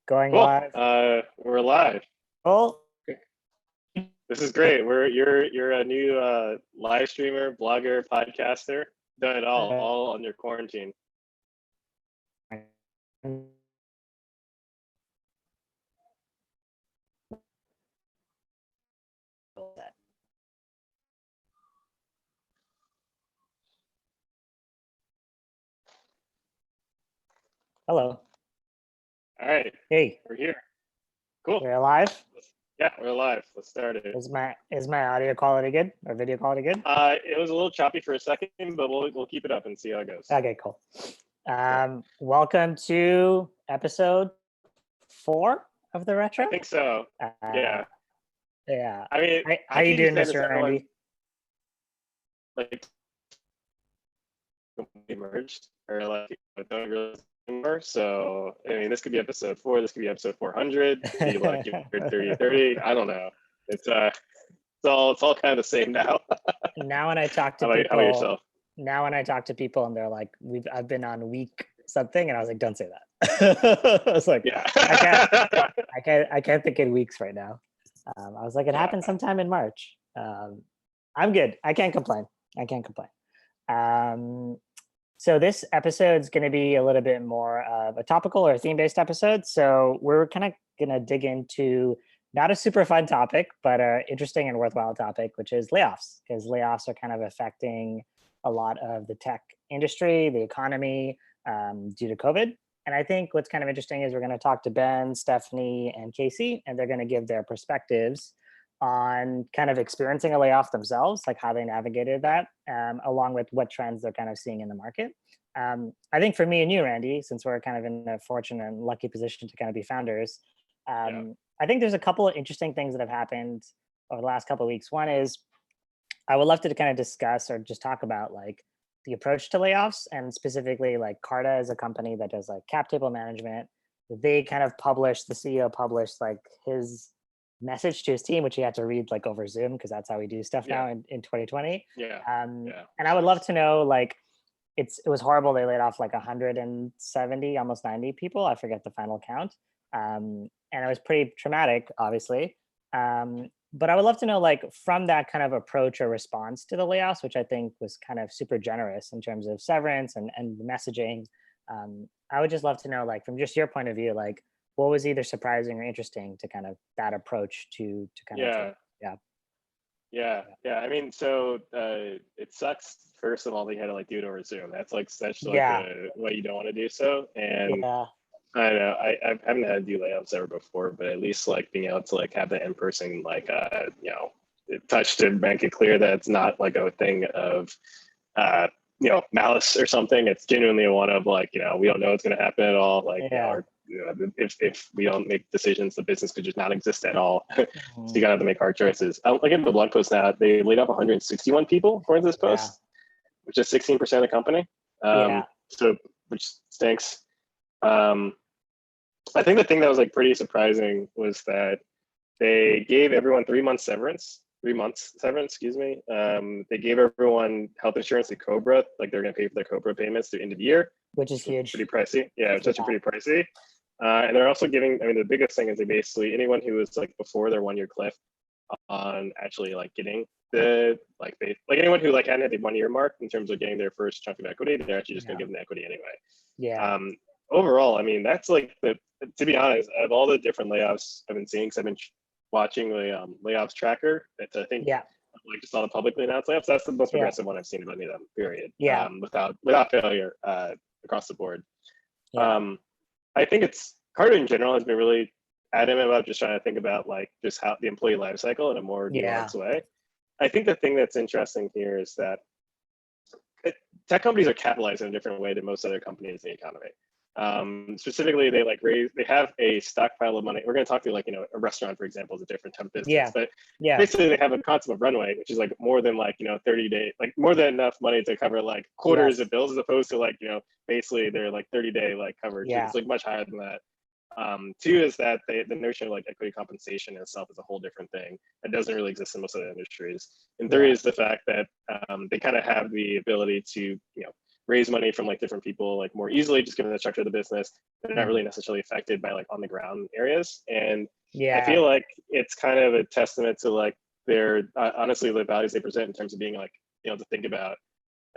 Going Cool. live. We're live. Oh, This is great. You're a new live streamer, blogger, podcaster. Done it all under quarantine. hello. All right, Hey, we're here. Cool. we're live. Yeah, we're live. Let's start it. Is my audio quality good or video quality good? It was a little choppy for a second, but we'll keep it up and see how it goes. Okay, cool. Welcome to episode 4 of the retro. I think so. Yeah. Yeah. I mean, How you doing, Mr. Randy? Like emerged or like don't really anymore. So I mean, this could be episode 4. This could be episode 400. Be like 30. I don't know. It's all kind of the same now. Now when I talk to How people, about yourself? Now when I talk to people and they're like, I've been on week something, and I was like, don't say that. I was like, Yeah. I can't think in weeks right now. I was like, it happened sometime in March. I'm good. I can't complain. So this episode is going to be a little bit more of a topical or theme-based episode. So we're kind of going to dig into not a super fun topic, but an interesting and worthwhile topic, which is layoffs, because layoffs are kind of affecting a lot of the tech industry, the economy, due to COVID. And I think what's kind of interesting is we're going to talk to Ben, Stephanie, and Casey, and they're going to give their perspectives on kind of experiencing a layoff themselves, like how they navigated that, along with what trends they're kind of seeing in the market. I think for me and you, Randy, since we're kind of in a fortunate and lucky position to kind of be founders, I think there's a couple of interesting things that have happened over the last couple of weeks. One is I would love to kind of discuss or just talk about like the approach to layoffs, and specifically like Carta is a company that does like cap table management. They kind of published, the CEO published like his message to his team, which he had to read like over Zoom because that's how we do stuff now in 2020. And I would love to know, like, it was horrible. They laid off like 170, almost 90 people. I forget the final count. And it was pretty traumatic, obviously. But I would love to know, like, from that kind of approach or response to the layoffs, which I think was kind of super generous in terms of severance and the messaging. I would just love to know, like, from just your point of view, like, what was either surprising or interesting to kind of that approach to kind of I mean, so it sucks. First of all, they had to like do it over Zoom. That's like what you don't want to do. So, and I don't know, I haven't had to do layoffs ever before, but at least like being able to like have that in person, like touch to make it clear that it's not like a thing of malice or something. It's genuinely one of like, we don't know what's going to happen at all. Like, if we don't make decisions, the business could just not exist at all. So you gotta have to make hard choices. Like in the blog post now, they laid off 161 people according to this post, which is 16% of the company. So which stinks. I think the thing that was like pretty surprising was that they gave everyone 3 months severance. 3 months severance, excuse me. They gave everyone health insurance through Cobra, like they're going to pay for their Cobra payments through end of year, which is huge. Pretty pricey. Yeah, it's actually pretty pricey. And they're also giving, I mean, the biggest thing is they basically, anyone who was like before their 1 year cliff on actually like getting the, like anyone who like hadn't hit the 1 year mark in terms of getting their first chunk of equity, they're actually just going to give them the equity anyway. Overall, I mean, that's like to be honest, of all the different layoffs I've been seeing, because I've been watching the layoffs tracker, that's I think like just all the publicly announced layoffs, that's the most progressive one I've seen of any of them, period. Without failure across the board. I think Carter in general has been really adamant about just trying to think about like just how the employee life cycle in a more nuanced way. I think the thing that's interesting here is that tech companies are capitalized in a different way than most other companies in the economy. Specifically, they have a stockpile of money. We're going to talk through like, a restaurant, for example, is a different type of business, but basically they have a concept of runway, which is like more than like, 30 days, like more than enough money to cover like quarters of bills, as opposed to like, basically they're like 30-day like coverage. It's like much higher than that. Two is that the notion of like equity compensation itself is a whole different thing that doesn't really exist in most other industries. And three is the fact that they kind of have the ability to, raise money from like different people like more easily, just given the structure of the business. They're not really necessarily affected by like on the ground areas. And I feel like it's kind of a testament to like their honestly the values they present in terms of being like able to think about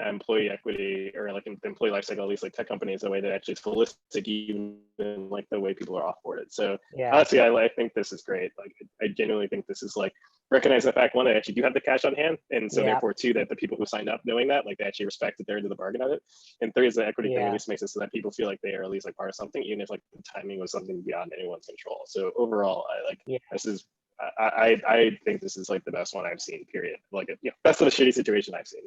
employee equity or like the employee life cycle, at least like tech companies, in a way that actually is holistic, even in like the way people are offboarded. So honestly, I think this is great. Like I genuinely think this is like recognize the fact, one, they actually do have the cash on hand, and so therefore two, that the people who signed up knowing that, like they actually respect that they're into the bargain of it. And three is the equity thing at least makes it so that people feel like they are at least like part of something, even if like the timing was something beyond anyone's control. So overall, I like this is I think this is like the best one I've seen, period. Like best of the shitty situation I've seen.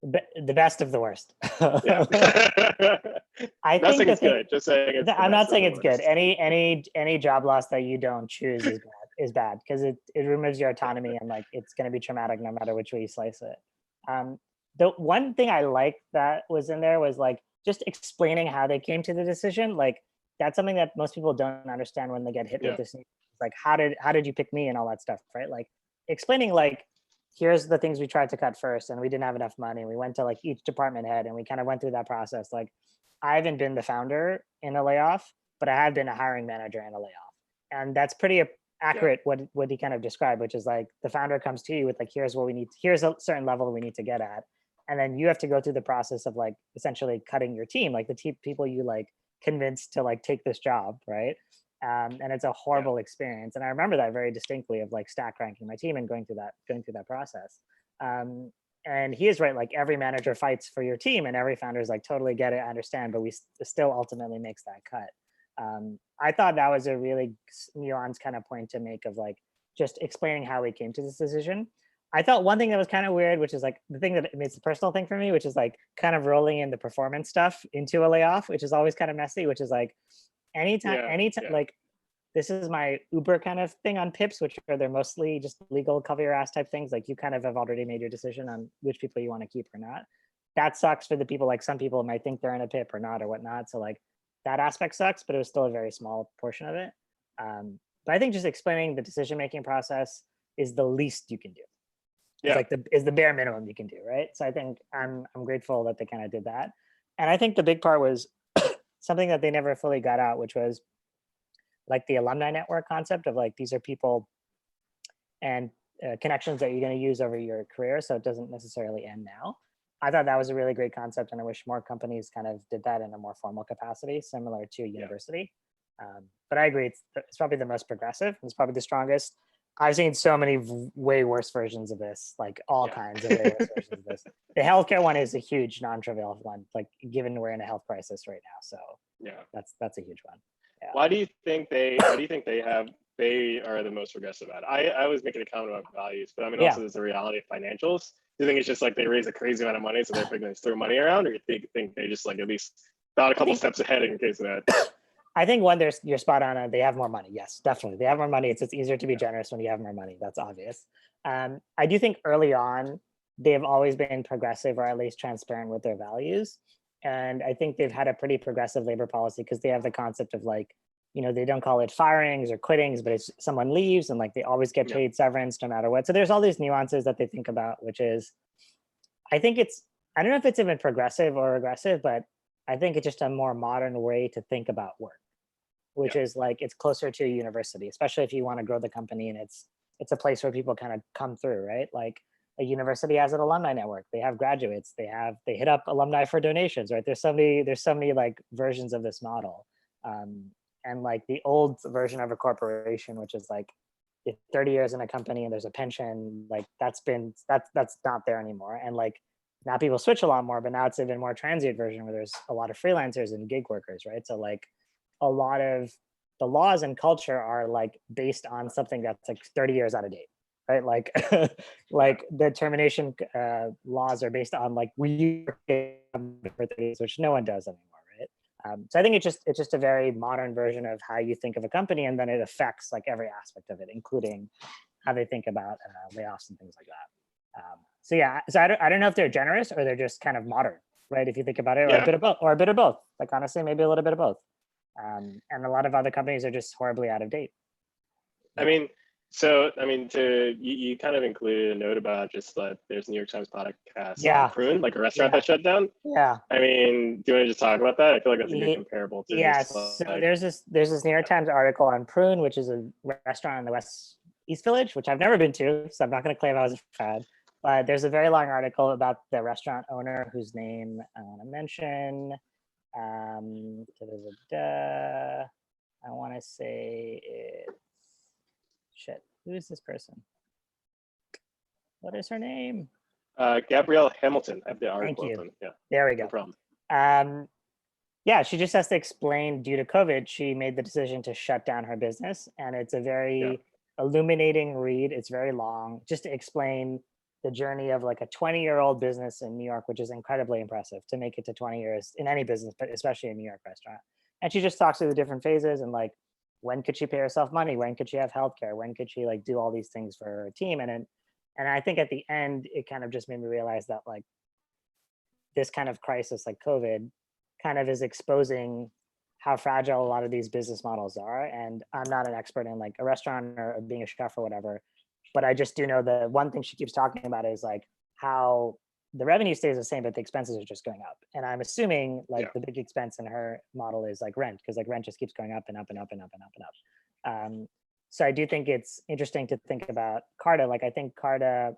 The best of the worst. Yeah. I not think saying it's good, just saying it's I'm not saying it's good. Any job loss that you don't choose is bad because it removes your autonomy, and like it's going to be traumatic no matter which way you slice it. The one thing I liked that was in there was like just explaining how they came to the decision. Like that's something that most people don't understand when they get hit with this. Like how did you pick me and all that stuff, right? Like explaining like, here's the things we tried to cut first and we didn't have enough money. We went to like each department head and we kind of went through that process. Like I haven't been the founder in a layoff, but I have been a hiring manager in a layoff. And that's pretty accurate what he kind of described, which is like the founder comes to you with like, here's what we need, here's a certain level we need to get at. And then you have to go through the process of like essentially cutting your team, like the people you like convinced to like take this job, right? And it's a horrible experience. And I remember that very distinctly of like stack ranking my team and going through that process. And he is right, like every manager fights for your team and every founder is like, totally get it, I understand, but we still ultimately makes that cut. I thought that was a really nuanced kind of point to make of like just explaining how we came to this decision. I thought one thing that was kind of weird, which is like the thing that makes the personal thing for me, which is like kind of rolling in the performance stuff into a layoff, which is always kind of messy, which is like anytime, like this is my Uber kind of thing on PIPs, which are they're mostly just legal cover your ass type things. Like you kind of have already made your decision on which people you want to keep or not. That sucks for the people, like some people might think they're in a PIP or not or whatnot. So like that aspect sucks, but it was still a very small portion of it. But I think just explaining the decision-making process is the least you can do. It's like is the bare minimum you can do, right? So I think I'm grateful that they kind of did that. And I think the big part was something that they never fully got out, which was like the alumni network concept of like, these are people and connections that you're going to use over your career. So it doesn't necessarily end now. I thought that was a really great concept. And I wish more companies kind of did that in a more formal capacity, similar to university. But I agree, it's probably the most progressive. It's probably the strongest. I've seen so many way worse versions of this, like all kinds of way worse versions of this. The healthcare one is a huge non-trivial one, like given we're in a health crisis right now. So that's a huge one. Why do you think they are the most progressive at? I was making a comment about values, but I mean also there's the reality of financials. Do you think it's just like they raise a crazy amount of money so they're going to throw money around, or you think they just like at least thought a couple steps ahead in case of that? I think one, you're spot on. They have more money. Yes, definitely. They have more money. It's easier to be generous when you have more money. That's obvious. I do think early on, they've always been progressive or at least transparent with their values. And I think they've had a pretty progressive labor policy because they have the concept of like, they don't call it firings or quittings, but it's someone leaves and like they always get paid severance no matter what. So there's all these nuances that they think about, which is, I think I don't know if it's even progressive or regressive, but I think it's just a more modern way to think about work, which is like, it's closer to a university, especially if you want to grow the company and it's a place where people kind of come through, right? Like a university has an alumni network. They have graduates. They hit up alumni for donations, right? There's so many like versions of this model. And like the old version of a corporation, which is like 30 years in a company and there's a pension, like that's not there anymore. And like now people switch a lot more, but now it's even more transient version where there's a lot of freelancers and gig workers, right? So like a lot of the laws and culture are like based on something that's like 30 years out of date, right? Like like the termination laws are based on like we for 30 years, which no one does anymore, right? So I think it's just a very modern version of how you think of a company, and then it affects like every aspect of it, including how they think about layoffs and things like that. So I don't know if they're generous or they're just kind of modern, right? If you think about it, or a bit of both. Like honestly, maybe a little bit of both. And a lot of other companies are just horribly out of date. I mean, So, I mean, you kind of included a note about just that there's a New York Times podcast on Yeah, Prune, like a restaurant yeah, that shut down. yeah. I mean, do you want to just talk about that? I feel like that's a good Ye- comparable to Yeah, just so like, there's this New York Times article on Prune, which is a restaurant in the West East Village, which I've never been to, so I'm not going to claim I was a fan. But there's a very long article about the restaurant owner whose name I want to mention. Da-da-da-da. I want to say it's shit. Who is this person? What is her name? Gabrielle Hamilton. I have the Thank article you. open. Yeah, There we no go. problem. Yeah, she just has to explain due to COVID, she made the decision to shut down her business. And it's a Yeah, very illuminating read. It's very long, just to explain the journey of like a 20-year-old business in New York, which is incredibly impressive to make it to 20 years in any business, but especially a New York restaurant. And she just talks through the different phases and like, when could she pay herself money? When could she have healthcare? When could she like do all these things for her team? And I think at the end, it kind of just made me realize that like this kind of crisis like COVID kind of is exposing how fragile a lot of these business models are. And I'm not an expert in like a restaurant or being a chef or whatever, but I just do know the one thing she keeps talking about is like how the revenue stays the same, but the expenses are just going up. And I'm assuming like yeah, the big expense in her model is like rent, because like rent just keeps going up and up and up and up and up and up. So I do think it's interesting to think about Carta. Like I think Carta,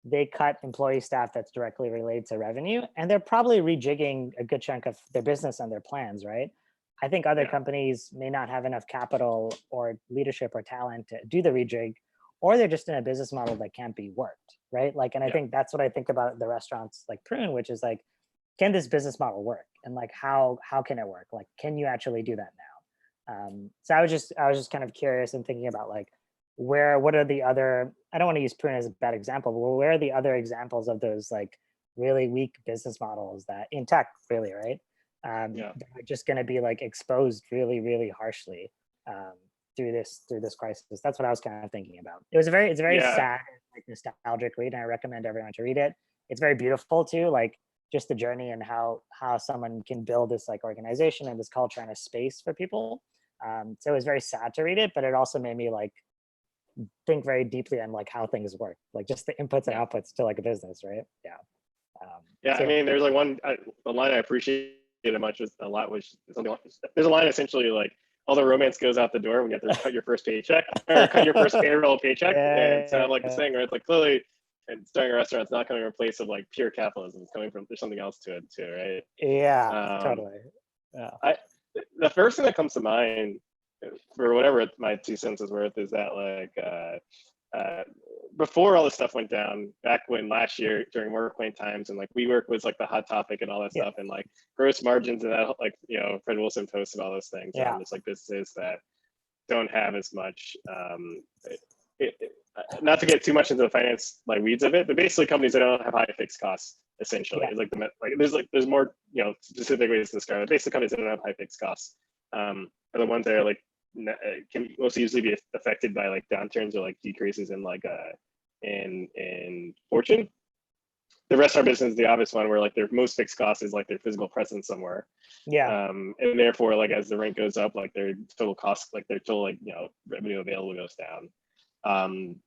they cut employee staff that's directly related to revenue, and they're probably rejigging a good chunk of their business and their plans, right? I think other yeah, companies may not have enough capital or leadership or talent to do the rejig, or they're just in a business model that can't be worked, right? Like, and I yeah, think that's what I think about the restaurants like Prune, which is like, can this business model work? And like, how can it work? Like, can you actually do that now? So I was just kind of curious and thinking about like, what are the other, I don't want to use Prune as a bad example, but where are the other examples of those like really weak business models that in tech really, right? yeah, That are just going to be like exposed really, really harshly um, through this crisis. That's what I was kind of thinking about. It's a very yeah. sad, like nostalgic read, and I recommend everyone to read it. It's very beautiful too, like just the journey and how someone can build this like organization and this culture and a space for people. So it was very sad to read it, but it also made me like think very deeply on like how things work, like just the inputs and Yeah. outputs to like a business, right? Yeah. Yeah, So I yeah. mean, there's like the line I appreciated much was a lot, which is something. There's a line essentially like all the romance goes out the door when you have to cut your first paycheck or cut your first payroll paycheck, and it's kind of like the saying, right? It's like clearly, and starting a restaurant, it's not coming from a place of like pure capitalism. It's coming from there's something else to it too, right? Yeah, Um, totally. Yeah. I the first thing that comes to mind for whatever my 2 cents is worth is that like uh, before all this stuff went down, back when last year during workplace times, and like WeWork was like the hot topic and all that Yeah. stuff, and like gross margins and that, like Fred Wilson posts about those things, Yeah. and just like businesses that don't have as much. Not to get too much into the finance like weeds of it, but basically companies that don't have high fixed costs essentially Yeah. is there's more specific ways to describe it. Basically, companies that don't have high fixed costs are the ones that are like can most easily be affected by like downturns or like decreases in like in fortune. The rest of our business is the obvious one where like their most fixed cost is like their physical presence somewhere. Yeah. And therefore like as the rent goes up, like their total cost, like their total like revenue available goes down.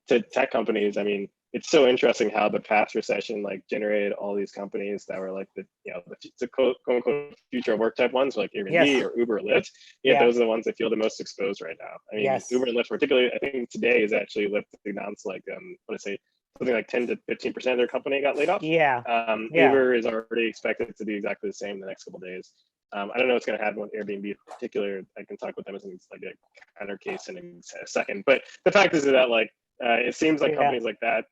To tech companies, I mean, it's so interesting how the past recession like generated all these companies that were like the quote unquote future of work type ones like Airbnb Yes. or Uber or Lyft. Yeah, Yeah. those are the ones that feel the most exposed right now. I mean, Yes. Uber and Lyft particularly, I think today is actually Lyft announced like what I say something like 10 to 15% of their company got laid off. Yeah. Yeah. Uber is already expected to do exactly the same in the next couple of days. I don't know what's going to happen with Airbnb in particular. I can talk with them as like a counter case in a second. But the fact is that like it seems like Yeah. companies like that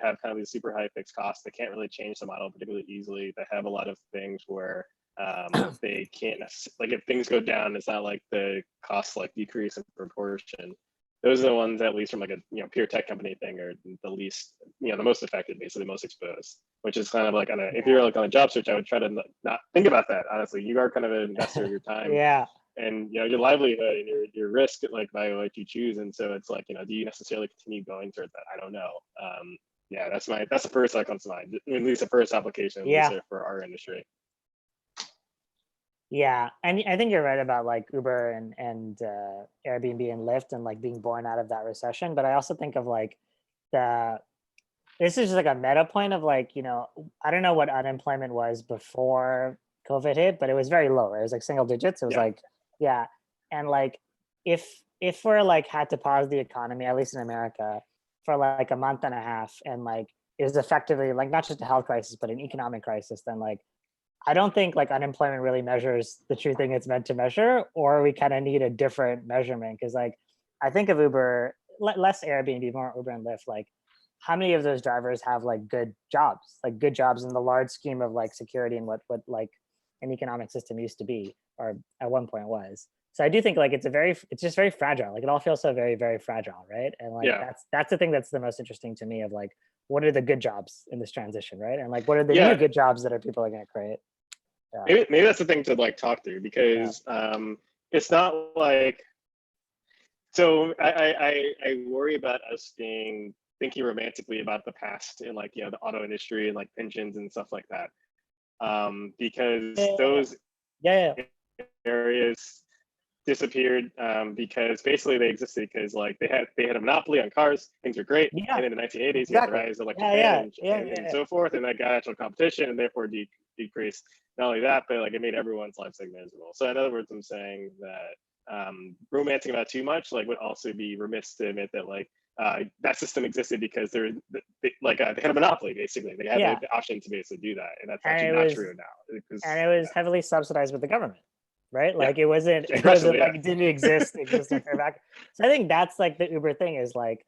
have kind of these super high fixed costs. They can't really change the model particularly easily. They have a lot of things where they can't like if things go down, it's not like the costs like decrease in proportion. Those are the ones, at least from like a pure tech company thing, are the least the most affected, basically the most exposed. Which is kind of like if you're like on a job search, I would try to not think about that. Honestly, you are kind of an investor of your time Yeah. and your livelihood and your risk like by what you choose. And so it's like do you necessarily continue going towards that? I don't know. Yeah, that's the first that comes to mind. At least the first application, at least Yeah. for our industry. Yeah, and I think you're right about like Uber and Airbnb and Lyft and like being born out of that recession. But I also think of like the this is just like a meta point of like, I don't know what unemployment was before COVID hit, but it was very low. Right? It was like single digits. It was Yeah. like, yeah. And like if we're like had to pause the economy, at least in America, for like a month and a half, and like it was effectively like not just a health crisis, but an economic crisis, then like I don't think like unemployment really measures the true thing it's meant to measure, or we kind of need a different measurement. Cause like I think of Uber, less Airbnb, more Uber and Lyft, like how many of those drivers have like good jobs in the large scheme of like security and what like an economic system used to be, or at one point was. So I do think like it's just very fragile. Like it all feels so very, very fragile, right? And like Yeah. that's the thing that's the most interesting to me of like what are the good jobs in this transition, right? And like what are the new Yeah. good jobs that are people are going to create? Yeah. Maybe that's the thing to like talk through, Yeah. because it's not like, so I worry about us being thinking romantically about the past in like, the auto industry and like pensions and stuff like that, because Yeah. those Yeah. areas disappeared, because basically they existed because like they had a monopoly on cars. Things were great, Yeah. and in the 1980s you had the Exactly. rise of like Yeah. Japan Yeah. and Yeah. and, Yeah. and Yeah. so forth, and that got actual competition and therefore decreased. Not only that, but like it made everyone's life segmentable. So in other words, I'm saying that romancing about too much like would also be remiss to admit that like that system existed because they had a monopoly. Basically they had Yeah. the option to basically do that, and that's And actually it not was true now and because it was heavily subsidized with the government, right? yeah, Like it wasn't aggressively, like yeah. it didn't exist in back. So I think that's like the Uber thing is like,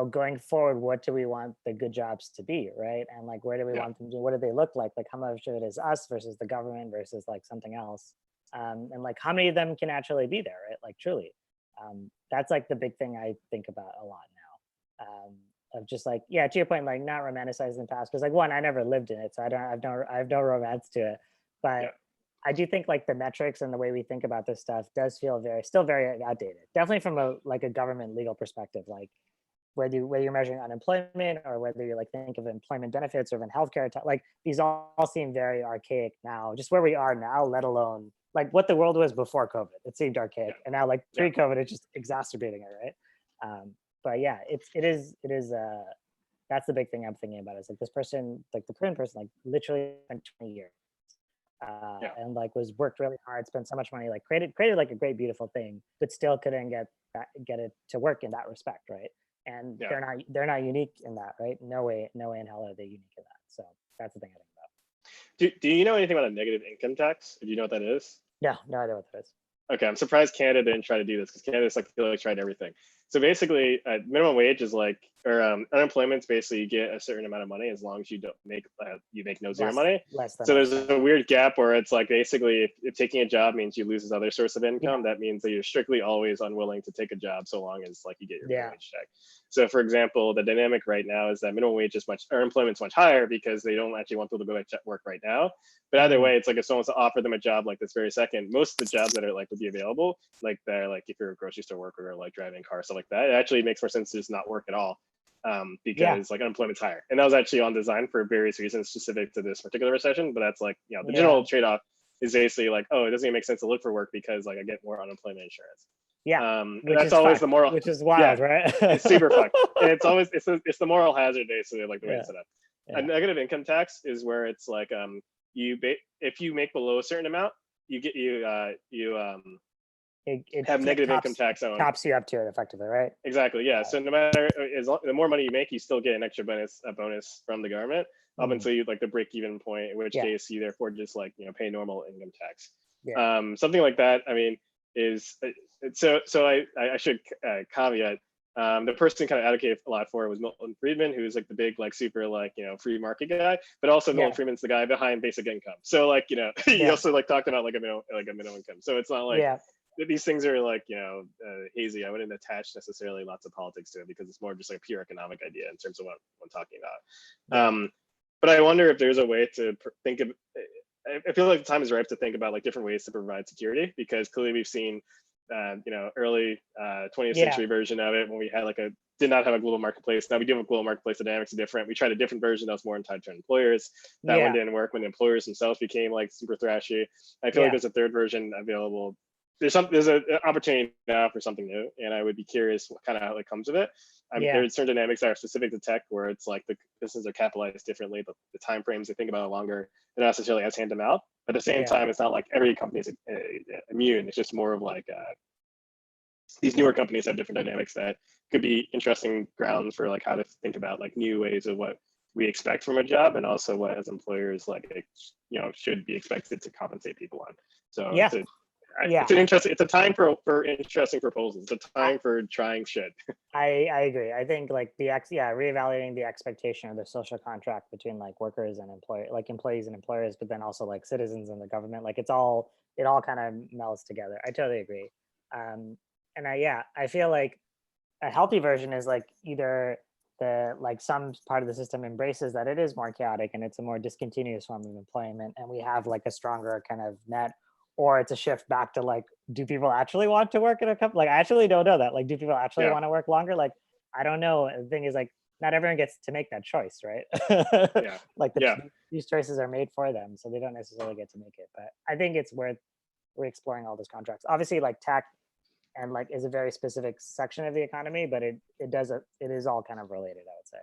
going forward, what do we want the good jobs to be, right? And like where do we Yeah. want them to, what do they look like? Like how much of it is us versus the government versus like something else? And like how many of them can actually be there, right? Like truly. That's like the big thing I think about a lot now. Of just like, yeah, to your point, like not romanticizing the past. Because like one, I never lived in it. So I have no romance to it. Yeah. But I do think like the metrics and the way we think about this stuff does feel still very outdated. Definitely from a government legal perspective. Like whether you're measuring unemployment or whether you like think of employment benefits or even healthcare, like these all seem very archaic now, just where we are now, let alone like what the world was before COVID. It seemed Yeah. archaic. And now like Yeah. pre-COVID, it's just exacerbating it, right? But yeah, it is that's the big thing I'm thinking about is like this person, like the current person, like literally spent 20 years Yeah. and like was worked really hard, spent so much money, like created like a great, beautiful thing, but still couldn't get it to work in that respect, right? And Yeah. they're not unique in that, right? No way in hell are they unique in that. So that's the thing I think about. Do you know anything about a negative income tax? Do you know what that is? Yeah, no idea what that is. Okay, I'm surprised Canada didn't try to do this because Canada's like feel like tried everything. So basically, minimum wage is like, or unemployment's basically you get a certain amount of money as long as you make no zero Less money. less than So us. there's Yeah. a weird gap where it's like basically if taking a job means you lose this other source of Yeah. income, that means that you're strictly always unwilling to take a job so long as like you get your minimum Yeah. wage check. So for example, the dynamic right now is that minimum wage is or employment's much higher because they don't actually want people to go to work right now. But either Mm. way, it's like if someone's to offer them a job like this very second, most of the jobs that are like would be available, like they're like if you're a grocery store worker or like driving a car, stuff like that, it actually makes more sense to just not work at all, Yeah. because like unemployment's higher. And that was actually on design for various reasons specific to this particular recession. But that's like, the Yeah. general trade-off is basically like, oh, it doesn't even make sense to look for work because like I get more unemployment insurance. Yeah. And Which that's is always the fucked. moral. Which is Yeah, wild, right? it's super fucked. And it's always it's the moral hazard basically, like the way Yeah. it's set up. A Yeah. negative income tax is where it's like if you make below a certain amount, you get you It have negative income tops tax on. tops you up to it effectively, right? Exactly. Yeah. Yeah. So no matter the more money you make, you still get an extra bonus from the government up Mm. until you like the break even point, in which Yeah. case you therefore just like pay normal income tax. Yeah. Something like that. I mean, is so I should caveat. The person kind of advocated a lot for it was Milton Friedman, who's like the big like super like free market guy, but also Milton Yeah. Friedman's the guy behind basic income. So like he Yeah. also like talked about like a minimum income. So it's not like Yeah. these things are like hazy. I wouldn't attach necessarily lots of politics to it because it's more just like a pure economic idea in terms of what I'm talking about. Yeah. But I wonder if there's a way to think of. I feel like the time is ripe to think about like different ways to provide security, because clearly we've seen early 20th century version of it when we had did not have a global marketplace. Now we do have a global marketplace. The dynamics are different. We tried a different version that was more entitled to employers. That one didn't work when the employers themselves became super thrashy. I feel like there's a third version available. There's an opportunity now for something new, and I would be curious what kind of how it comes of it. There's certain dynamics that are specific to tech where it's like the businesses are capitalized differently, but the time frames they think about it longer. They're not necessarily as hand to mouth. But at the same time, it's not like every company is immune. It's just more of these newer companies have different dynamics that could be interesting grounds for how to think about new ways of what we expect from a job, and also what as employers should be expected to compensate people on. So it's a time for interesting proposals. It's a time for trying shit. I agree. I think reevaluating the expectation of the social contract between workers and employees and employers, but then also citizens and the government. It all kind of melds together. I totally agree. And I feel like a healthy version is either some part of the system embraces that it is more chaotic and it's a more discontinuous form of employment, and we have a stronger kind of net, or it's a shift back to do people actually want to work in a company? I actually don't know that. Do people actually want to work longer? I don't know. The thing is not everyone gets to make that choice, right? These choices are made for them, so they don't necessarily get to make it. But I think it's worth exploring all those contracts. Obviously, tech and is a very specific section of the economy, but it is all kind of related, I would say.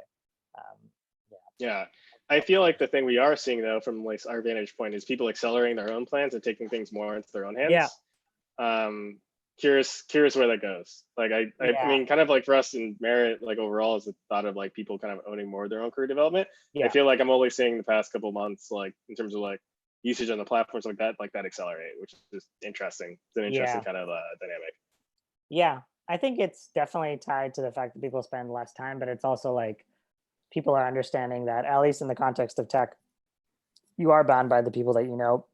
I feel like the thing we are seeing though from our vantage point is people accelerating their own plans and taking things more into their own hands. Curious where that goes. I mean, kind of for us in Merit, overall is the thought of people kind of owning more of their own career development. I feel like I'm only seeing the past couple of months in terms of usage on the platforms that accelerate, which is just interesting. It's an interesting kind of dynamic. Yeah, I think it's definitely tied to the fact that people spend less time, but it's also people are understanding that, at least in the context of tech, you are bound by the people that you know.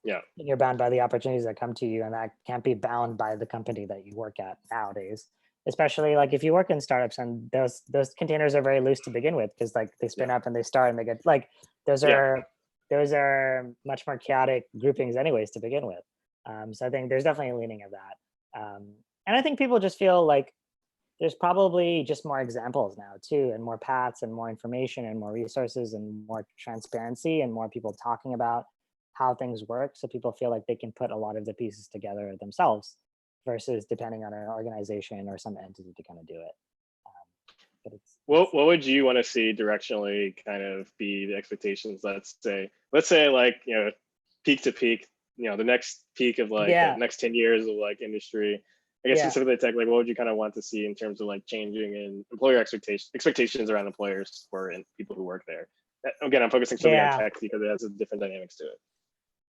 Yeah. And you're bound by the opportunities that come to you, and that can't be bound by the company that you work at nowadays. Especially if you work in startups, and those containers are very loose to begin with, because they spin up and they start and they get those are much more chaotic groupings anyways to begin with. So I think there's definitely a leaning of that. And I think people just feel there's probably just more examples now too, and more paths and more information and more resources and more transparency and more people talking about how things work. So people feel like they can put a lot of the pieces together themselves versus depending on an organization or some entity to kind of do it. But what would you want to see directionally kind of be the expectations? Let's say peak to peak, the next peak of the next 10 years of industry. I guess specifically tech, what would you kind of want to see in terms of changing in employer expectations around employers or in people who work there? Again, I'm focusing solely on tech because it has a different dynamics to it.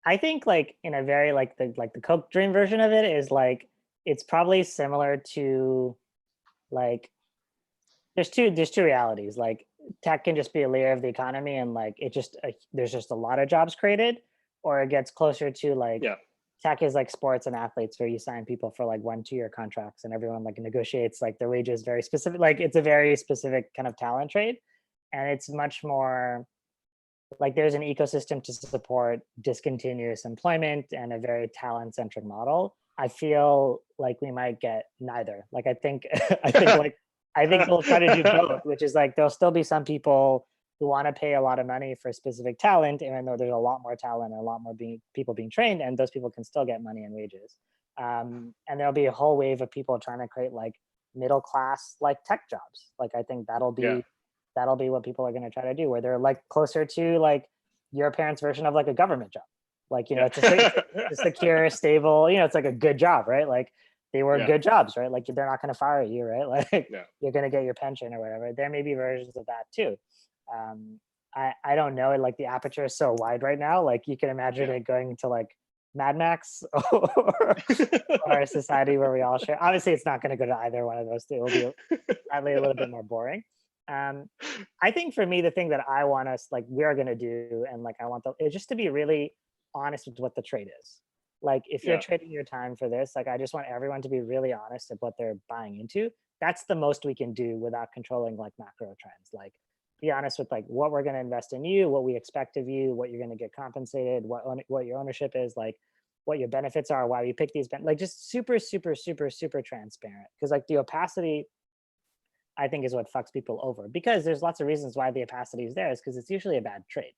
I think in a very the Coke dream version of it is it's probably similar to there's two realities. Tech can just be a layer of the economy, and there's just a lot of jobs created, or it gets closer to tech is sports and athletes, where you sign people for 1-2 year contracts, and everyone negotiates their wages very specific. It's a very specific kind of talent trade, and it's much more there's an ecosystem to support discontinuous employment and a very talent centric model. I feel we might get neither. I think I think we'll try to do both, which is there'll still be some people who want to pay a lot of money for specific talent, even though there's a lot more talent and a lot more people being trained, and those people can still get money and wages. And there'll be a whole wave of people trying to create middle class tech jobs. I think that'll be what people are going to try to do, where they're closer to your parents' version of a government job. It's a secure, stable, it's a good job, right? They were good jobs, right? They're not going to fire you, right? You're going to get your pension or whatever. There may be versions of that too. I don't know. The aperture is so wide right now. You can imagine it going to Mad Max or a society where we all share. Obviously, it's not going to go to either one of those two. It will be probably a little bit more boring. I think for me, the thing that I want us we are going to do, and I want is just to be really honest with what the trade is. If you're trading your time for this, I just want everyone to be really honest of what they're buying into. That's the most we can do without controlling macro trends. Be honest with what we're going to invest in you, what we expect of you, what you're going to get compensated, what your ownership is. what your benefits are, why you pick these, like just super, super, super, super transparent. Because like the opacity, I think, is what fucks people over, because there's lots of reasons why the opacity is there, is because it's usually a bad trade.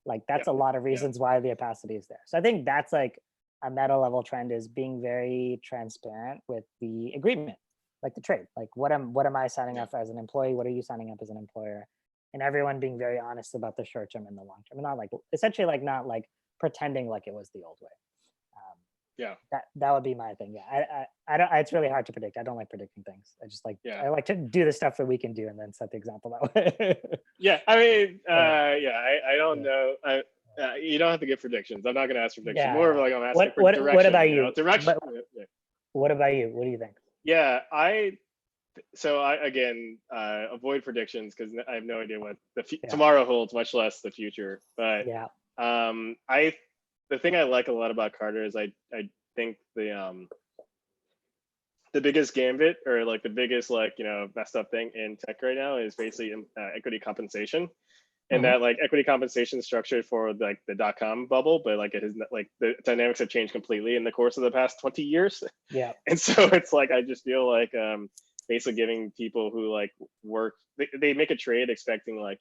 Like that's a lot of reasons why the opacity is there. So I think that's like a meta level trend, is being very transparent with the agreement, like the trade. Like what am I signing up as an employee? What are you signing up as an employer? And everyone being very honest about the short term and the long term, and not like essentially like not like pretending like it was the old way. That would be my thing. I don't. It's really hard to predict. I don't like predicting things. I just like I like to do the stuff that we can do and then set the example that way. I mean, I don't know. You don't have to give predictions. I'm not going to ask predictions. More of like I'm asking for direction. What about you? Direction. What about you? What do you think? Yeah, I again avoid predictions because I have no idea what tomorrow holds, much less the future. But the thing I like a lot about Carter is I think the biggest gambit, or like the biggest like messed up thing in tech right now is basically equity compensation, and that like equity compensation is structured for like the .com bubble, but like it is like the dynamics have changed completely in the course of the past 20 years. And so it's like I just feel like basically giving people who like work, they make a trade expecting like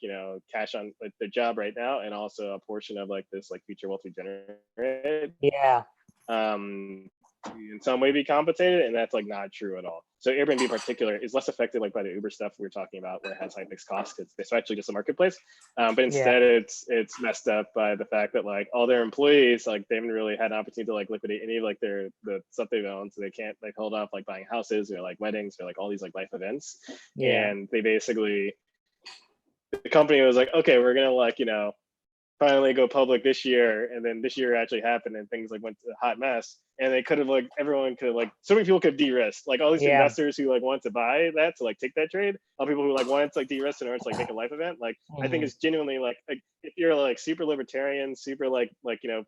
cash on like their job right now, and also a portion of like this like future wealth we generate in some way be compensated, and that's like not true at all. So Airbnb in particular is less affected like by the Uber stuff we were talking about, where it has high fixed costs because it's actually just a marketplace. But instead it's messed up by the fact that like all their employees, like they haven't really had an opportunity to like liquidate any of like the stuff they've owned, so they can't like hold off like buying houses or like weddings or like all these like life events. And they basically, the company was like, okay, we're gonna like finally go public this year, and then this year actually happened and things like went to a hot mess, and they could have like everyone could like so many people could de-risk, like all these investors who like want to buy that to like take that trade, all people who like wanted to like de-risk in order to like make a life event. Like I think it's genuinely like if you're like super libertarian, super like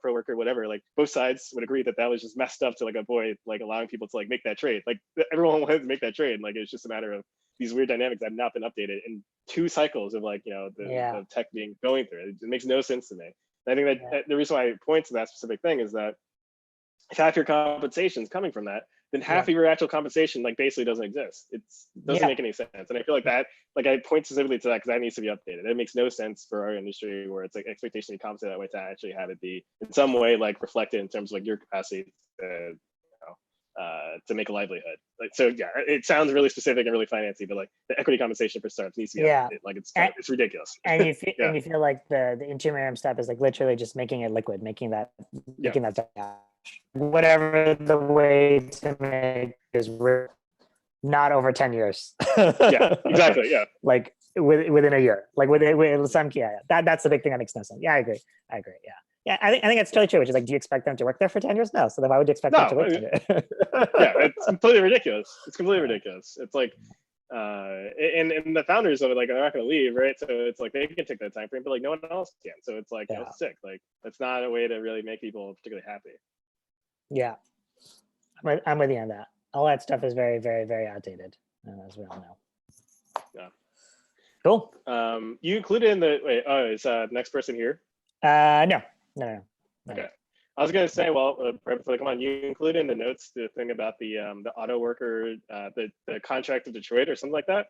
pro worker, whatever, like both sides would agree that was just messed up to like avoid like allowing people to like make that trade. Like everyone wanted to make that trade, like it's just a matter of these weird dynamics that have not been updated in 2 cycles of like the tech being going through it. It makes no sense to me. And I think that the reason why I point to that specific thing is that if half your compensation is coming from that, then half of your actual compensation like basically doesn't exist. It doesn't make any sense. And I feel like that, like I point specifically to that because that needs to be updated. It makes no sense for our industry where it's like expectation to compensate that way to actually have it be in some way like reflected in terms of like your capacity to make a livelihood. Like so, it sounds really specific and really financy, but like the equity compensation for startups needs to be updated. Like it's ridiculous. And you feel, and you feel like the intermediate step is like literally just making it liquid, making that whatever the way to make is not over 10 years. Exactly. Like within a year, like with some that's the big thing that makes no sense. I agree. I think that's totally true, which is like, do you expect them to work there for 10 years? No. So then why would you expect them to work 10 years? It's completely ridiculous. It's completely ridiculous. It's like, and the founders of it, like, they're not going to leave, right? So it's like, they can take that time frame, but like no one else can. So it's like, it's sick. Like, that's not a way to really make people particularly happy. Yeah. I'm with you on that. All that stuff is very, very, very outdated, as we all know. Yeah. Cool. You included in the, is next person here? No. Okay. I was gonna say, well, right before they come on, you included in the notes the thing about the auto worker, the contract of Detroit or something like that.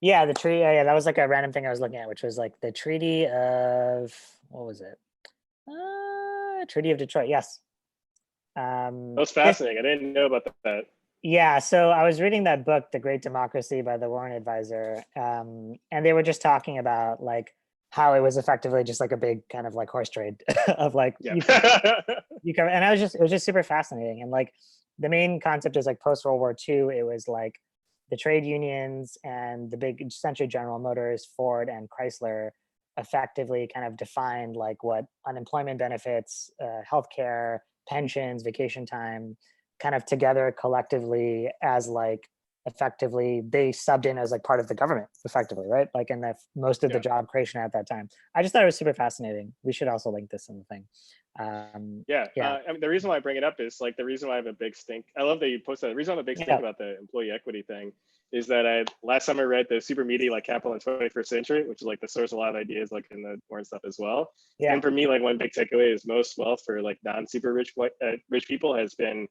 Yeah, the treaty. Yeah, that was like a random thing I was looking at, which was like the Treaty of, what was it? Treaty of Detroit. Yes. That was fascinating. I didn't know about that. Yeah, so I was reading that book, The Great Democracy by the Warren Advisor, and they were just talking about like how it was effectively just like a big kind of like horse trade of like you cover, and it was just super fascinating. And like the main concept is like post World War II, it was like the trade unions and the big essentially General Motors, Ford, and Chrysler effectively kind of defined like what unemployment benefits, healthcare, pensions, vacation time, kind of together collectively as like effectively they subbed in as like part of the government effectively, right? Like in the most of the job creation at that time. I just thought it was super fascinating. We should also link this in the thing. Yeah, Yeah. I mean, the reason why I bring it up is like the reason why I have a big stink. I love that you posted that. The reason I have a big stink Yeah. about the employee equity thing is that I last summer read the Super Meaty like Capital in the 21st Century, which is like the source of a lot of ideas like in the Warren stuff as well. Yeah. And for me, like one big takeaway is most wealth for like non-super rich people has been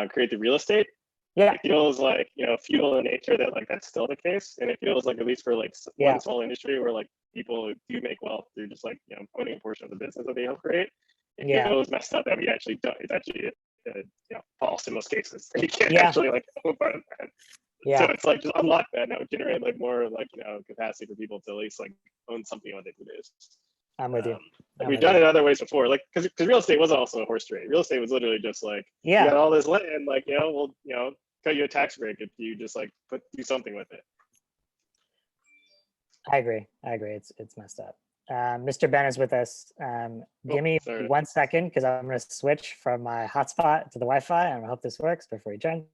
create the real estate. Yeah. It feels like, you know, feudal in nature that like that's still the case, and it feels like at least for like Yeah. one small industry where like people do make wealth through just like, you know, owning a portion of the business that they help create. It Yeah. feels messed up that we actually don't. It's actually you know, false in most cases. You can't Yeah. actually like own part of that. Yeah. So it's like just unlock that now, generate like more like, you know, capacity for people to at least like own something on what they produce. I'm with you. Like we've done it other ways before, like because real estate was also a horse trade. Real estate was literally just like, Yeah. you got all this land, like, you know, we'll, you know, cut you a tax break if you just like do something with it. I agree. It's messed up. Mr. Ben is with us. Give me Sorry. 1 second because I'm going to switch from my hotspot to the Wi-Fi, and I hope this works before you join.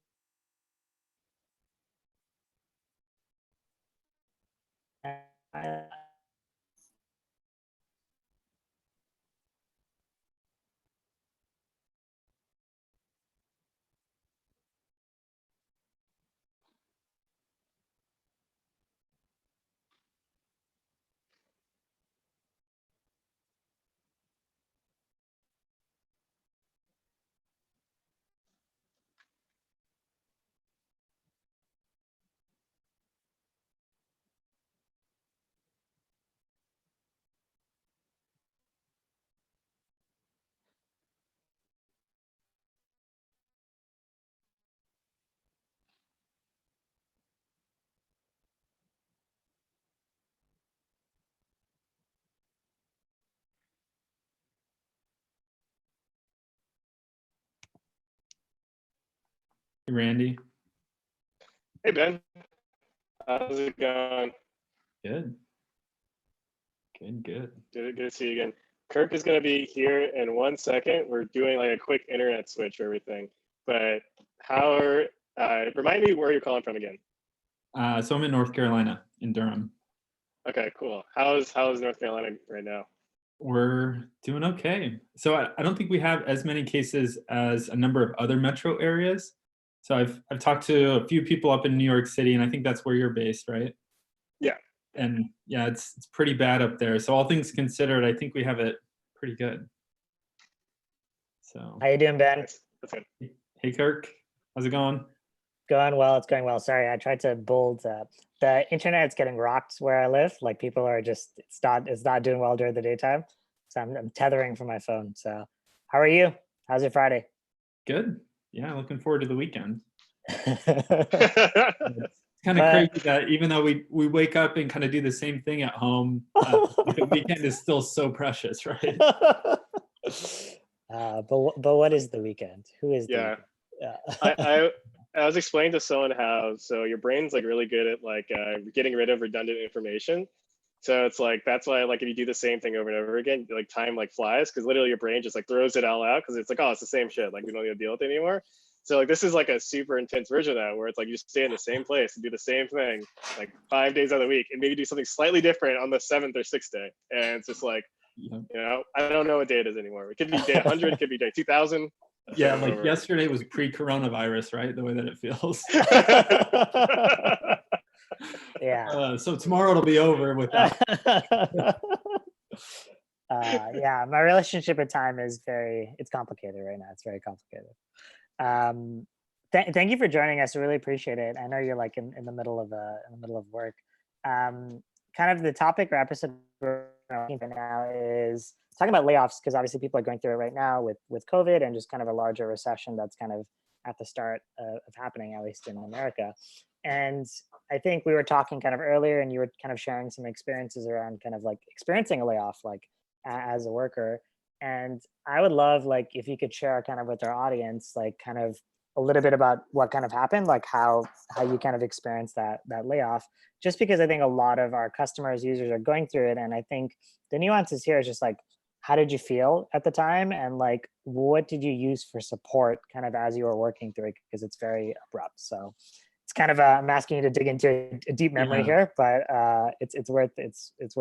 Hey, Randy. Hey Ben, how's it going? Good. Good. Good to see you again. Kirk is going to be here in 1 second. We're doing like a quick internet switch for everything. But how are, remind me where you're calling from again. So I'm in North Carolina, in Durham. Okay, cool. How's North Carolina right now? We're doing okay. So I don't think we have as many cases as a number of other metro areas. So I've talked to a few people up in New York City, and I think that's where you're based, right? Yeah. And yeah, it's pretty bad up there. So all things considered, I think we have it pretty good. So How you doing, Ben? That's good. Hey, Kirk, how's it going? Going well. It's going well. Sorry, I tried to bold. The internet's getting rocked where I live. Like people are just it's not doing well during the daytime. So I'm tethering from my phone. So how are you? How's your Friday? Good. Yeah, looking forward to the weekend. Yeah. It's kind of crazy that even though we wake up and kind of do the same thing at home, the weekend is still so precious, right? But what is the weekend? Who is the weekend? I was explaining to someone how so your brain's like really good at like getting rid of redundant information. So it's like that's why like if you do the same thing over and over again, like time like flies because literally your brain just like throws it all out because it's like, oh, it's the same shit. Like we don't need to deal with it anymore. So like this is like a super intense version of that where it's like you stay in the same place and do the same thing like 5 days out of the week and maybe do something slightly different on the 7th or 6th day. And it's just like, you know, I don't know what day it is anymore. It could be day 100, it could be day 2000. Yeah, like yesterday was pre-coronavirus, right? The way that it feels. Yeah. So tomorrow it'll be over with that. Yeah, my relationship with time is it's complicated right now. It's very complicated. Thank you for joining us. I really appreciate it. I know you're like in the middle of work. Kind of the topic or episode we're talking about now is talking about layoffs because obviously people are going through it right now with COVID and just kind of a larger recession that's kind of at the start of happening, at least in America. And I think we were talking kind of earlier, and you were kind of sharing some experiences around kind of like experiencing a layoff, like as a worker. And I would love like if you could share kind of with our audience, like kind of a little bit about what kind of happened, like how you kind of experienced that layoff, just because I think a lot of our customers, users are going through it. And I think the nuances here is just like, how did you feel at the time? And like, what did you use for support kind of as you were working through it? Because it's very abrupt. So it's kind of, I'm asking you to dig into a deep memory here, but it's worth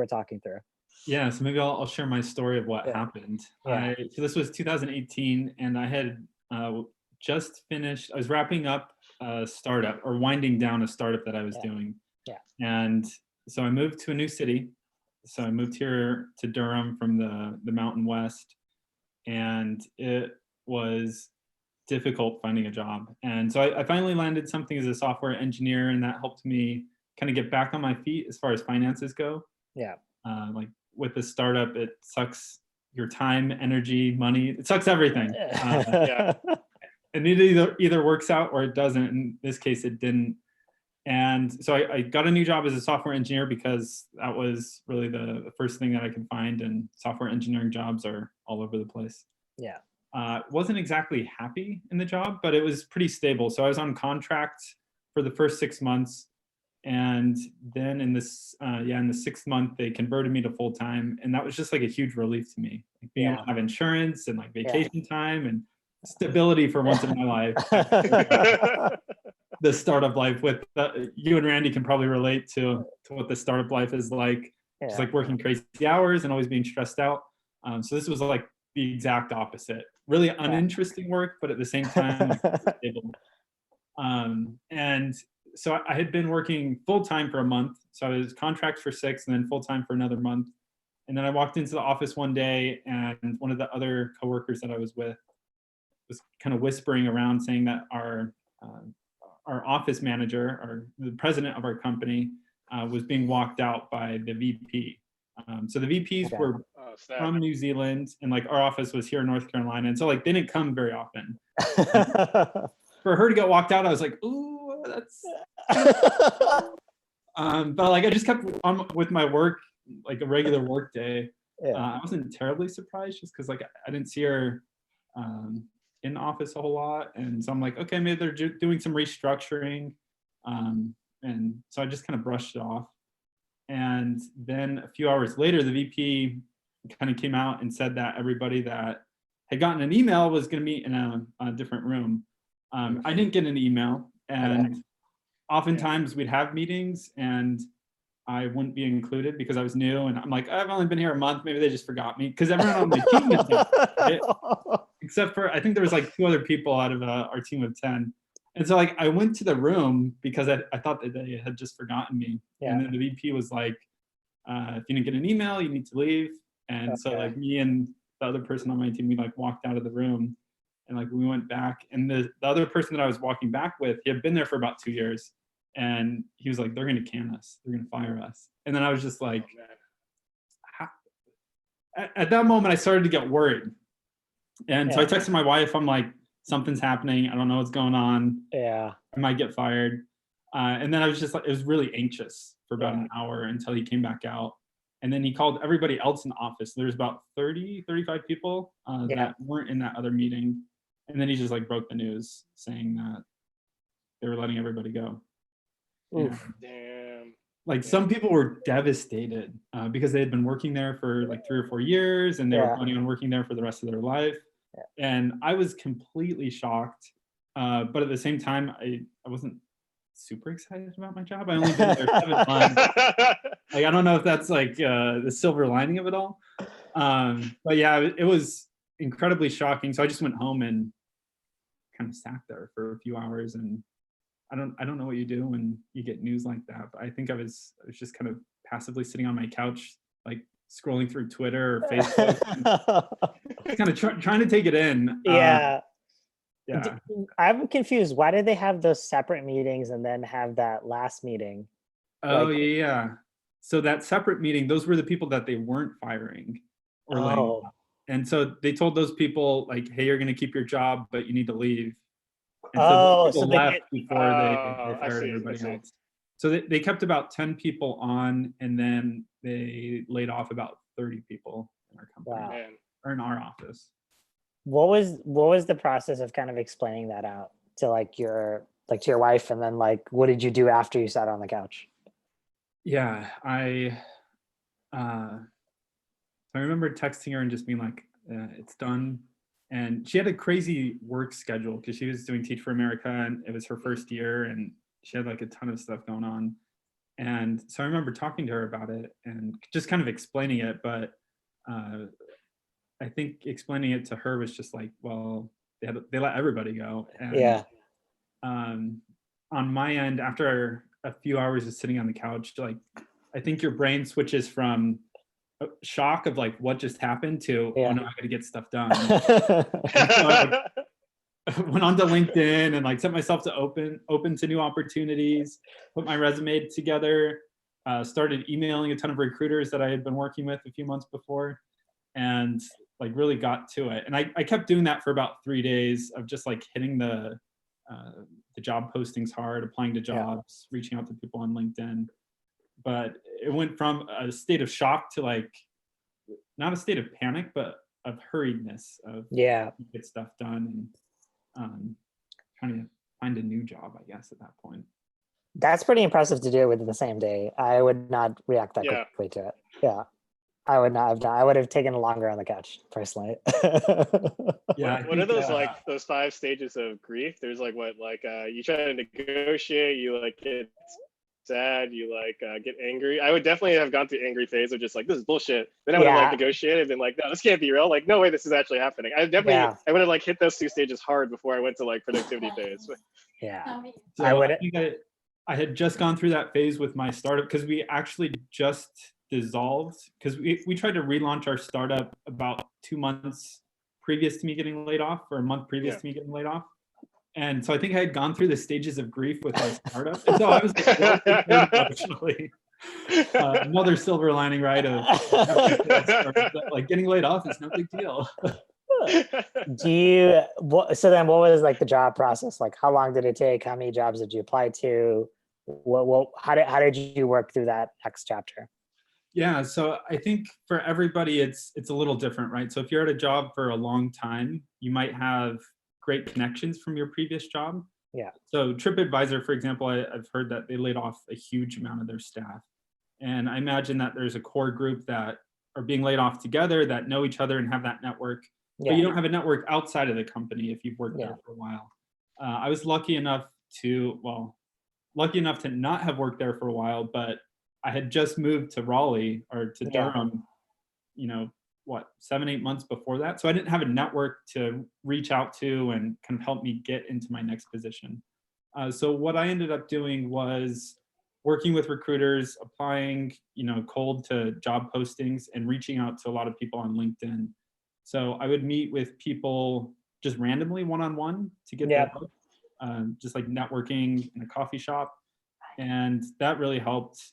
talking through. Yeah, so maybe I'll share my story of what happened. Yeah. So this was 2018, and I had just finished. I was wrapping up a startup or winding down a startup that I was doing. Yeah. And so I moved to a new city. So I moved here to Durham from the Mountain West, and it was difficult finding a job. And so I finally landed something as a software engineer, and that helped me kind of get back on my feet as far as finances go. Yeah. Like with the startup, it sucks your time, energy, money. It sucks everything. Yeah. And it either works out or it doesn't. In this case, it didn't. And so I got a new job as a software engineer because that was really the first thing that I could find. And software engineering jobs are all over the place. Yeah. Wasn't exactly happy in the job, but it was pretty stable. So I was on contract for the first 6 months. And then in the 6th month, they converted me to full time, and that was just like a huge relief to me. Like being able to have insurance and like vacation time and stability for once in my life. The startup life with you and Randy can probably relate to what the startup life is like. Just like working crazy hours and always being stressed out. So this was like the exact opposite. Really uninteresting work, but at the same time like, stable. And so I had been working full time for a month. So I was contract for 6 and then full time for another month. And then I walked into the office one day, and one of the other coworkers that I was with was kind of whispering around saying that our office manager, or the president of our company, was being walked out by the VP. So the VPs were from New Zealand, and like our office was here in North Carolina, and so like they didn't come very often. For her to get walked out, I was like, ooh, that's. But like I just kept on with my work, like a regular work day. I wasn't terribly surprised, just because like I didn't see her in the office a whole lot, and so I'm like, okay, maybe they're doing some restructuring, and so I just kind of brushed it off. And then a few hours later, the VP kind of came out and said that everybody that had gotten an email was going to meet in a different room. I didn't get an email, and oftentimes we'd have meetings and I wouldn't be included because I was new, and I'm like, I've only been here a month, maybe they just forgot me, because everyone on my team was there, right? Except for I think there was like 2 other people out of our team of 10. And so like I went to the room because I thought that they had just forgotten me. And then the VP was like, if you didn't get an email, you need to leave. And so like me and the other person on my team, we like walked out of the room, and like we went back, and the other person that I was walking back with, he had been there for about 2 years, and he was like, they're going to can us, they're going to fire us. And then I was just like, at that moment I started to get worried. And so I texted my wife, I'm like, something's happening, I don't know what's going on, I might get fired. And then I was just like, it was really anxious for about an hour until he came back out. And then he called everybody else in the office. There's about 35 people that weren't in that other meeting. And then he just like broke the news saying that they were letting everybody go. Damn. Like some people were devastated because they had been working there for like 3 or 4 years, and they were planning on working there for the rest of their life. And I was completely shocked. But at the same time, I wasn't super excited about my job. I only been there 7 months. Like I don't know if that's like the silver lining of it all. But yeah, it was incredibly shocking. So I just went home and kind of sat there for a few hours, and I don't know what you do when you get news like that. But I think I was just kind of passively sitting on my couch, like scrolling through Twitter or Facebook, kind of trying to take it in. I'm confused. Why did they have those separate meetings and then have that last meeting? Oh, yeah. So that separate meeting, those were the people that they weren't firing or laying off. And so they told those people like, hey, you're going to keep your job, but you need to leave. And so people left before they fired everybody else. So they kept about 10 people on, and then they laid off about 30 people in our company or in our office. What was the process of kind of explaining that out to like to your wife, and then like what did you do after you sat on the couch? Yeah, I remember texting her and just being like, it's done. And she had a crazy work schedule because she was doing Teach for America, and it was her first year, and she had like a ton of stuff going on. And so I remember talking to her about it and just kind of explaining it, but I think explaining it to her was just like, well, they let everybody go. And Yeah. On my end, after a few hours of sitting on the couch, like, I think your brain switches from shock of like what just happened to, Yeah. oh no, I gotta get stuff done. So I went onto LinkedIn and like set myself to open to new opportunities, put my resume together, started emailing a ton of recruiters that I had been working with a few months before, and like really got to it. And I kept doing that for about 3 days of just like hitting the job postings hard, applying to jobs, reaching out to people on LinkedIn. But it went from a state of shock to like, not a state of panic, but of hurriedness of get stuff done, and trying to find a new job, I guess, at that point. That's pretty impressive to do it within the same day. I would not react that quickly to it. Yeah. I would not have done. I would have taken longer on the couch, personally. Yeah. What are those like those 5 stages of grief? There's like you try to negotiate, you like get sad, you like get angry. I would definitely have gone through angry phase of just like, this is bullshit. Then I would have like negotiated and like, no, this can't be real. Like, no way, this is actually happening. I would have like hit those 2 stages hard before I went to like productivity phase. Yeah. So I had just gone through that phase with my startup, because we actually just dissolved, because we tried to relaunch our startup about 2 months previous to me getting laid off, or a month previous to me getting laid off. And so I think I had gone through the stages of grief with our startup. And so I was emotionally. Another silver lining, right? Of like getting laid off is no big deal. So then what was like the job process? Like, how long did it take? How many jobs did you apply to? How did you work through that next chapter? Yeah, so I think for everybody, it's a little different, right? So if you're at a job for a long time, you might have great connections from your previous job. Yeah. So TripAdvisor, for example, I've heard that they laid off a huge amount of their staff. And I imagine that there's a core group that are being laid off together, that know each other and have that network. But you don't have a network outside of the company if you've worked there for a while. I was lucky enough to not have worked there for a while, but I had just moved to Raleigh, or to Durham, 7-8 months before that. So I didn't have a network to reach out to and kind of help me get into my next position. So what I ended up doing was working with recruiters, applying, cold to job postings, and reaching out to a lot of people on LinkedIn. So I would meet with people just randomly one-on-one to get their help, just like networking in a coffee shop. And that really helped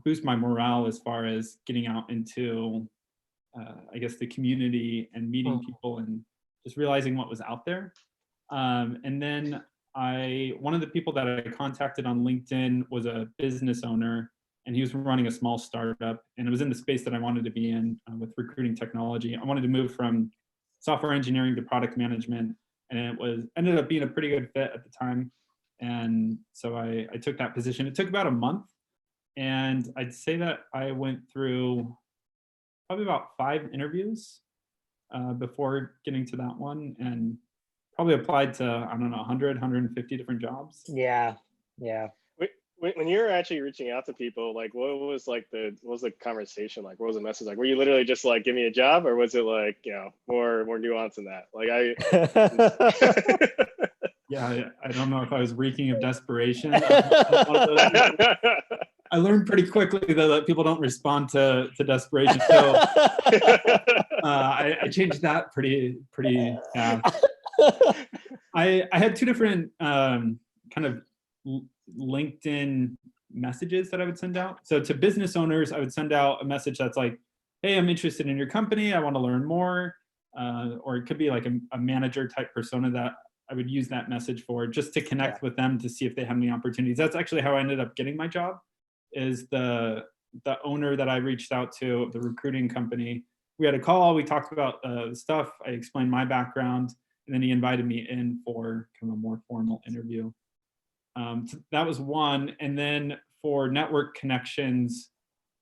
boost my morale as far as getting out into, I guess, the community and meeting people and just realizing what was out there. And then one of the people that I contacted on LinkedIn was a business owner, and he was running a small startup, and it was in the space that I wanted to be in with recruiting technology. I wanted to move from software engineering to product management, and it ended up being a pretty good fit at the time. And so I took that position. It took about a month, and I'd say that I went through probably about 5 interviews before getting to that one, and probably applied to, I don't know, 100, 150 different jobs. Yeah. When you're actually reaching out to people, like what was the conversation like? What was the message like? Were you literally just like, give me a job, or was it like, more nuance than that? Like Yeah, I don't know if I was reeking of desperation. I learned pretty quickly though that people don't respond to desperation. So I changed that pretty fast. I had 2 different kind of LinkedIn messages that I would send out. So to business owners, I would send out a message that's like, hey, I'm interested in your company, I want to learn more. Or it could be like a manager type persona that I would use that message for, just to connect with them to see if they have any opportunities. That's actually how I ended up getting my job, is the owner that I reached out to, the recruiting company. We had a call, we talked about stuff, I explained my background, and then he invited me in for kind of a more formal interview. So that was one. And then for network connections,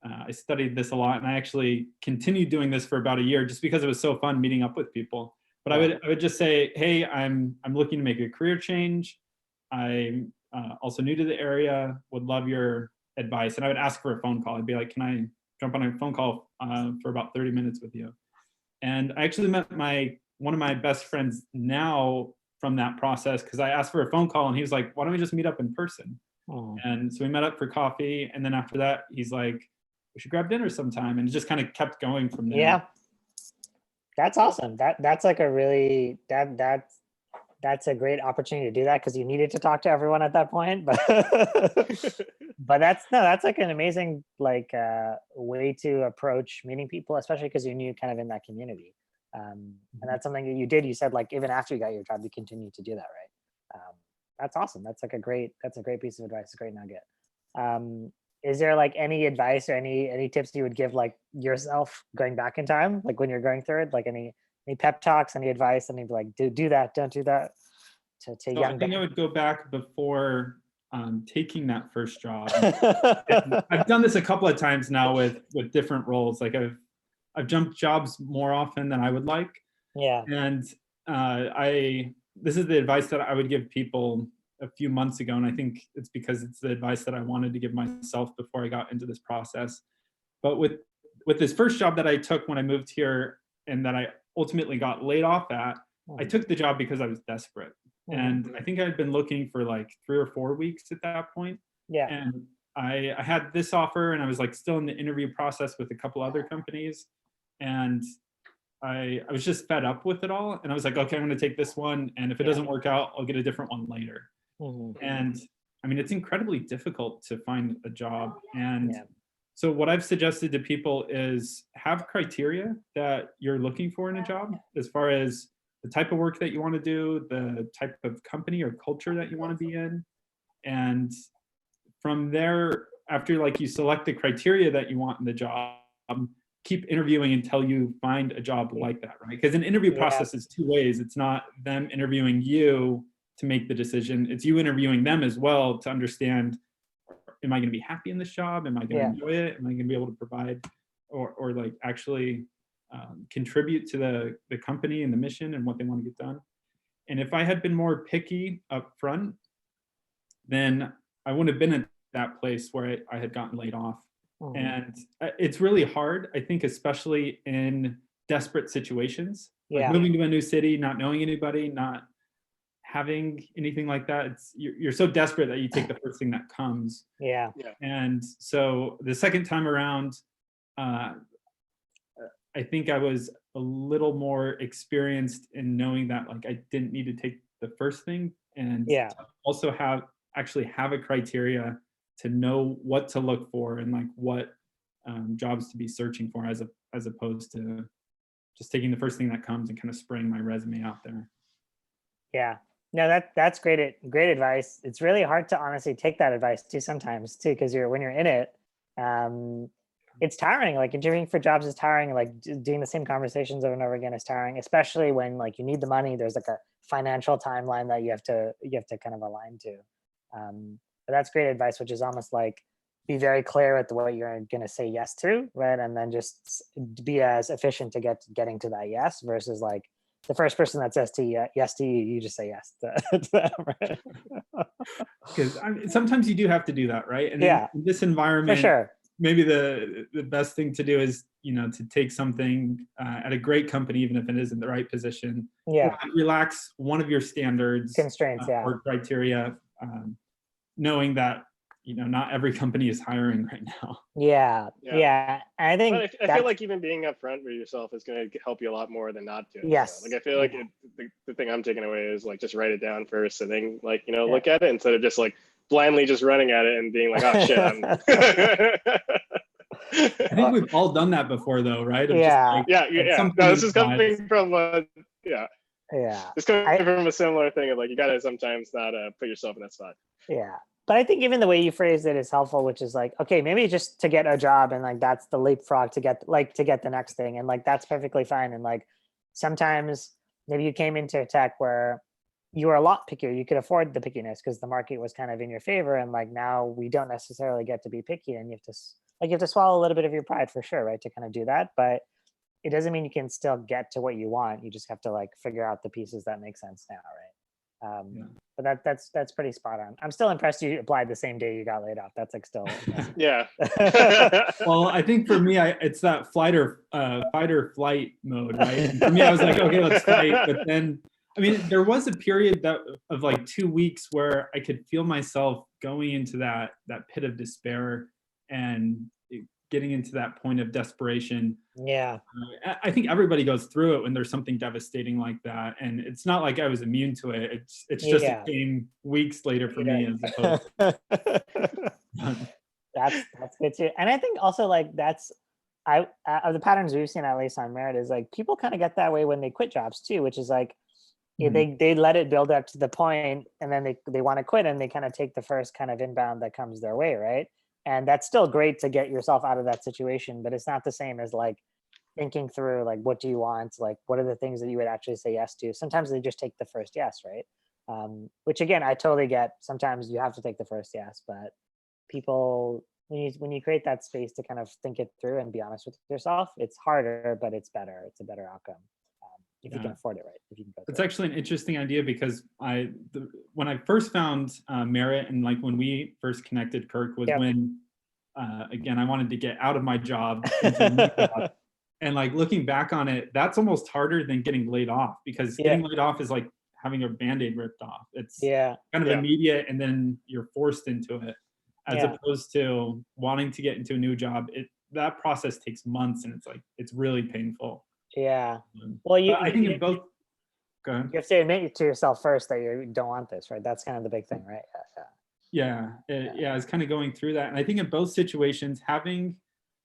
I studied this a lot, and I actually continued doing this for about a year just because it was so fun meeting up with people. But I would just say, hey, I'm looking to make a career change. I'm also new to the area, would love your advice, and I would ask for a phone call. I'd be like, can I jump on a phone call for about 30 minutes with you? And I actually met one of my best friends now from that process, because I asked for a phone call and he was like, why don't we just meet up in person? Oh. And so we met up for coffee, and then after that he's like, we should grab dinner sometime, and it just kind of kept going from there. Yeah, that's awesome. That's like a really that's a great opportunity to do that, because you needed to talk to everyone at that point. But but that's like an amazing like way to approach meeting people, especially because you knew kind of in that community. And that's something that you did. You said like even after you got your job, you continued to do that, right? That's awesome. That's a great piece of advice. A great nugget. Is there like any advice or any tips you would give like yourself going back in time, like when you're going through it, like any pep talks, any advice, any like do that, don't do that, to So young I think Ben? I would go back before taking that first job. And I've done this a couple of times now with different roles. Like I've jumped jobs more often than I would like. Yeah. And this is the advice that I would give people a few months ago, and I think it's because it's the advice that I wanted to give myself before I got into this process. But with this first job that I took when I moved here, and that I ultimately got laid off at, I took the job because I was desperate. And I think I'd been looking for like 3 or 4 weeks at that point. Yeah. And I had this offer, and I was like still in the interview process with a couple other companies. And I was just fed up with it all. And I was like, okay, I'm going to take this one. And if it doesn't work out, I'll get a different one later. And I mean, it's incredibly difficult to find a job. And so what I've suggested to people is have criteria that you're looking for in a job, as far as the type of work that you want to do, the type of company or culture that you want to be in. And from there, after like you select the criteria that you want in the job, keep interviewing until you find a job like that, right? Because an interview process is 2 ways. It's not them interviewing you to make the decision. It's you interviewing them as well to understand, am I going to be happy in this job? Am I going to enjoy it? Am I going to be able to provide or like actually contribute to the company and the mission and what they want to get done? And if I had been more picky up front, then I wouldn't have been at that place where I had gotten laid off. And it's really hard, I think, especially in desperate situations, like moving to a new city, not knowing anybody, not having anything like that. You're so desperate that you take the first thing that comes. And so the second time around, I think I was a little more experienced in knowing that like I didn't need to take the first thing, and also actually have a criteria to know what to look for and like what jobs to be searching for, as opposed to just taking the first thing that comes and kind of spraying my resume out there. Yeah. No, that's great advice. It's really hard to honestly take that advice too sometimes too, because when you're in it, it's tiring. Like interviewing for jobs is tiring. Like doing the same conversations over and over again is tiring, especially when like you need the money. There's like a financial timeline that you have to kind of align to. But that's great advice, which is almost like be very clear with what you're going to say yes to, right? And then just be as efficient to getting to that yes, versus like the first person that says yes to you, you just say yes to them, right? Because sometimes you do have to do that, right? And in this environment, for sure, maybe the best thing to do is, to take something at a great company, even if it isn't the right position. Relax one of your standards, constraints, or criteria, knowing that not every company is hiring right now. I think I feel like even being upfront with yourself is going to help you a lot more than not doing so. Like I feel like the thing I'm taking away is like just write it down first, and then like look at it instead of just like blindly just running at it and being like, oh shit. I think we've all done that before, though, right? No, this is coming from It's coming from a similar thing of like you got to sometimes not put yourself in that spot. But I think even the way you phrased it is helpful, which is like, okay, maybe just to get a job, and like that's the leapfrog to get the next thing, and like that's perfectly fine. And like sometimes maybe you came into tech where you were a lot pickier, you could afford the pickiness because the market was kind of in your favor, and like now we don't necessarily get to be picky, and you have to swallow a little bit of your pride for sure, right, to kind of do that. But it doesn't mean you can still get to what you want. You just have to like figure out the pieces that make sense now, right? Yeah. But that's pretty spot on. I'm still impressed you applied the same day you got laid off. That's like still impressive. Yeah. Well, I think for me, it's that fight or flight mode, right? And for me, I was like, okay, let's fight. But then, I mean, there was a period of like 2 weeks where I could feel myself going into that pit of despair and getting into that point of desperation. Yeah. I think everybody goes through it when there's something devastating like that, and it's not like I was immune to it. It's just Yeah. it came weeks later for me, as opposed to. That's good too. And I think also like that's of the patterns we've seen, at least on Merit, is like people kind of get that way when they quit jobs too, which is like they let it build up to the point, and then they want to quit, and they kind of take the first kind of inbound that comes their way, right? And that's still great to get yourself out of that situation, but it's not the same as like thinking through like what do you want, like what are the things that you would actually say yes to. Sometimes they just take the first yes, right? Which again, I totally get. Sometimes you have to take the first yes, but people, when you create that space to kind of think it through and be honest with yourself, it's harder, but it's better. It's a better outcome if you can afford it, right? If you can go. It's actually an interesting idea, because when I first found Merit, and like when we first connected, Kirk, was when again I wanted to get out of my job into a new job. And like looking back on it, that's almost harder than getting laid off, because getting laid off is like having a Band-Aid ripped off. It's kind of immediate, and then you're forced into it, as opposed to wanting to get into a new job. That process takes months, and it's really painful. Yeah. Well, I think in both. Go ahead. You have to admit to yourself first that you don't want this, right? That's kind of the big thing, right? It's kind of going through that. And I think in both situations, having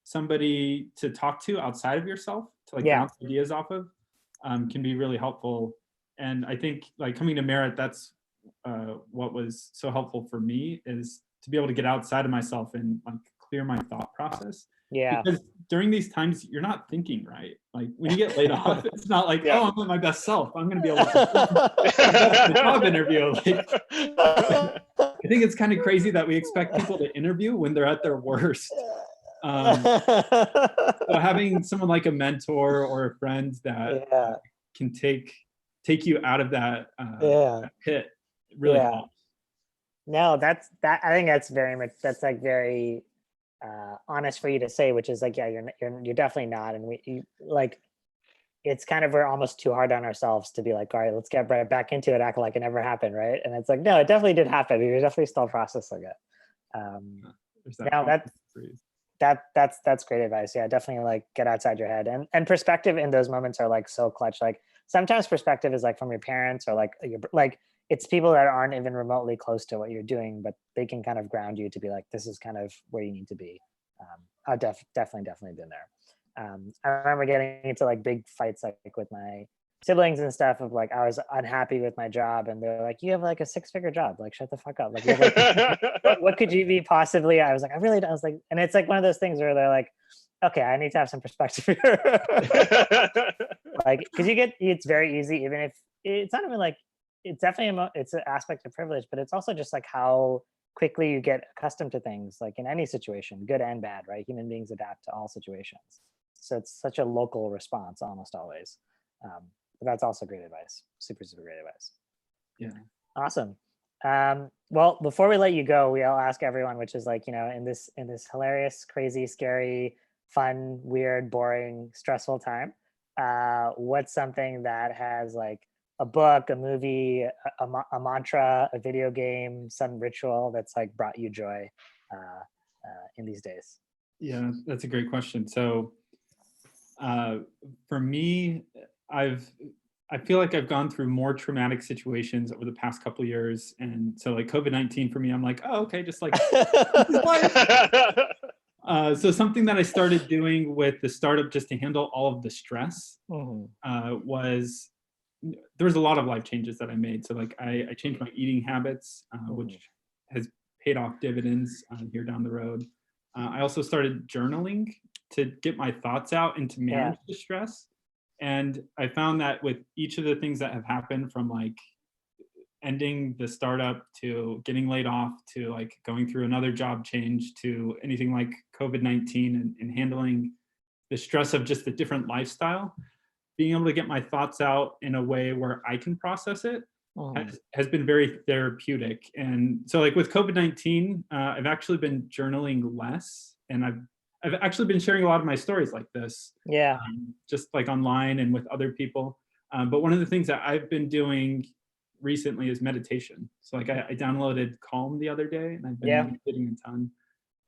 somebody to talk to outside of yourself, to like bounce ideas off of, can be really helpful. And I think like coming to Merit, that's what was so helpful for me, is to be able to get outside of myself and like clear my thought process. Yeah. Because during these times, you're not thinking right. Like when you get laid off, it's not like, oh, I'm at my best self, I'm going to be able to the job interview. Like, I think it's kind of crazy that we expect people to interview when they're at their worst. So having someone like a mentor or a friend that can take you out of that pit really helps. No, that's I think that's very much, that's like very honest for you to say, which is like, you're definitely not. And it's kind of, we're almost too hard on ourselves to be like, all right, let's get right back into it, act like it never happened, right? And it's like, no, it definitely did happen. You're definitely still processing it. That's great advice. Yeah, definitely like get outside your head, and perspective in those moments are like so clutch. Like sometimes perspective is like from your parents, or like it's people that aren't even remotely close to what you're doing, but they can kind of ground you to be like, this is kind of where you need to be. I've definitely been there. I remember getting into like big fights like with my siblings and stuff, of like I was unhappy with my job, and they're like, you have like a 6-figure job, like shut the fuck up, like, you have like what could you be possibly. I was like, I was like, and it's like one of those things where they're like, okay, I need to have some perspective here. Like, because it's very easy, even if it's not even like, it's definitely it's an aspect of privilege, but it's also just like how quickly you get accustomed to things, like in any situation, good and bad, right? Human beings adapt to all situations, so it's such a local response almost always. But that's also great advice. Super great advice. Yeah. Awesome. Well, before we let you go, we all ask everyone, which is like, in this hilarious, crazy, scary, fun, weird, boring, stressful time, what's something that has like a book, a movie, a mantra, a video game, some ritual that's like brought you joy in these days? Yeah, that's a great question. So for me, I feel like I've gone through more traumatic situations over the past couple of years. And so like COVID-19 for me, I'm like, oh, okay, just like this is life. So something that I started doing with the startup just to handle all of the stress was, there was a lot of life changes that I made. So like I changed my eating habits, which has paid off dividends here down the road. I also started journaling to get my thoughts out and to manage the stress. And I found that with each of the things that have happened, from like ending the startup to getting laid off to like going through another job change to anything like COVID-19 and handling the stress of just a different lifestyle, being able to get my thoughts out in a way where I can process it has been very therapeutic. And so like with COVID-19, I've actually been journaling less, and I've actually been sharing a lot of my stories like this, Yeah. just like online and with other people. But one of the things that I've been doing recently is meditation. So like I downloaded Calm the other day, and I've been meditating a ton,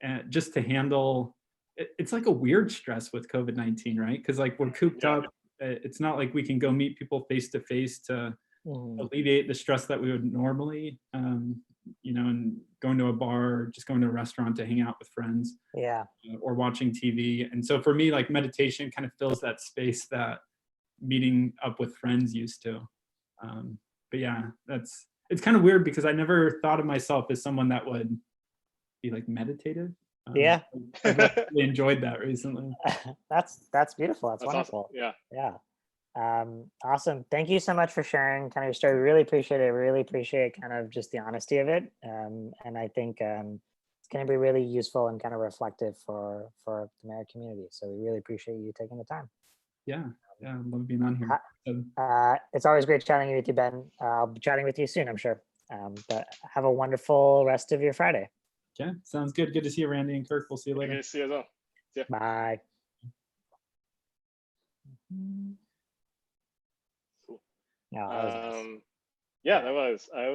and just to handle. It's like a weird stress with COVID-19, right? Because like we're cooped up. It's not like we can go meet people face to face to alleviate the stress that we would normally, you know, and going to a bar, or just going to a restaurant to hang out with friends, or watching TV. And so for me, like meditation kind of fills that space that meeting up with friends used to. But yeah, it's kind of weird because I never thought of myself as someone that would be like meditative. I've really enjoyed that recently. That's beautiful. That's wonderful. Awesome. Yeah. Awesome. Thank you so much for sharing kind of your story. We really appreciate it. Really appreciate kind of just the honesty of it. And I think it's going to be really useful and kind of reflective for the Merit community. So we really appreciate you taking the time. Yeah. I love being on here. It's always great chatting with you, Ben. I'll be chatting with you soon, I'm sure. But have a wonderful rest of your Friday. Yeah, sounds good. Good to see you, Randy and Kirk. We'll see you later. Good to see you as well. Yeah. Bye. Cool. No, that was nice. Yeah, that was. I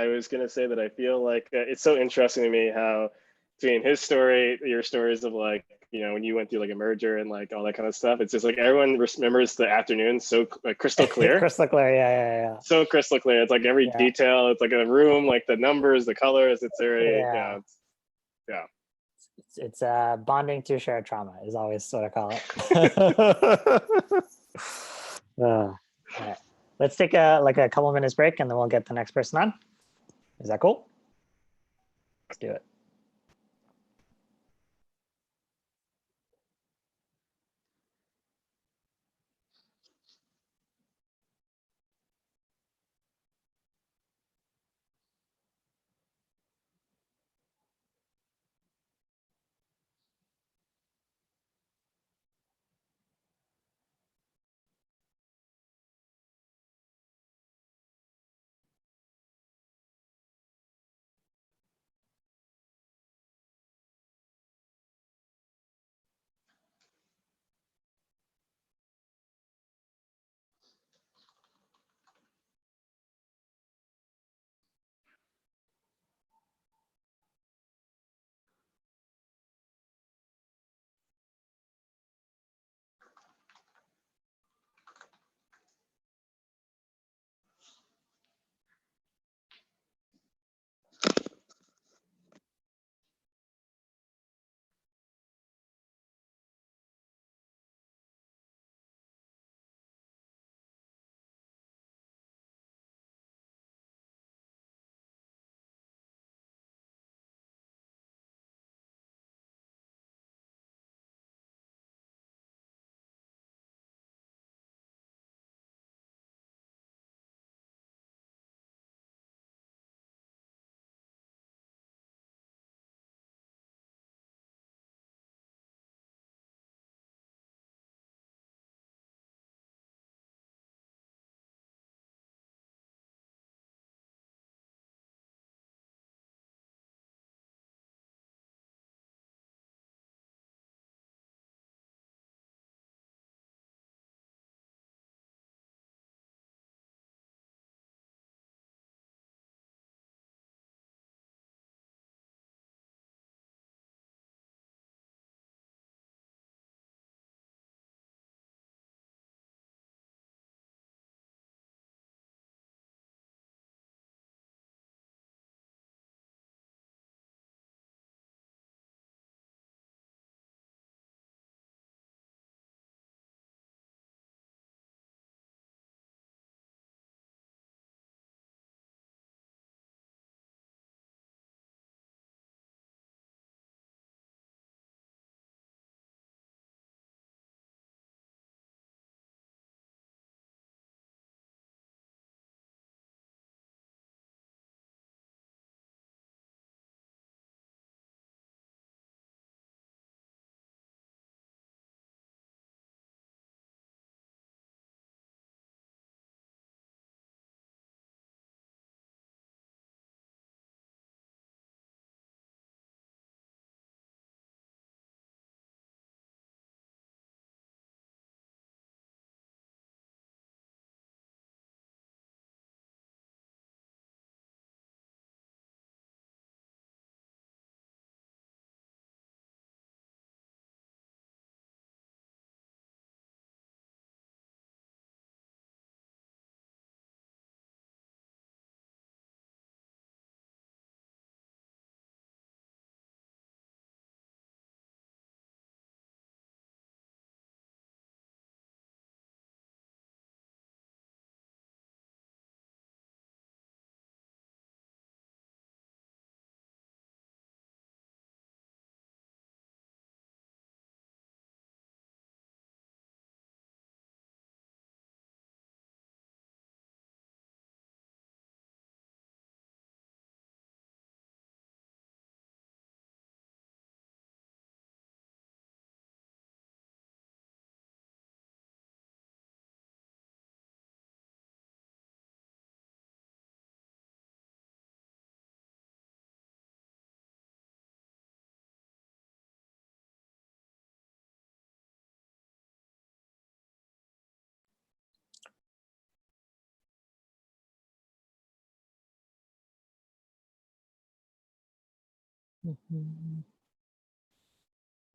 was gonna say that I feel like it's so interesting to me how between his story, your stories of like, you know, when you went through like a merger and like all that kind of stuff, it's just like everyone remembers the afternoon so like crystal clear. Crystal clear, yeah. So crystal clear. It's like every detail. It's like a room, like the numbers, the colors. It's very It's bonding through shared trauma is always what I call it. All right. Let's take a couple minutes break, and then we'll get the next person on. Is that cool? Let's do it.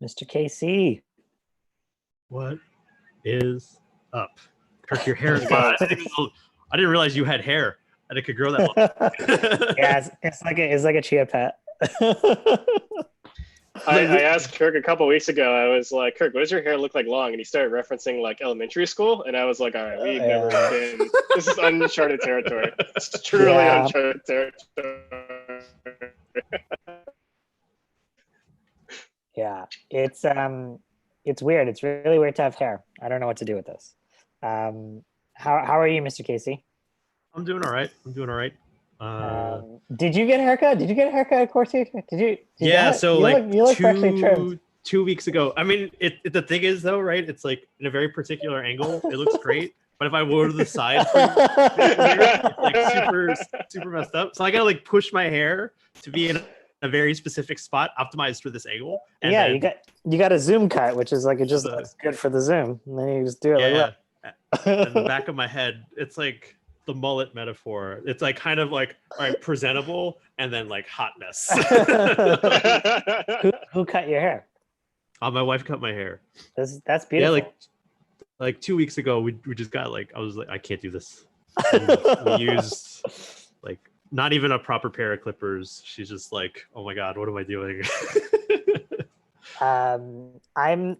Mr. KC. What is up? Kirk, your hair is Go. I didn't realize you had hair and it could grow that long. Yeah, it's like a chia pet. I asked Kirk a couple weeks ago. I was like, Kirk, what does your hair look like long? And he started referencing like elementary school, and I was like, all right, we've never been. This is uncharted territory. It's truly uncharted territory. Yeah, it's weird. It's really weird to have hair. I don't know what to do with this. How are you, Mr. Casey? I'm doing all right. Did you get a haircut? Did you get a haircut at Corsi? Yeah, so like you look freshly trimmed. 2 weeks ago. I mean, the thing is though, right? It's like in a very particular angle. It looks great, but if I go to the side, it's like super messed up. So I gotta like push my hair to be in a very specific spot, optimized for this angle. And yeah, then, you got a zoom cut, which is like it just looks good for the zoom, and then you just do it like that. In the back of my head, it's like the mullet metaphor. It's like kind of like all right, presentable and then like hot mess. Who cut your hair? My wife cut my hair. That's beautiful. Yeah, like 2 weeks ago, we just got like I was like I can't do this. We used like not even a proper pair of clippers. She's just like, oh my god, what am I doing? I think I'm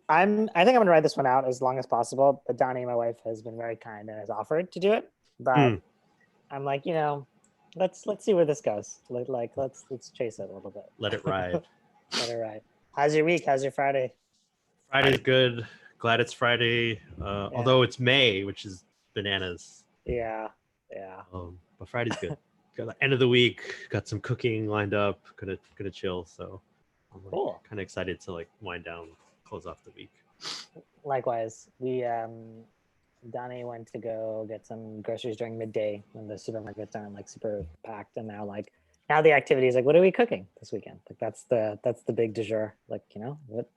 gonna ride this one out as long as possible. But Donnie, my wife, has been very kind and has offered to do it. But I'm like, let's see where this goes. Let's chase it a little bit. Let it ride. Let it ride. How's your week? How's your Friday? Friday's good. Glad it's Friday. Although it's May, which is bananas. Yeah. But Friday's good. Got the end of the week. Got some cooking lined up. Gonna chill. So I'm cool. Kind of excited to like wind down, close off the week. Likewise, we Donnie went to go get some groceries during midday when the supermarkets aren't like super packed, and now the activity is like, what are we cooking this weekend? Like that's the big du jour. Like,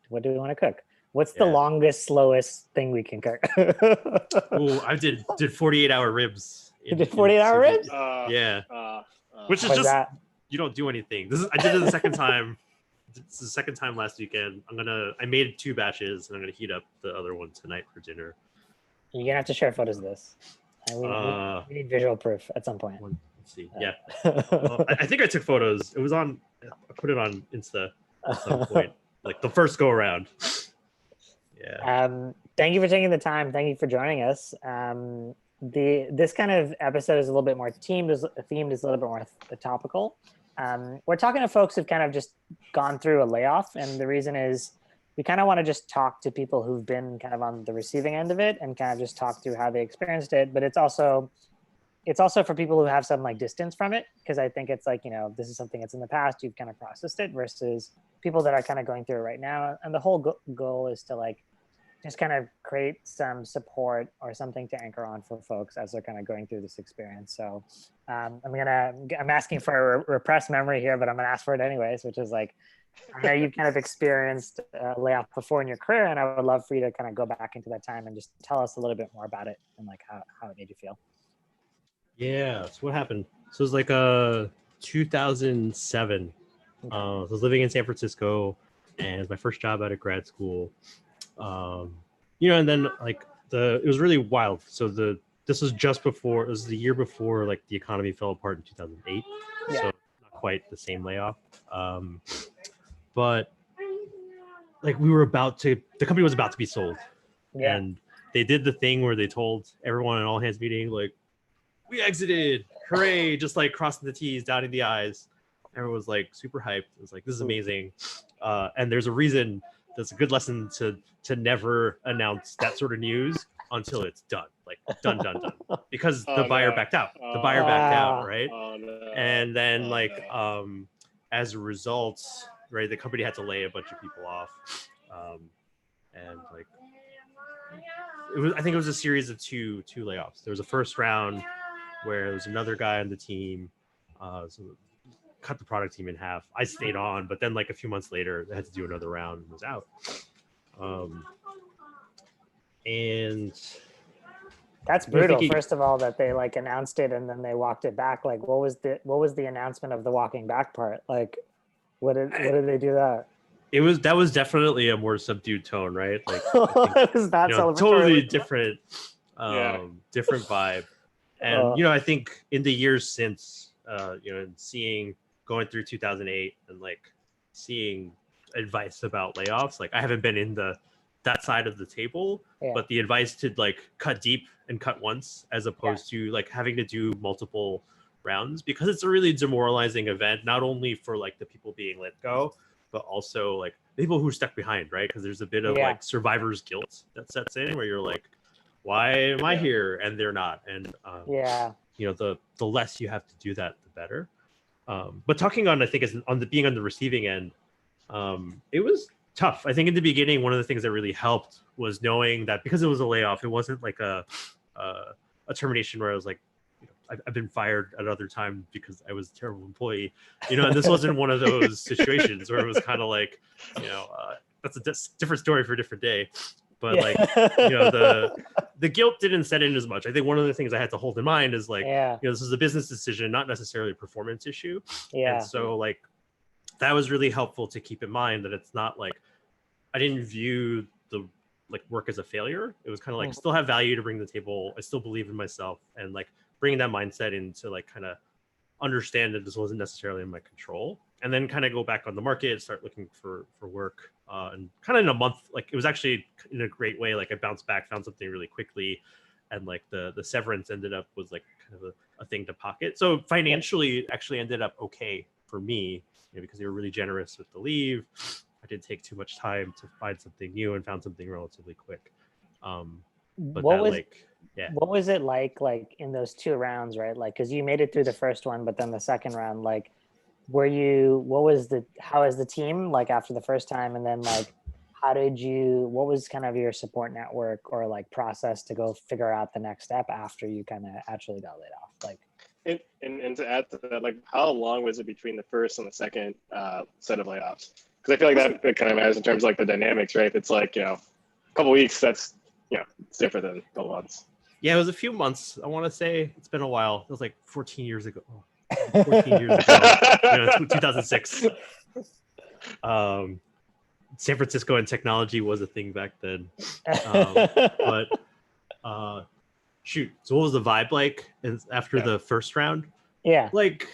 what do we want to cook? What's the longest, slowest thing we can cook? Ooh, I did 48-hour ribs. You did 48-hour ribs? Which is just you don't do anything. I did it the second time. It's the second time last weekend. I made 2 batches and I'm gonna heat up the other one tonight for dinner. You're gonna have to share photos of this. We need visual proof at some point. Let's see. Yeah. I think I took photos. I put it on Insta at some point. Like the first go around. Yeah. Thank you for taking the time. Thank you for joining us. This kind of episode is a little bit more themed, is a little bit more topical. We're talking to folks who've kind of just gone through a layoff, and the reason is we kind of want to just talk to people who've been kind of on the receiving end of it and kind of just talk through how they experienced it. But it's also for people who have some like distance from it, because I think it's like, this is something that's in the past, you've kind of processed it, versus people that are kind of going through it right now. And the whole goal is to like just kind of create some support or something to anchor on for folks as they're kind of going through this experience. So I'm asking for a repressed memory here, but I'm gonna ask for it anyways, which is like, I know you've kind of experienced a layoff before in your career, and I would love for you to kind of go back into that time and just tell us a little bit more about it and like how it made you feel. Yeah, so what happened? So it was like 2007. So I was living in San Francisco, and it was my first job out of grad school. And then like it was really wild. So this was it was the year before like the economy fell apart in 2008. Yeah. So not quite the same layoff. But like the company was about to be sold. Yeah. And they did the thing where they told everyone in all hands meeting, like, we exited, hooray, just like crossing the T's, dotting the I's. Everyone was like super hyped. It was like, this is amazing. And there's a reason, that's a good lesson to never announce that sort of news until it's done. Like done. Because the buyer backed out. The buyer backed out, right? And then as a result, right, the company had to lay a bunch of people off. And like I think it was a series of two layoffs. There was a first round where there was another guy on the team, so cut the product team in half. I stayed on, but then like a few months later, they had to do another round and was out. And that's brutal. First of all, that they like announced it and then they walked it back. Like, what was the announcement of the walking back part? Like, What did they do that? That was definitely a more subdued tone, right? Like It was not celebratory. totally different, Yeah. different vibe. And I think in the years since, and going through 2008 and like seeing advice about layoffs, like I haven't been in that side of the table, but the advice to like cut deep and cut once, as opposed to like having to do multiple rounds, because it's a really demoralizing event, not only for like the people being let go, but also like people who are stuck behind, right? Because there's a bit of like survivor's guilt that sets in, where you're like, why am I here and they're not? And the less you have to do that, the better. But talking on, I think, being on the receiving end, it was tough. I think in the beginning, one of the things that really helped was knowing that because it was a layoff, it wasn't like a termination where I was like, I've been fired at other times because I was a terrible employee, and this wasn't one of those situations where it was kind of like, that's a different story for a different day. But like, the guilt didn't set in as much. I think one of the things I had to hold in mind is like, this is a business decision, not necessarily a performance issue. And so like, that was really helpful to keep in mind, that it's not like, I didn't view the like work as a failure. It was kind of like, still have value to bring to the table. I still believe in myself, and like bringing that mindset into like kind of understand that this wasn't necessarily in my control, and then kind of go back on the market, start looking for work, and kind of in a month, like it was actually in a great way. Like I bounced back, found something really quickly, and like the severance ended up was like kind of a thing to pocket. So financially, it actually ended up okay for me, because they were really generous with the leave. I didn't take too much time to find something new, and found something relatively quick. But what was it like in those 2 rounds, right? Like, because you made it through the first one, but then the second round, like, how was the team like after the first time? And then like, what was kind of your support network or like process to go figure out the next step after you kind of actually got laid off? Like, and to add to that, like, how long was it between the first and the second set of layoffs? Because I feel like that kind of matters in terms of like the dynamics, right? It's like, a couple weeks, that's, it's different than a couple months. Yeah, it was a few months. I want to say it's been a while. It was like 14 years ago. 14 years ago, 2006. San Francisco and technology was a thing back then. Shoot. So what was the vibe like after the first round? Yeah. Like,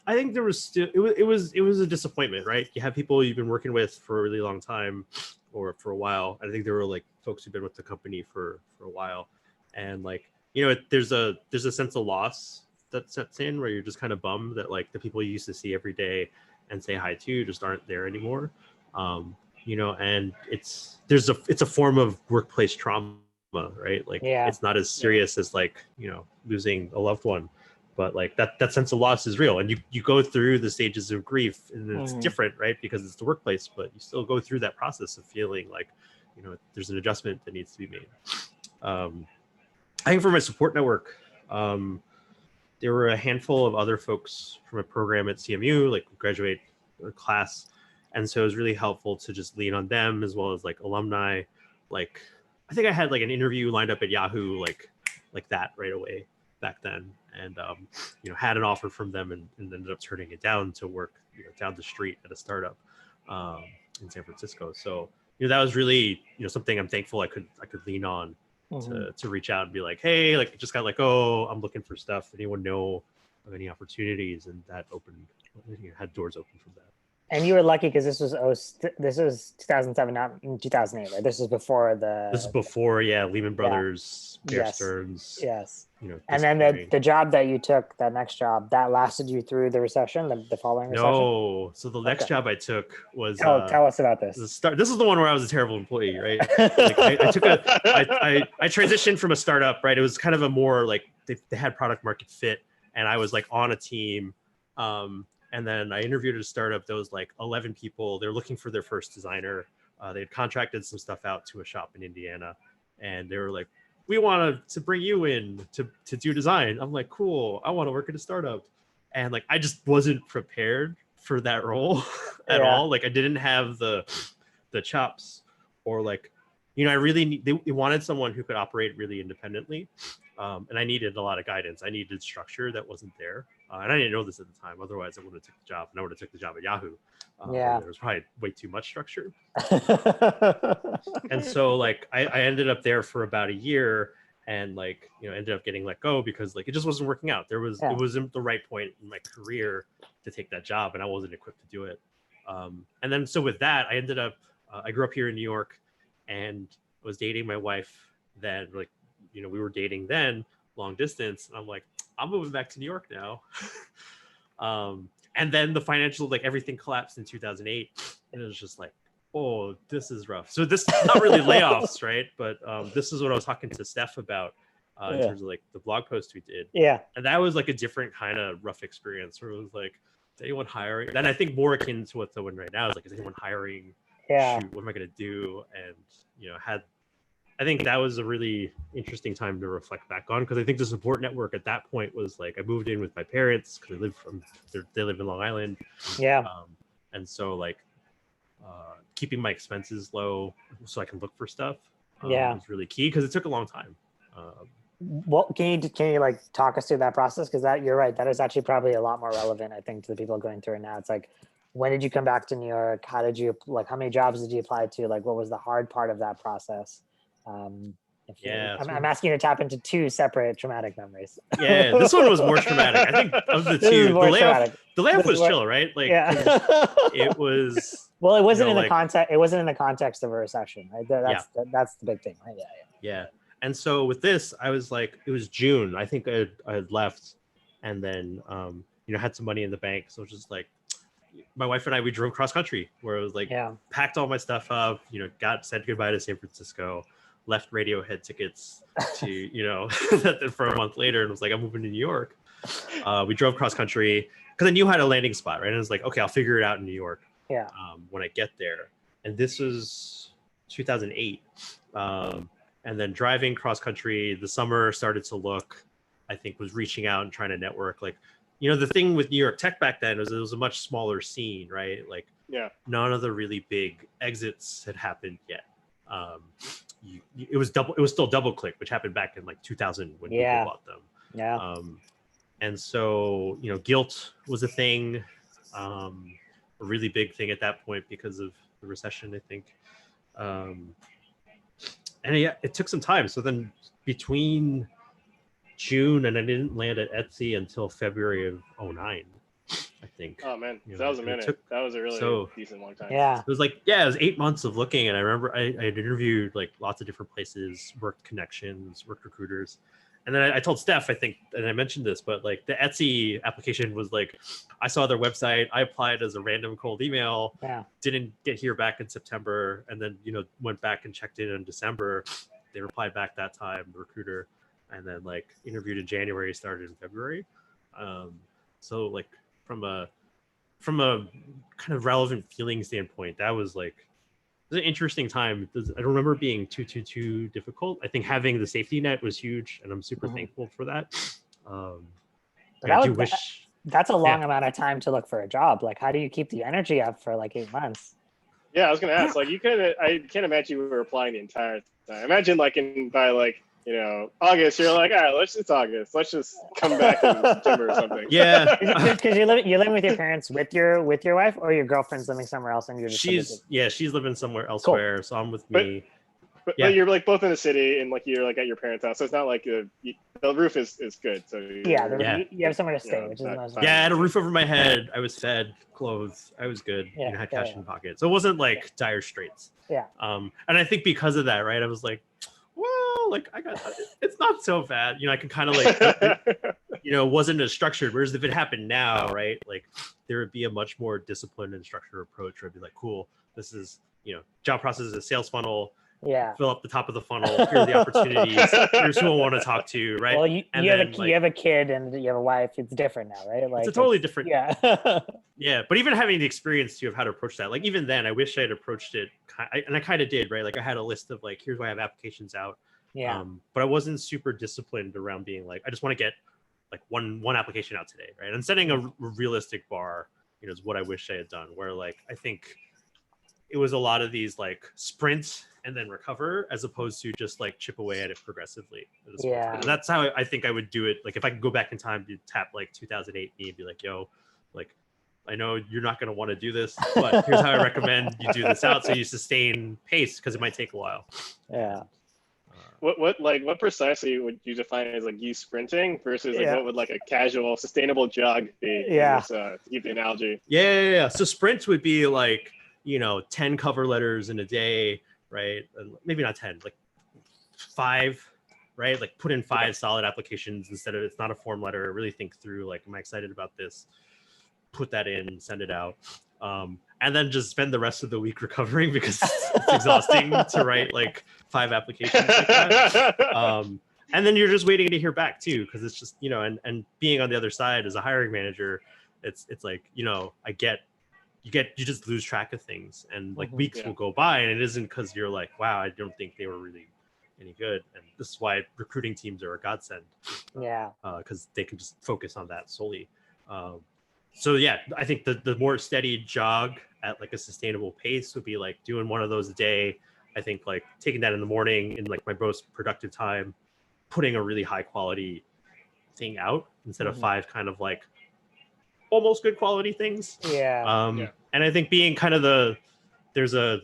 I think there was still, it was a disappointment, right? You have people you've been working with for a really long time, or for a while. I think there were like folks who've been with the company for a while, and like, there's a sense of loss that sets in, where you're just kind of bummed that like the people you used to see every day and say hi to just aren't there anymore. And it's a form of workplace trauma, right? Like, it's not as serious as like, losing a loved one, but like that sense of loss is real, and you go through the stages of grief, and it's different, right? Because it's the workplace, but you still go through that process of feeling like, there's an adjustment that needs to be made. I think for my support network, there were a handful of other folks from a program at CMU, like graduate class. And so it was really helpful to just lean on them, as well as like alumni. Like, I think I had like an interview lined up at Yahoo, like that right away back then. And, had an offer from them, and ended up turning it down to work, down the street at a startup in San Francisco. So, that was really, something I'm thankful I could lean on to reach out and be like, hey, like, just got let go. I'm looking for stuff. Anyone know of any opportunities? And that had doors open from that. And you were lucky because this was 2007, not 2008, right? This is before Lehman Brothers, Bear Stearns. Yes. And then the job that you took, that next job, that lasted you through the recession, the following recession? No. So the next job I took was tell us about this. This is the one where I was a terrible employee, right? Like I transitioned from a startup, right? It was kind of a more like they had product market fit, and I was like on a team. And then I interviewed at a startup that was like 11 people. They're looking for their first designer. They had contracted some stuff out to a shop in Indiana, and they were like, we want to bring you in to do design. I'm like, cool. I want to work at a startup. And like, I just wasn't prepared for that role at all. Like, I didn't have the chops, or like, I really they wanted someone who could operate really independently. And I needed a lot of guidance. I needed structure that wasn't there. And I didn't know this at the time. Otherwise, I would have took the job, and I would have took the job at Yahoo. Where there was probably way too much structure. And so like I ended up there for about a year, and like, you know, ended up getting let go because like it just wasn't working out. It wasn't the right point in my career to take that job, and I wasn't equipped to do it. And then so with that, I ended up I grew up here in New York, and was dating my wife then. Like, you know, we were dating then, long distance, and I'm like, I'm moving back to New York now. And then the financial, like everything collapsed in 2008, and it was just like, oh, this is rough. So this not really layoffs, right? But this is what I was talking to Steph about in terms of like the blog post we did. Yeah. And that was like a different kind of rough experience where it was like, is anyone hiring? And I think more akin to what's going right now is like, is anyone hiring? Yeah. Shoot, what am I going to do? And, you know, I think that was a really interesting time to reflect back on, because I think the support network at that point was like, I moved in with my parents because they live in Long Island. Yeah. And so like keeping my expenses low so I can look for stuff was really key, because it took a long time. Well, can you like talk us through that process? Because that, you're right, that is actually probably a lot more relevant, I think, to the people going through it now. It's like, when did you come back to New York? How many jobs did you apply to? Like, what was the hard part of that process? I'm asking you to tap into two separate traumatic memories. Yeah, this one was more traumatic. I think of the two, the layoff was chill, right? Like, it was. Well, it wasn't in the context. It wasn't in the context of a recession, right? That's the big thing, right? Yeah. And so with this, I was like, it was June. I think I had left, and then had some money in the bank. So it was just like, my wife and I, we drove cross country, where it was like, packed all my stuff up. Said goodbye to San Francisco. Left Radiohead tickets to, for a month later, and was like, I'm moving to New York. We drove cross country because I knew I had a landing spot, right? And I was like, okay, I'll figure it out in New York. Yeah. When I get there. And this was 2008. And then driving cross country, the summer started to look, I think, was reaching out and trying to network. Like, the thing with New York tech back then was it was a much smaller scene, right? Like, none of the really big exits had happened yet. It was still DoubleClick, which happened back in like 2000 when people bought them. Yeah. And so, Guilt was a thing, a really big thing at that point because of the recession, I think. And it took some time. So then between June and I didn't land at Etsy until February of 2009. I think. Oh man, that was a minute. That was a really decent long time. Yeah. It was like, it was 8 months of looking, and I remember I had interviewed like lots of different places, worked connections, worked recruiters, and then I told Steph, I think, and I mentioned this, but like the Etsy application was like, I saw their website, I applied as a random cold email, didn't get here back in September, and then went back and checked in December. They replied back that time, the recruiter, and then like interviewed in January, started in February. So like. From a kind of relevant feeling standpoint, that was like, it was an interesting time. I don't remember it being too difficult. I think having the safety net was huge, and I'm super thankful for that. That's a long amount of time to look for a job. Like, how do you keep the energy up for like 8 months? Yeah, I was gonna ask. Like, I can't imagine you were applying the entire time. Imagine by August, you're like, all right, it's August. Let's just come back in September or something. Yeah. Because you're living with your parents with your wife, or your girlfend's living somewhere else and you're just she's living somewhere elsewhere. Cool. So I'm with me. But you're like both in the city and like you're like at your parents' house. So it's not like the roof is good. So you have somewhere to stay, which is the most. Yeah, I had a roof over my head. I was fed, clothed. I was good. Had cash in the pocket. So it wasn't like dire straits. Yeah. And I think because of that, right, I was like, well, like it's not so bad. I can kind of like, wasn't as structured. Whereas if it happened now, right, like there would be a much more disciplined and structured approach where it'd be like, cool, this is, job process is a sales funnel. Yeah. Fill up the top of the funnel. Here are the opportunities. Here's who I want to talk to, right? Well, you have a kid and you have a wife. It's different now, right? Like, it's a totally different. Yeah. Yeah, but even having the experience too of how to approach that, like even then, I wish I had approached it, and I kind of did, right? Like I had a list of like, here's why I have applications out. Yeah. But I wasn't super disciplined around being like, I just want to get like one application out today, right? And setting a realistic bar, is what I wish I had done. Where like I think it was a lot of these like sprint and then recover, as opposed to just like chip away at it progressively. Yeah. And that's how I think I would do it. Like if I could go back in time to tap like 2008 me and be like, yo, like, I know you're not going to want to do this, but here's how I recommend you do this out so you sustain pace, because it might take a while. Yeah. What precisely would you define as like you sprinting versus like what would like a casual sustainable jog be? Yeah. To keep the analogy. Yeah. So sprints would be like, 10 cover letters in a day, right? Maybe not 10, like 5, right? Like put in 5 solid applications instead of, it's not a form letter. Really think through, like, am I excited about this? Put that in, send it out. And then just spend the rest of the week recovering, because it's exhausting to write like 5 applications like that. And then you're just waiting to hear back too, because it's just, and being on the other side as a hiring manager, it's like, you just lose track of things, and like weeks will go by, and it isn't because you're like, wow, I don't think they were really any good. And this is why recruiting teams are a godsend. Because they can just focus on that solely. So yeah, I think the more steady jog at like a sustainable pace would be like doing one of those a day. I think like taking that in the morning in like my most productive time, putting a really high quality thing out instead of 5 kind of like almost good quality things. And I think being kind of there's a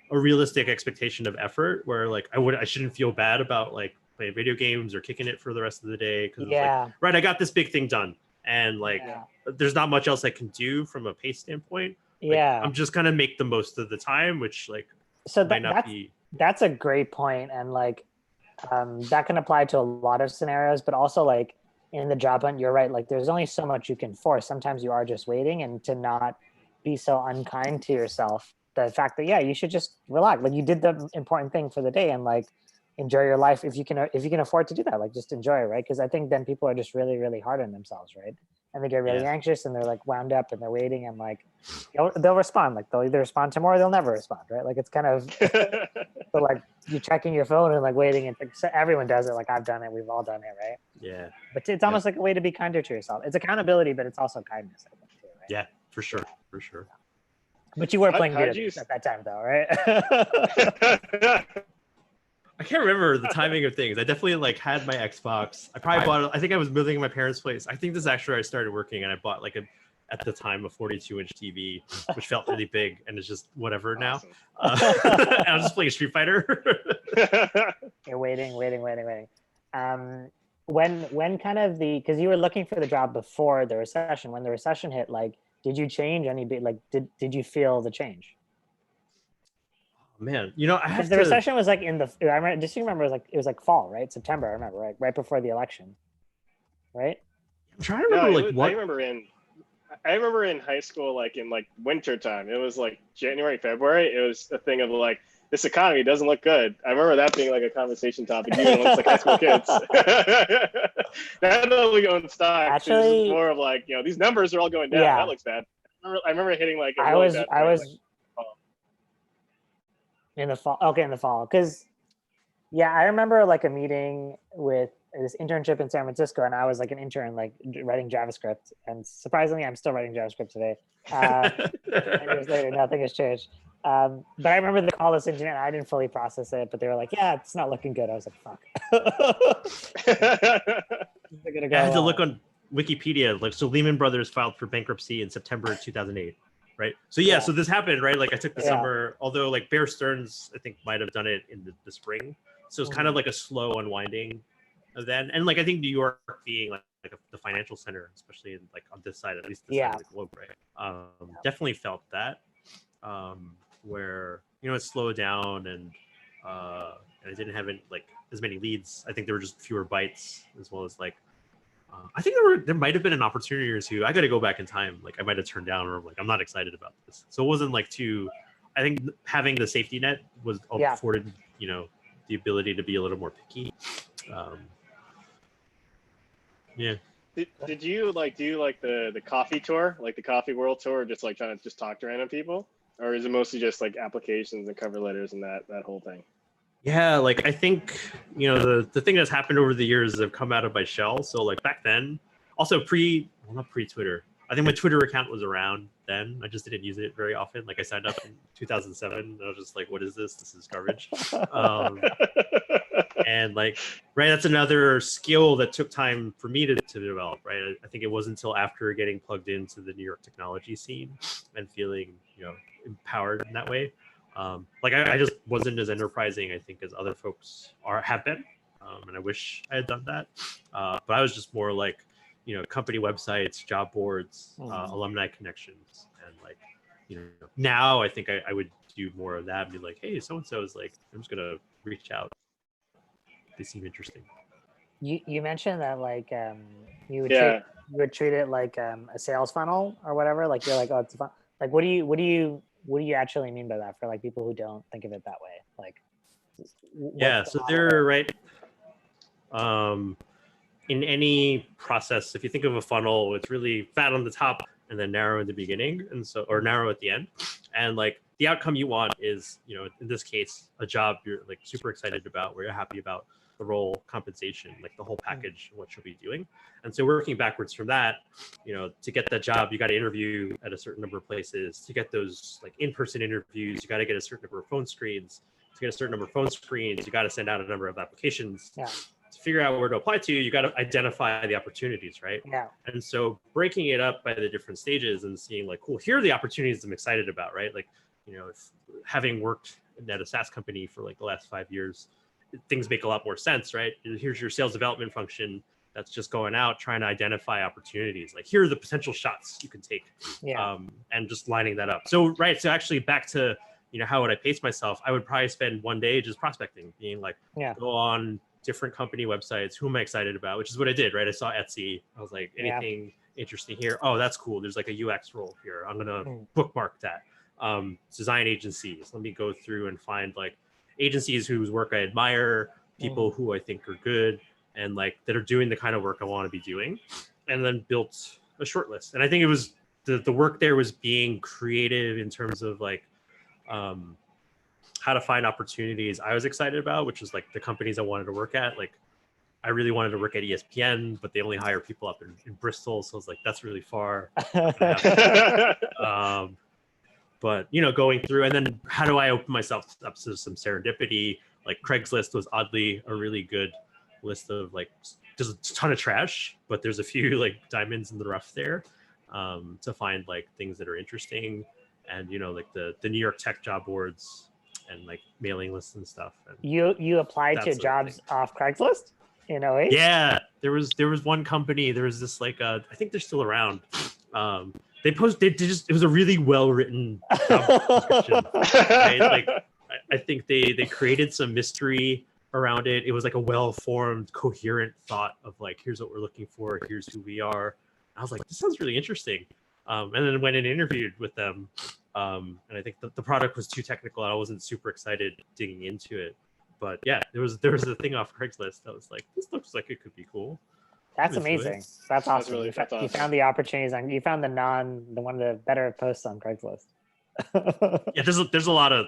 realistic expectation of effort where like I shouldn't feel bad about like playing video games or kicking it for the rest of the day, because like, right, I got this big thing done, and like there's not much else I can do from a pace standpoint. Like, I'm just gonna make the most of the time, which like might not be. That's a great point, and like that can apply to a lot of scenarios, but also like in the job hunt, you're right, like there's only so much you can force. Sometimes you are just waiting, and to not be so unkind to yourself, the fact that you should just relax, like you did the important thing for the day, and like enjoy your life if you can afford to do that, like just enjoy it, right? Because I think then people are just really, really hard on themselves, right? And they get really anxious, and they're like wound up, and they're waiting, and like they'll respond, like they'll either respond tomorrow or they'll never respond, right? Like it's kind of so like you're checking your phone and like waiting, and so everyone does it, like I've done it, we've all done it, right? But it's almost like a way to be kinder to yourself. It's accountability, but it's also kindness, I think, too, right? For sure. But you were playing video games at that time though, right? I can't remember the timing of things. I definitely like had my Xbox. I probably bought. I think I was living in my parents' place. I think this is actually where I started working, and I bought like at the time a 42-inch TV, which felt really big, and it's just whatever now. And I was just playing Street Fighter. You're waiting. When kind of because you were looking for the job before the recession. When the recession hit, like, did you change any? Like, did you feel the change? Man, I have the recession was like in the. I remember. Just remember, it was like fall, right? September. I remember, right before the election, right? I'm trying to remember what. I remember in high school, like in like winter time, it was like January, February. It was a thing of like, this economy doesn't look good. I remember that being like a conversation topic, even amongst like high school kids. That doesn't go in stock. Actually, it's more of like, these numbers are all going down. That looks bad. I remember hitting like. I was. In the fall. Okay, in the fall. Because, I remember like a meeting with this internship in San Francisco, and I was like an intern, like writing JavaScript. And surprisingly, I'm still writing JavaScript today. 10 years later, nothing has changed. But I remember they called us engineer, and I didn't fully process it, but they were like, it's not looking good. I was like, fuck. I had to look on Wikipedia. Like, so Lehman Brothers filed for bankruptcy in September 2008. Right. So so this happened, right? Like I took the summer, although like Bear Stearns, I think might have done it in the spring. So it's kind of like a slow unwinding of that. And like, I think New York being like the financial center, especially in, like on this side, at least this side of the globe, right? Definitely felt that where, it slowed down and I didn't have like as many leads. I think there were just fewer bites, as well as like, I think there might have been an opportunity or two. I got to go back in time. Like I might have turned down, or like I'm not excited about this. So it wasn't like too. I think having the safety net was afforded, the ability to be a little more picky. Did you do like the coffee tour, like the coffee world tour, just like trying to just talk to random people, or is it mostly just like applications and cover letters and that whole thing? Yeah, like I think, the thing that's happened over the years is I've come out of my shell. So like back then, also not pre-Twitter, I think my Twitter account was around then. I just didn't use it very often. Like I signed up in 2007. And I was just like, what is this? This is garbage. And like, right, that's another skill that took time for me to develop, right? I think it wasn't until after getting plugged into the New York technology scene and feeling, empowered in that way. Like I just wasn't as enterprising, I think, as other folks have been. And I wish I had done that. But I was just more like, company websites, job boards, alumni connections. And like, now I think I would do more of that and be like, hey, so-and-so is like, I'm just going to reach out. They seem interesting. You mentioned that like you would treat it like a sales funnel or whatever. Like you're like, oh, it's fun. Like what do you actually mean by that for like people who don't think of it that way? Like so they're right. In any process, if you think of a funnel, it's really fat on the top and then narrow in the beginning, or narrow at the end. And like the outcome you want is, in this case, a job you're like super excited about, where you're happy about the role, compensation, like the whole package, what you'll be doing. And so working backwards from that, to get that job, you got to interview at a certain number of places. To get those like in-person interviews, you got to get a certain number of phone screens. To get a certain number of phone screens, you got to send out a number of applications. Yeah. To figure out where to apply to, you got to identify the opportunities, right? Yeah. And so breaking it up by the different stages and seeing like, cool, here are the opportunities I'm excited about, right? Like, if having worked at a SaaS company for like the last 5 years, things make a lot more sense, right? Here's your sales development function that's just going out trying to identify opportunities. Like here are the potential shots you can take, and just lining that up. So so actually back to how would I pace myself? I would probably spend one day just prospecting, being like, go on different company websites. Who am I excited about? Which is what I did, right? I saw Etsy. I was like, anything interesting here? Oh, that's cool. There's like a UX role here. I'm gonna bookmark that. Design agencies. Let me go through and find like agencies whose work I admire, people who I think are good and like that are doing the kind of work I want to be doing, and then built a short list. And I think it was the work there was being creative in terms of like how to find opportunities I was excited about, which was like the companies I wanted to work at. Like I really wanted to work at ESPN, but they only hire people up in Bristol. So I was like, that's really far. But going through, and then how do I open myself up to some serendipity? Like Craigslist was oddly a really good list of like, there's a ton of trash, but there's a few like diamonds in the rough there, to find like things that are interesting. And like the New York tech job boards and like mailing lists and stuff. And you applied to jobs off Craigslist in 08? Yeah, there was one company. There was this like I think they're still around. They it was a really well written job description. Right? Like I think they created some mystery around it. It was like a well formed, coherent thought of like, here's what we're looking for, here's who we are. And I was like, this sounds really interesting. And then went and interviewed with them. And I think the product was too technical. I wasn't super excited digging into it. But yeah, there was a thing off Craigslist that was like, this looks like it could be cool. That's amazing. That's awesome. You found the opportunities you found the one of the better posts on Craigslist. Yeah, there's a lot of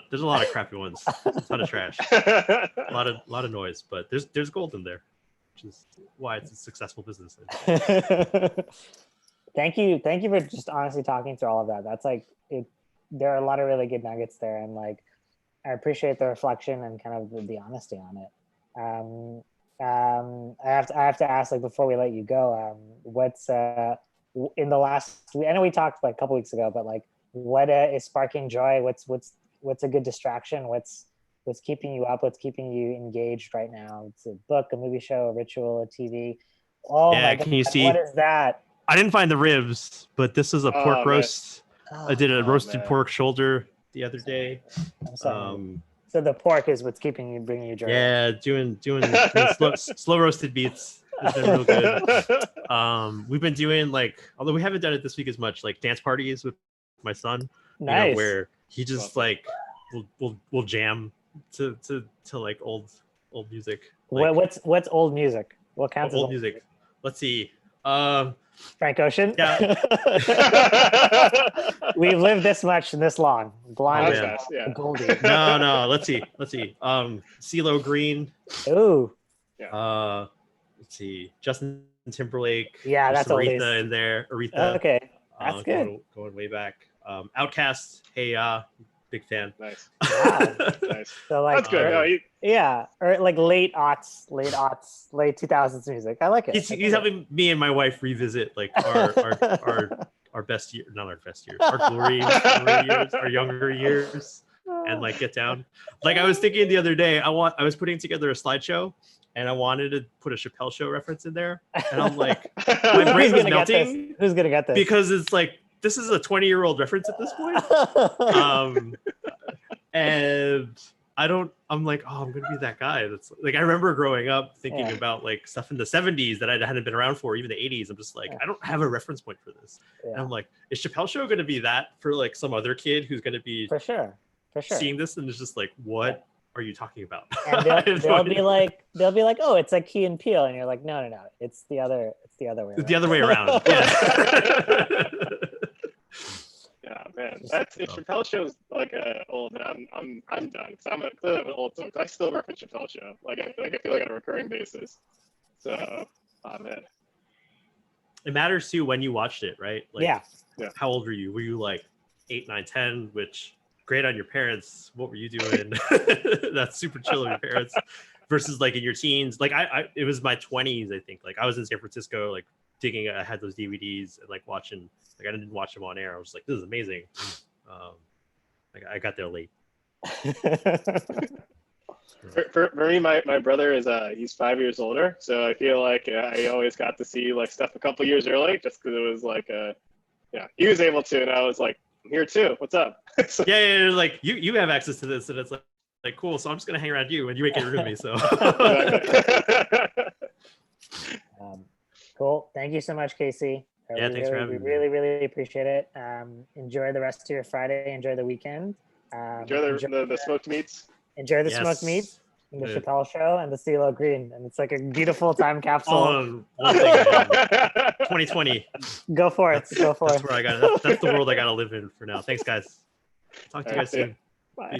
crappy ones. There's a ton of trash. A lot of noise, but there's gold in there, which is why it's a successful business. Thank you for just honestly talking through all of that. That's like there are a lot of really good nuggets there, and like I appreciate the reflection and kind of the honesty on it. I have to ask, like, before we let you go, what's in the last, I know we talked like a couple weeks ago, but like what is sparking joy? What's a good distraction? What's keeping you up? What's keeping you engaged right now? It's a book, a movie show, a ritual, a TV. Oh yeah, my God, can you see? What is that? I didn't find the ribs, but this is a pork roast. I did a roasted pork shoulder the other day. I'm sorry. So the pork is what's bringing you joy. Yeah, doing slow roasted beets has been real good. We've been doing like, although we haven't done it this week as much, like dance parties with my son. Nice. Where he just like we'll jam to like old music. Like, what's old music? What counts as old music? Let's see. Frank Ocean. Yeah. We've lived this much and this long. Blind. Goldie. No. Let's see. CeeLo Green. Ooh. Let's see. Justin Timberlake. Yeah, that's Aretha in there. Aretha. Okay. That's good. Going way back. Outcast, hey big fan. Nice. Wow. Nice. So like, That's good. No, yeah, or like late 2000s music. I like it. He's helping me and my wife revisit like our best year, not our best years, our glory years, our younger years, and like get down. Like I was thinking the other day, I was putting together a slideshow, and I wanted to put a Chappelle Show reference in there, and I'm like, my brain was melting. Who's gonna get this? Because it's like this is a 20-year-old reference at this point. And I'm like, oh, I'm gonna be that guy. That's like, I remember growing up thinking about like stuff in the 70s that I hadn't been around for, even the 80s. I'm just like, I don't have a reference point for this. And I'm like, is Chappelle Show gonna be that for like some other kid who's gonna be for sure seeing this and is just like, what are you talking about? And they'll be like, oh, it's like Key and Peele, and you're like, no, it's the other way around. It's the other way around. Yeah. Yeah, man, if Chappelle Show's like old, I'm done. So I'm an old dog. I still reference Chappelle Show. Like I feel like on a recurring basis. So, man. It matters too when you watched it, right? Like, yeah. How old were you? Were you like 8, 9, 10? Which great on your parents. What were you doing? That's super chill on your parents. Versus like in your teens. Like it was my 20s, I think. Like I was in San Francisco, like digging. I had those DVDs and like watching. Like I didn't watch them on air. I was like, this is amazing. Like I got there late. For me, my brother is he's 5 years older, so I feel like I always got to see like stuff a couple years early, just because it was like he was able to, and I was like, I'm here too. What's up? So, yeah, like you have access to this, and it's like cool. So I'm just gonna hang around you, and you ain't getting rid of me. So. Cool. Thank you so much, Casey. Thanks for having me. We really appreciate it. Enjoy the rest of your Friday. Enjoy the weekend. Enjoy the smoked meats. Enjoy the smoked meats, and the Chappelle Show, and the CeeLo Green. And it's like a beautiful time capsule. Oh, one thing, man. 2020. Go for it. That's where I got it. That's the world I got to live in for now. Thanks, guys. Talk to you guys soon. Bye.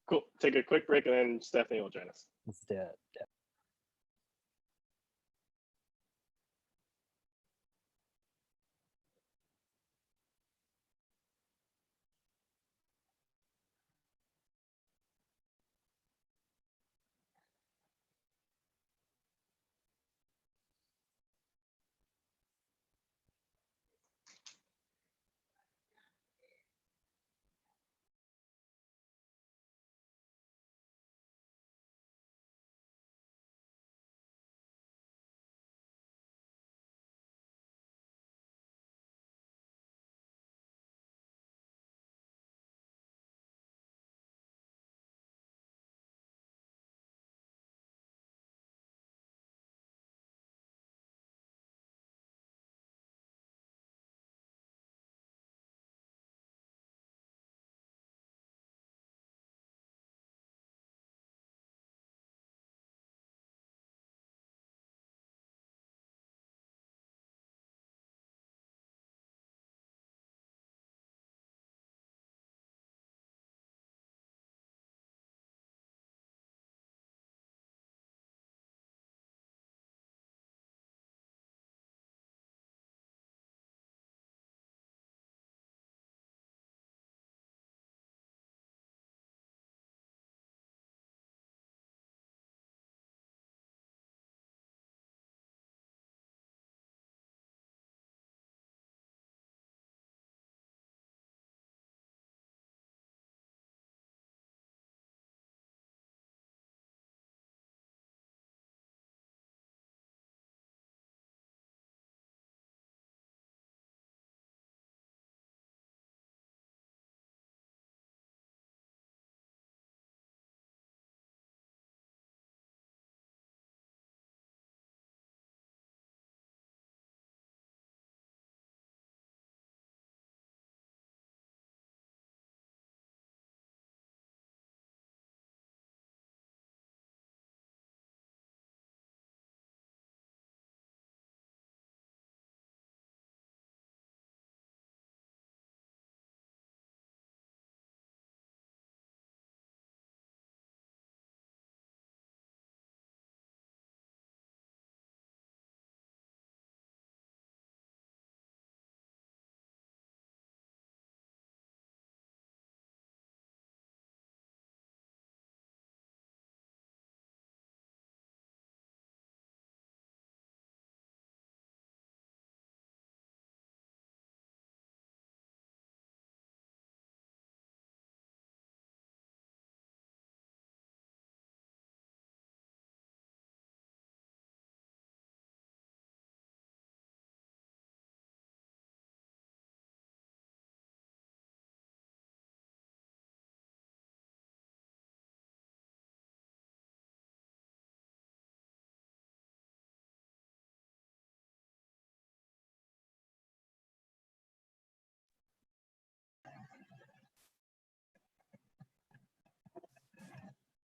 Cool. Take a quick break, and then Stephanie will join us. Let's do it.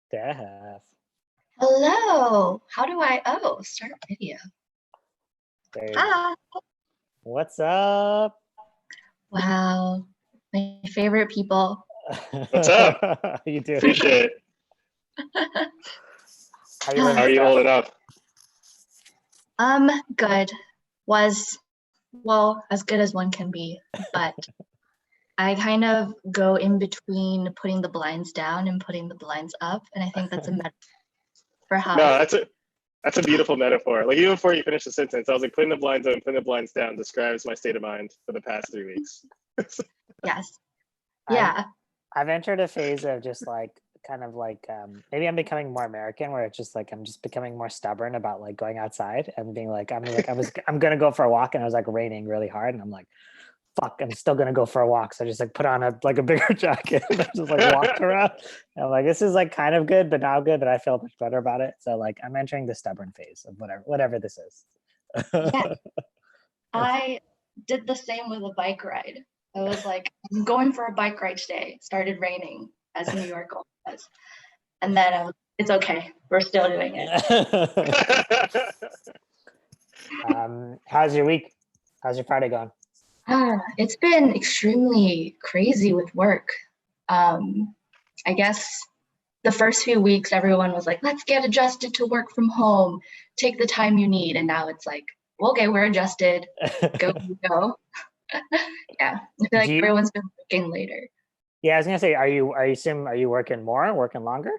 Steph. Hello. How do I? Oh, start video. There you go. Ah. What's up? Wow. My favorite people. What's up? You do. Appreciate it. How you How living, are you Steph? holding up? Good. Was, well, as good as one can be, but I kind of go in between putting the blinds down and putting the blinds up, and I think that's a metaphor for how. No, that's a beautiful metaphor. Like even before you finish the sentence, I was like, putting the blinds up and putting the blinds down describes my state of mind for the past 3 weeks. Yes. Yeah. I've entered a phase of just like kind of like maybe I'm becoming more American, where it's just like I'm just becoming more stubborn about like going outside and being like I'm gonna go for a walk, and it was like raining really hard, and I'm like, fuck, I'm still gonna go for a walk. So I just like put on a bigger jacket and I just like walked around. And I'm like, this is like kind of good, but now good, but I feel much better about it. So like I'm entering the stubborn phase of whatever this is. Yeah. I did the same with a bike ride. I was like, I'm going for a bike ride today. It started raining, as New York always does. And then I was, it's okay. We're still doing it. How's your week? How's your Friday going? It's been extremely crazy with work. I guess the first few weeks, everyone was like, let's get adjusted to work from home. Take the time you need. And now it's like, okay, we're adjusted. Go. Yeah, I feel like everyone's been working later. Yeah, I was gonna say, are you working more, working longer?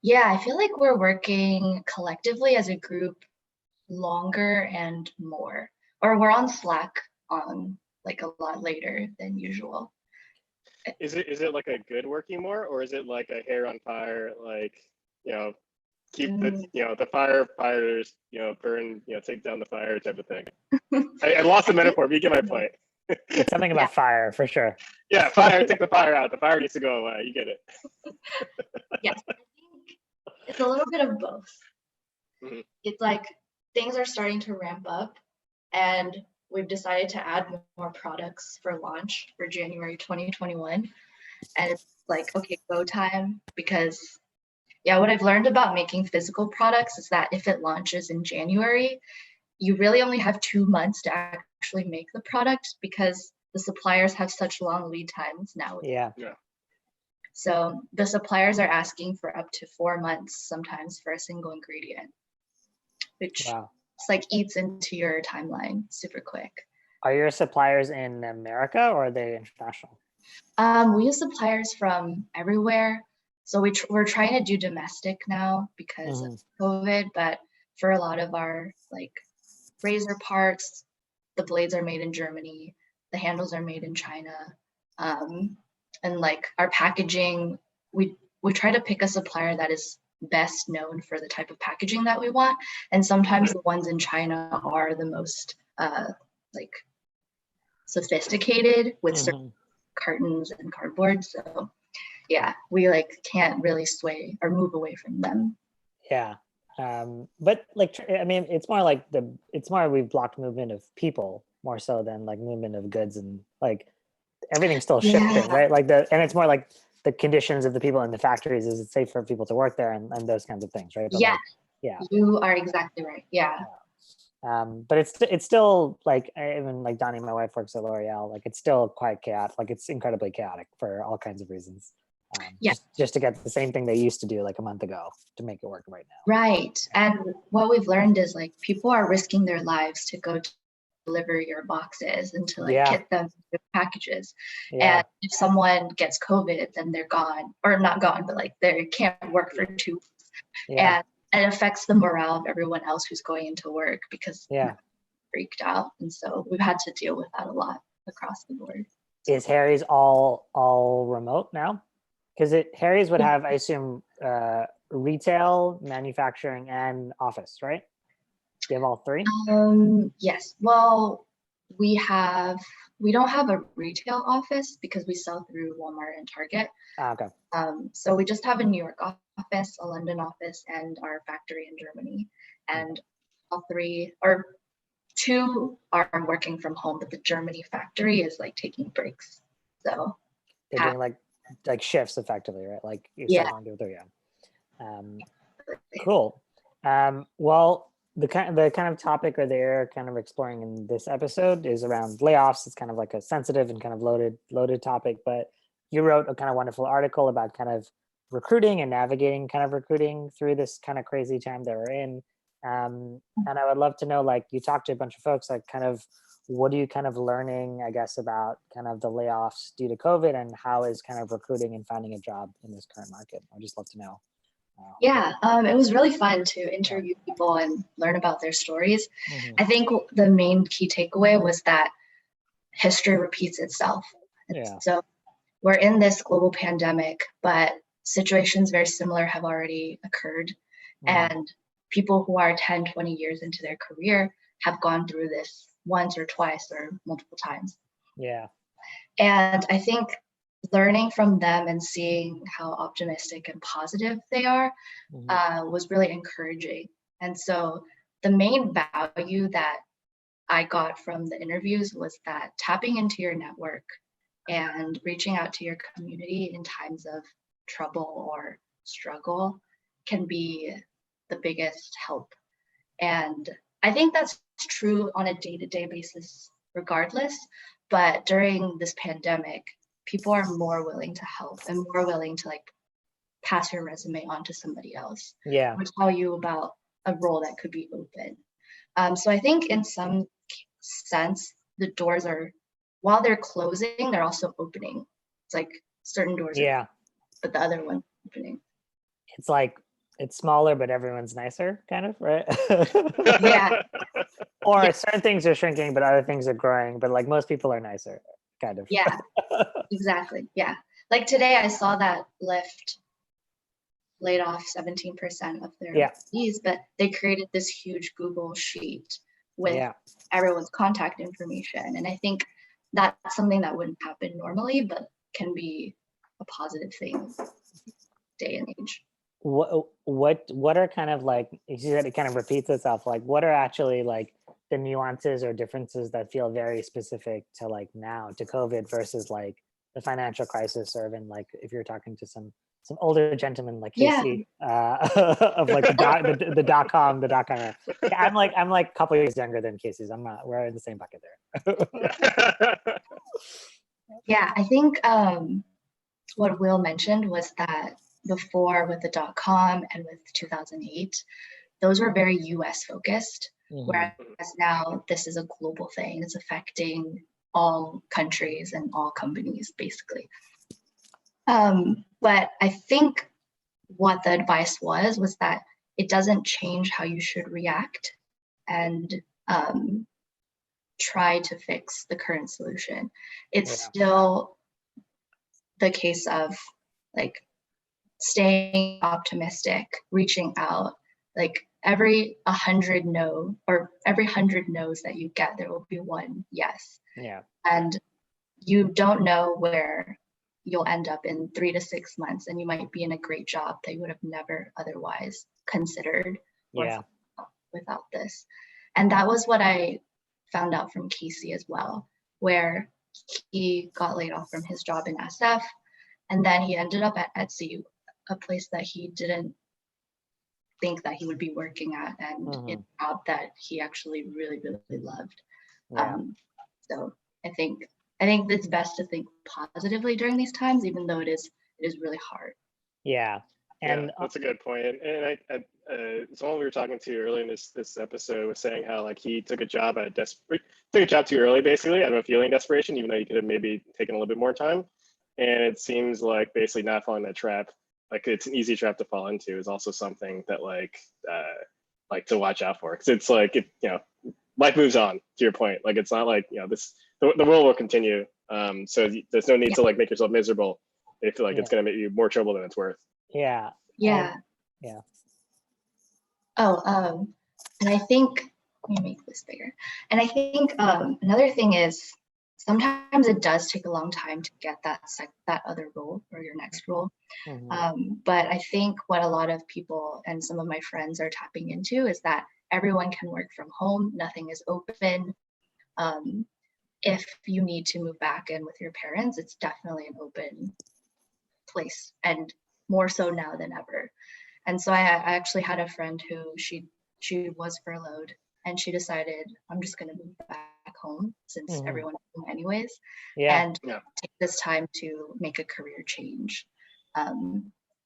Yeah, I feel like we're working collectively as a group longer and more, or we're on Slack on like a lot later than usual. Is it like a good working more, or is it like a hair on fire, like, keep the the firefighters, burn, take down the fire type of thing? I lost the metaphor, but you get my point. It's something about fire for sure. Yeah, fire, take the fire out. The fire needs to go away. You get it. Yes, I think it's a little bit of both. Mm-hmm. It's like things are starting to ramp up, and we've decided to add more products for launch for January 2021. And it's like, okay, go time, because what I've learned about making physical products is that if it launches in January, you really only have 2 months to actually make the product, because the suppliers have such long lead times now. Yeah. So the suppliers are asking for up to 4 months sometimes for a single ingredient, which it's like eats into your timeline super quick. Are your suppliers in America or are they international? We use suppliers from everywhere. So we're trying to do domestic now because of COVID, but for a lot of our like razor parts, the blades are made in Germany, the handles are made in China, and like our packaging, we try to pick a supplier that is best known for the type of packaging that we want, and sometimes the ones in China are the most like sophisticated with certain cartons and cardboard. So yeah, we like can't really sway or move away from them. Yeah. But like, I mean, it's more we've blocked movement of people more so than like movement of goods, and like everything's still shipping, right? Like and it's more like the conditions of the people in the factories. Is it safe for people to work there and those kinds of things, right? But yeah, you are exactly right. Yeah. But it's still like, even like Donnie, my wife, works at L'Oreal. Like it's still quite chaotic. Like it's incredibly chaotic for all kinds of reasons. Just to get the same thing they used to do like a month ago to make it work right now. Right. And what we've learned is like people are risking their lives to go to deliver your boxes and to like get them the packages. And if someone gets COVID, then they're gone, or not gone, but like they can't work for 2 weeks. And it affects the morale of everyone else who's going into work because they're freaked out. And so we've had to deal with that a lot across the board. Is Harry's all remote now? Because Harry's would have, I assume, retail, manufacturing, and office, right? Do you have all 3? Yes. Well, we don't have a retail office because we sell through Walmart and Target. Okay. So we just have a New York office, a London office, and our factory in Germany. And all 3 or 2 are working from home, but the Germany factory is like taking breaks. So they're doing like shifts effectively, right? Like you're cycling through 3. Cool. Well, the kind of topic or they're kind of exploring in this episode is around layoffs. It's kind of like a sensitive and kind of loaded topic, but you wrote a kind of wonderful article about kind of recruiting and navigating kind of recruiting through this kind of crazy time that we're in. And I would love to know, like, you talked to a bunch of folks, like, kind of what are you kind of learning, I guess, about kind of the layoffs due to COVID, and how is kind of recruiting and finding a job in this current market? I'd just love to know. Yeah, it was really fun to interview people and learn about their stories. Mm-hmm. I think the main key takeaway was that history repeats itself. Yeah. So we're in this global pandemic, but situations very similar have already occurred. Mm-hmm. And people who are 10, 20 years into their career have gone through this once or twice or multiple times. Yeah. And I think learning from them and seeing how optimistic and positive they are was really encouraging. And so the main value that I got from the interviews was that tapping into your network and reaching out to your community in times of trouble or struggle can be the biggest help. And I think that's true on a day-to-day basis regardless, but during this pandemic, people are more willing to help and more willing to like pass your resume on to somebody else. Yeah. Or tell you about a role that could be open. So I think in some sense, the doors are, while they're closing, they're also opening. It's like certain doors Yeah. are, but the other one opening. It's like, it's smaller, but everyone's nicer, kind of, right? Yeah. Or Yeah. certain things are shrinking, but other things are growing. But like most people are nicer, kind of. Yeah, exactly. Yeah. Like today I saw that Lyft laid off 17% of their employees, but they created this huge Google sheet with everyone's contact information. And I think that's something that wouldn't happen normally, but can be a positive thing day and age. What are kind of like, you said it kind of repeats itself, like what are actually like the nuances or differences that feel very specific to like now to COVID versus like the financial crisis, or even like if you're talking to some older gentleman like Casey of like the dot-com era. I'm like a couple years younger than Casey's. We're in the same bucket there. Yeah, I think what Will mentioned was that before with the dot-com and with 2008, those were very US focused, whereas now this is a global thing. It's affecting all countries and all companies basically. But I think what the advice was that it doesn't change how you should react and try to fix the current solution. It's still the case of like staying optimistic, reaching out. Like every 100 no, or every 100 no's that you get, there will be one yes. Yeah. And you don't know where you'll end up in 3 to 6 months, and you might be in a great job that you would have never otherwise considered without this. And that was what I found out from Casey as well, where he got laid off from his job in SF, and then he ended up at Etsy, a place that he didn't think that he would be working at, and a job that he actually really, really loved. So I think it's best to think positively during these times, even though it is really hard. Yeah. And that's a good point. And someone we were talking to earlier in this episode was saying how like he took a job too early, basically, out of a feeling desperation, even though he could have maybe taken a little bit more time. And it seems like basically not falling that trap, like it's an easy trap to fall into, is also something that like to watch out for, because it's like life moves on. To your point, like it's not like the world will continue. So there's no need to like make yourself miserable if like it's going to make you more trouble than it's worth. Yeah. Oh, and I think, let me make this bigger. And I think another thing is sometimes it does take a long time to get that other role or your next role. But I think what a lot of people and some of my friends are tapping into is that everyone can work from home. Nothing is open. If you need to move back in with your parents, it's definitely an open place, and more so now than ever. And so I actually had a friend who she was furloughed, and she decided, I'm just going to move back home since everyone's home anyways, and take this time to make a career change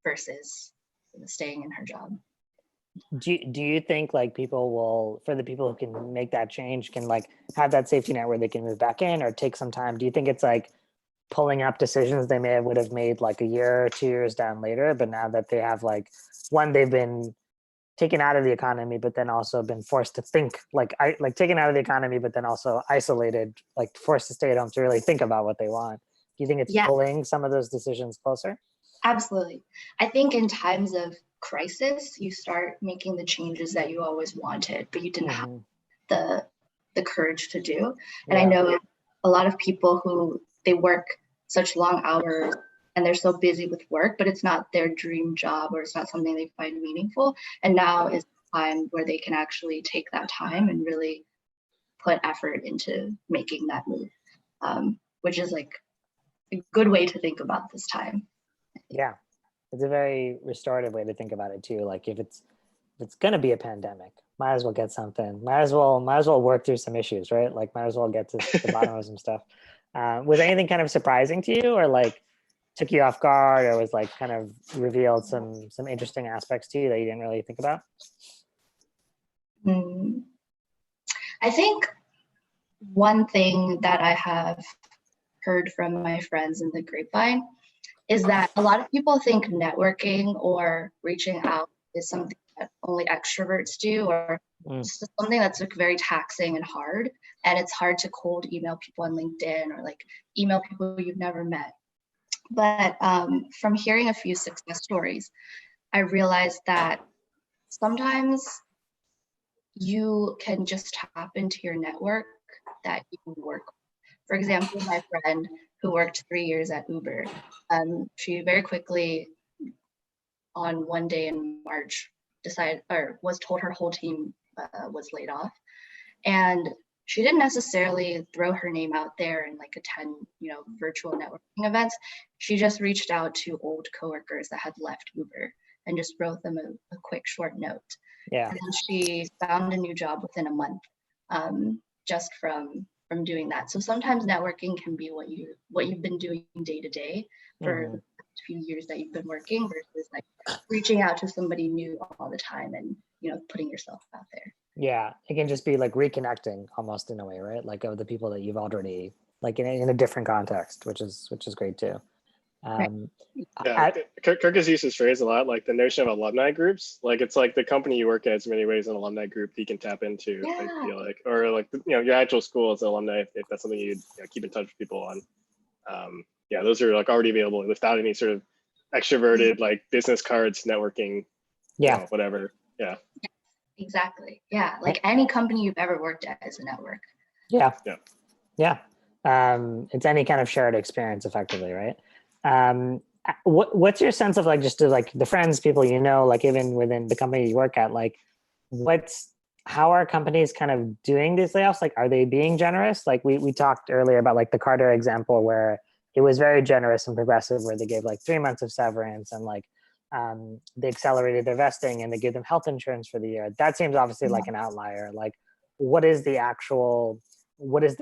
versus staying in her job. Do you think like people will, for the people who can make that change, can like have that safety net where they can move back in or take some time? Do you think it's like pulling up decisions they would have made like a year or 2 years down later, but now that they have like, one, they've been taken out of the economy, but then also been forced to think like taken out of the economy, but then also isolated, like forced to stay at home to really think about what they want. Do you think it's pulling some of those decisions closer? Absolutely. I think in times of crisis, you start making the changes that you always wanted, but you didn't have the courage to do. And I know a lot of people who they work such long hours and they're so busy with work, but it's not their dream job or it's not something they find meaningful. And now is the time where they can actually take that time and really put effort into making that move, which is like a good way to think about this time. Yeah, it's a very restorative way to think about it too. Like if it's gonna be a pandemic, might as well get something. Might as well work through some issues, right? Like might as well get to the bottom of some stuff. Was anything kind of surprising to you, or like took you off guard, or was like kind of revealed some interesting aspects to you that you didn't really think about? I think one thing that I have heard from my friends in the grapevine is that a lot of people think networking or reaching out is something that only extroverts do, or just something that's like very taxing and hard. And it's hard to cold email people on LinkedIn or like email people you've never met. But from hearing a few success stories, I realized that sometimes you can just tap into your network that you work with. For example, my friend who worked 3 years at Uber, she very quickly on one day in March was told her whole team was laid off. And she didn't necessarily throw her name out there and like attend, virtual networking events. She just reached out to old coworkers that had left Uber and just wrote them a quick short note. Yeah. And then she found a new job within a month, just from doing that. So sometimes networking can be what you've been doing day to day for the few years that you've been working versus like reaching out to somebody new all the time and putting yourself out there. Yeah, it can just be like reconnecting almost in a way, right? Like of the people that you've already like in a different context, which is great too. Kirk has used this phrase a lot, like the notion of alumni groups. Like it's like the company you work at is in many ways an alumni group that you can tap into. Yeah. I feel like, or like your actual school as an alumni, if that's something you keep in touch with people on. Those are like already available without any sort of extroverted like business cards networking. Whatever. Yeah. Exactly. Yeah. Like any company you've ever worked at is a network. Yeah. It's any kind of shared experience effectively, right? What's your sense of like just to like the friends, people like even within the company you work at, like how are companies kind of doing these layoffs? Like, are they being generous? Like we talked earlier about like the Carter example where it was very generous and progressive, where they gave like 3 months of severance and like they accelerated their vesting and they gave them health insurance for the year. That seems obviously like an outlier. Like what is the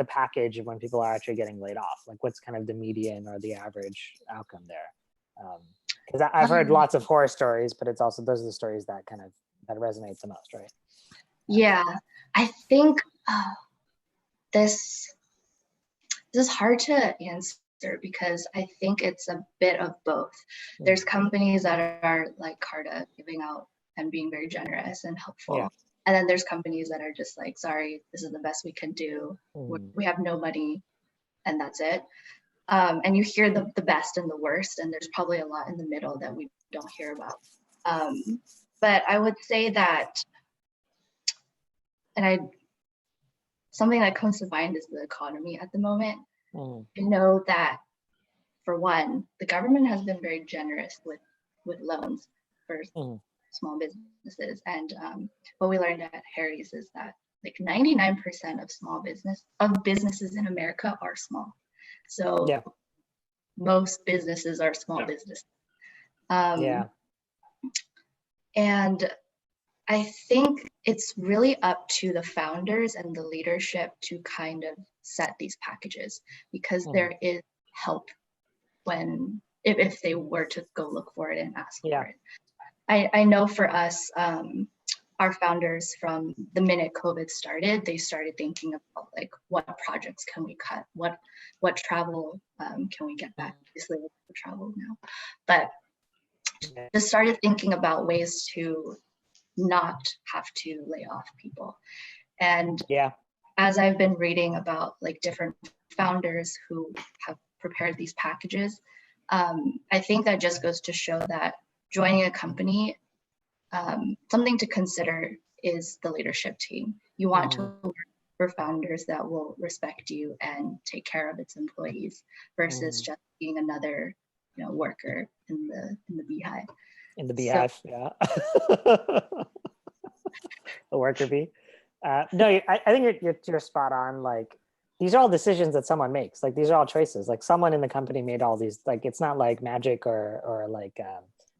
package of when people are actually getting laid off? Like what's kind of the median or the average outcome there? Because I've heard lots of horror stories, but it's also, those are the stories that that resonates the most, right? Yeah, I think this is hard to answer because I think it's a bit of both. There's companies that are like Carta giving out and being very generous and helpful. Yeah. And then there's companies that are just like, sorry, this is the best we can do. We have no money and that's it. And you hear the best and the worst, and there's probably a lot in the middle that we don't hear about. But I would say that, something that comes to mind is the economy at the moment. I know that, for one, the government has been very generous with loans for small businesses. And what we learned at Harry's is that like 99% of businesses in America are small. So most businesses are small businesses. And I think it's really up to the founders and the leadership to kind of set these packages, because there is help when if they were to go look for it and ask for it. I know for us, our founders, from the minute COVID started, they started thinking about like, what projects can we cut? What travel can we get back? Obviously, we're travel now, but just started thinking about ways to not have to lay off people. And as I've been reading about like different founders who have prepared these packages, I think that just goes to show that joining a company, something to consider is the leadership team. You want to work for founders that will respect you and take care of its employees versus just being another, worker in the beehive. In the beehive, the worker bee. No, I think you're spot on. Like, these are all decisions that someone makes. Like, these are all choices. Like, someone in the company made all these. Like, it's not like magic or like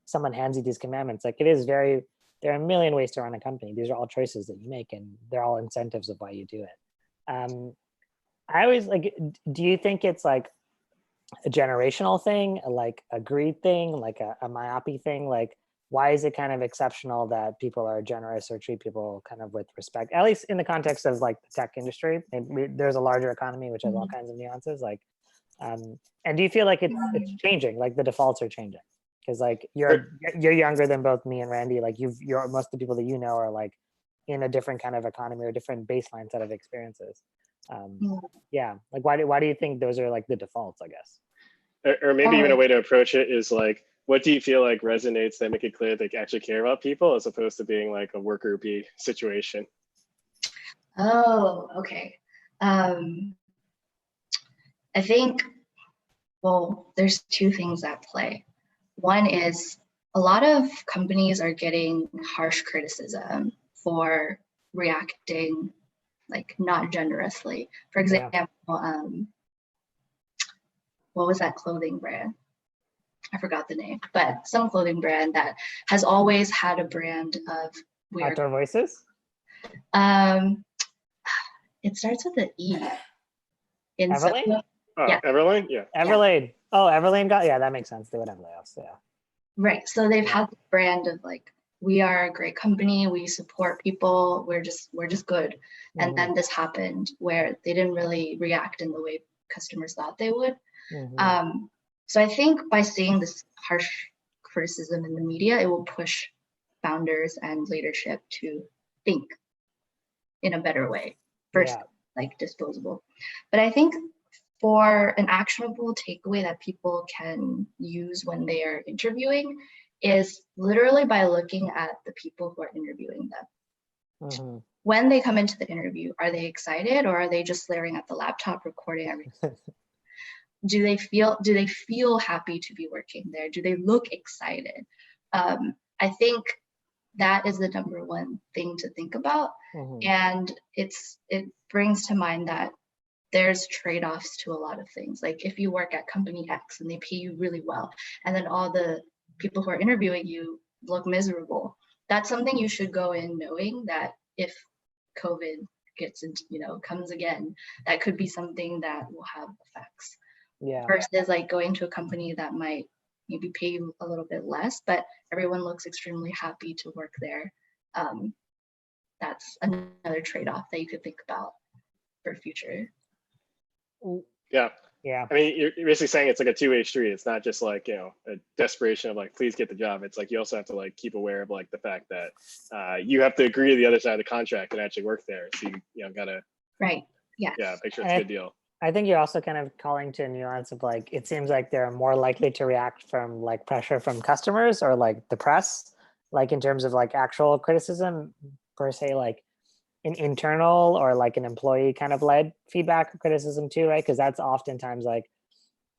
someone hands you these commandments. Like, there are a million ways to run a company. These are all choices that you make, and they're all incentives of why you do it. I always like. Do you think it's like a generational thing, like a greed thing, like a myopy thing? Like, why is it kind of exceptional that people are generous or treat people kind of with respect, at least in the context of like the tech industry? There's a larger economy which has all kinds of nuances. Like, and do you feel like it's changing? Like, the defaults are changing? Because like you're younger than both me and Randy. Like, most of the people that you know are like in a different kind of economy or different baseline set of experiences. Like, why do you think those are like the defaults, I guess? Or maybe even a way to approach it is like, what do you feel like resonates that make it clear they actually care about people, as opposed to being like a worker bee situation? Oh, okay. I think, well, there's two things at play. One is a lot of companies are getting harsh criticism for reacting like not generously. For example, what was that clothing brand? I forgot the name, but some clothing brand that has always had a brand of weird. Outdoor Voices? It starts with an E. Everlane? Everlane? Yeah. Everlane. Yeah. Oh, Everlane that makes sense. They would have layoffs, yeah. Right, so they've had the brand of like, we are a great company, we support people, we're just good. And then this happened where they didn't really react in the way customers thought they would. So I think by seeing this harsh criticism in the media, it will push founders and leadership to think in a better way versus like disposable. But I think for an actionable takeaway that people can use when they are interviewing is literally by looking at the people who are interviewing them. When they come into the interview, are they excited, or are they just staring at the laptop recording everything? Do they feel happy to be working there? Do they look excited? I think that is the number one thing to think about. And it brings to mind that there's trade-offs to a lot of things. Like, if you work at company X and they pay you really well, and then all the people who are interviewing you look miserable, that's something you should go in knowing that if COVID gets into, comes again, that could be something that will have effects. Versus like going to a company that might maybe pay you a little bit less, but everyone looks extremely happy to work there. That's another trade-off that you could think about for future. Yeah. Yeah. I mean, you're basically saying it's like a two-way street. It's not just like, a desperation of like, please get the job. It's like, you also have to like keep aware of like the fact that you have to agree to the other side of the contract and actually work there. So you gotta. Right. Yeah. Yeah. Make sure it's a good deal. I think you're also kind of calling to a nuance of like, it seems like they're more likely to react from like pressure from customers or like the press, like in terms of like actual criticism per se, like an internal or like an employee kind of led feedback or criticism too, right? Because that's oftentimes like,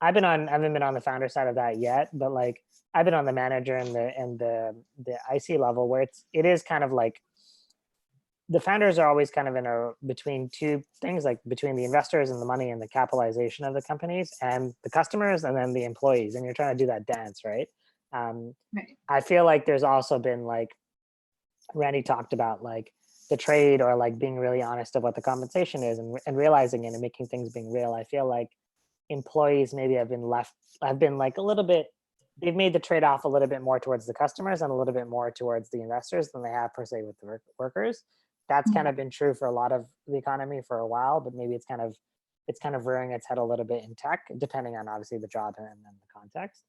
I haven't been on the founder side of that yet, but like I've been on the manager and the IC level where it is kind of like the founders are always kind of between two things, like between the investors and the money and the capitalization of the companies and the customers and then the employees, and you're trying to do that dance, right? Right. I feel like there's also been like Randy talked about like the trade or like being really honest of what the compensation is and realizing it and making things being real. I feel like employees maybe have been like a little bit, they've made the trade-off a little bit more towards the customers and a little bit more towards the investors than they have per se with the workers. That's kind of been true for a lot of the economy for a while, but maybe it's kind of rearing its head a little bit in tech, depending on obviously the job and then the context.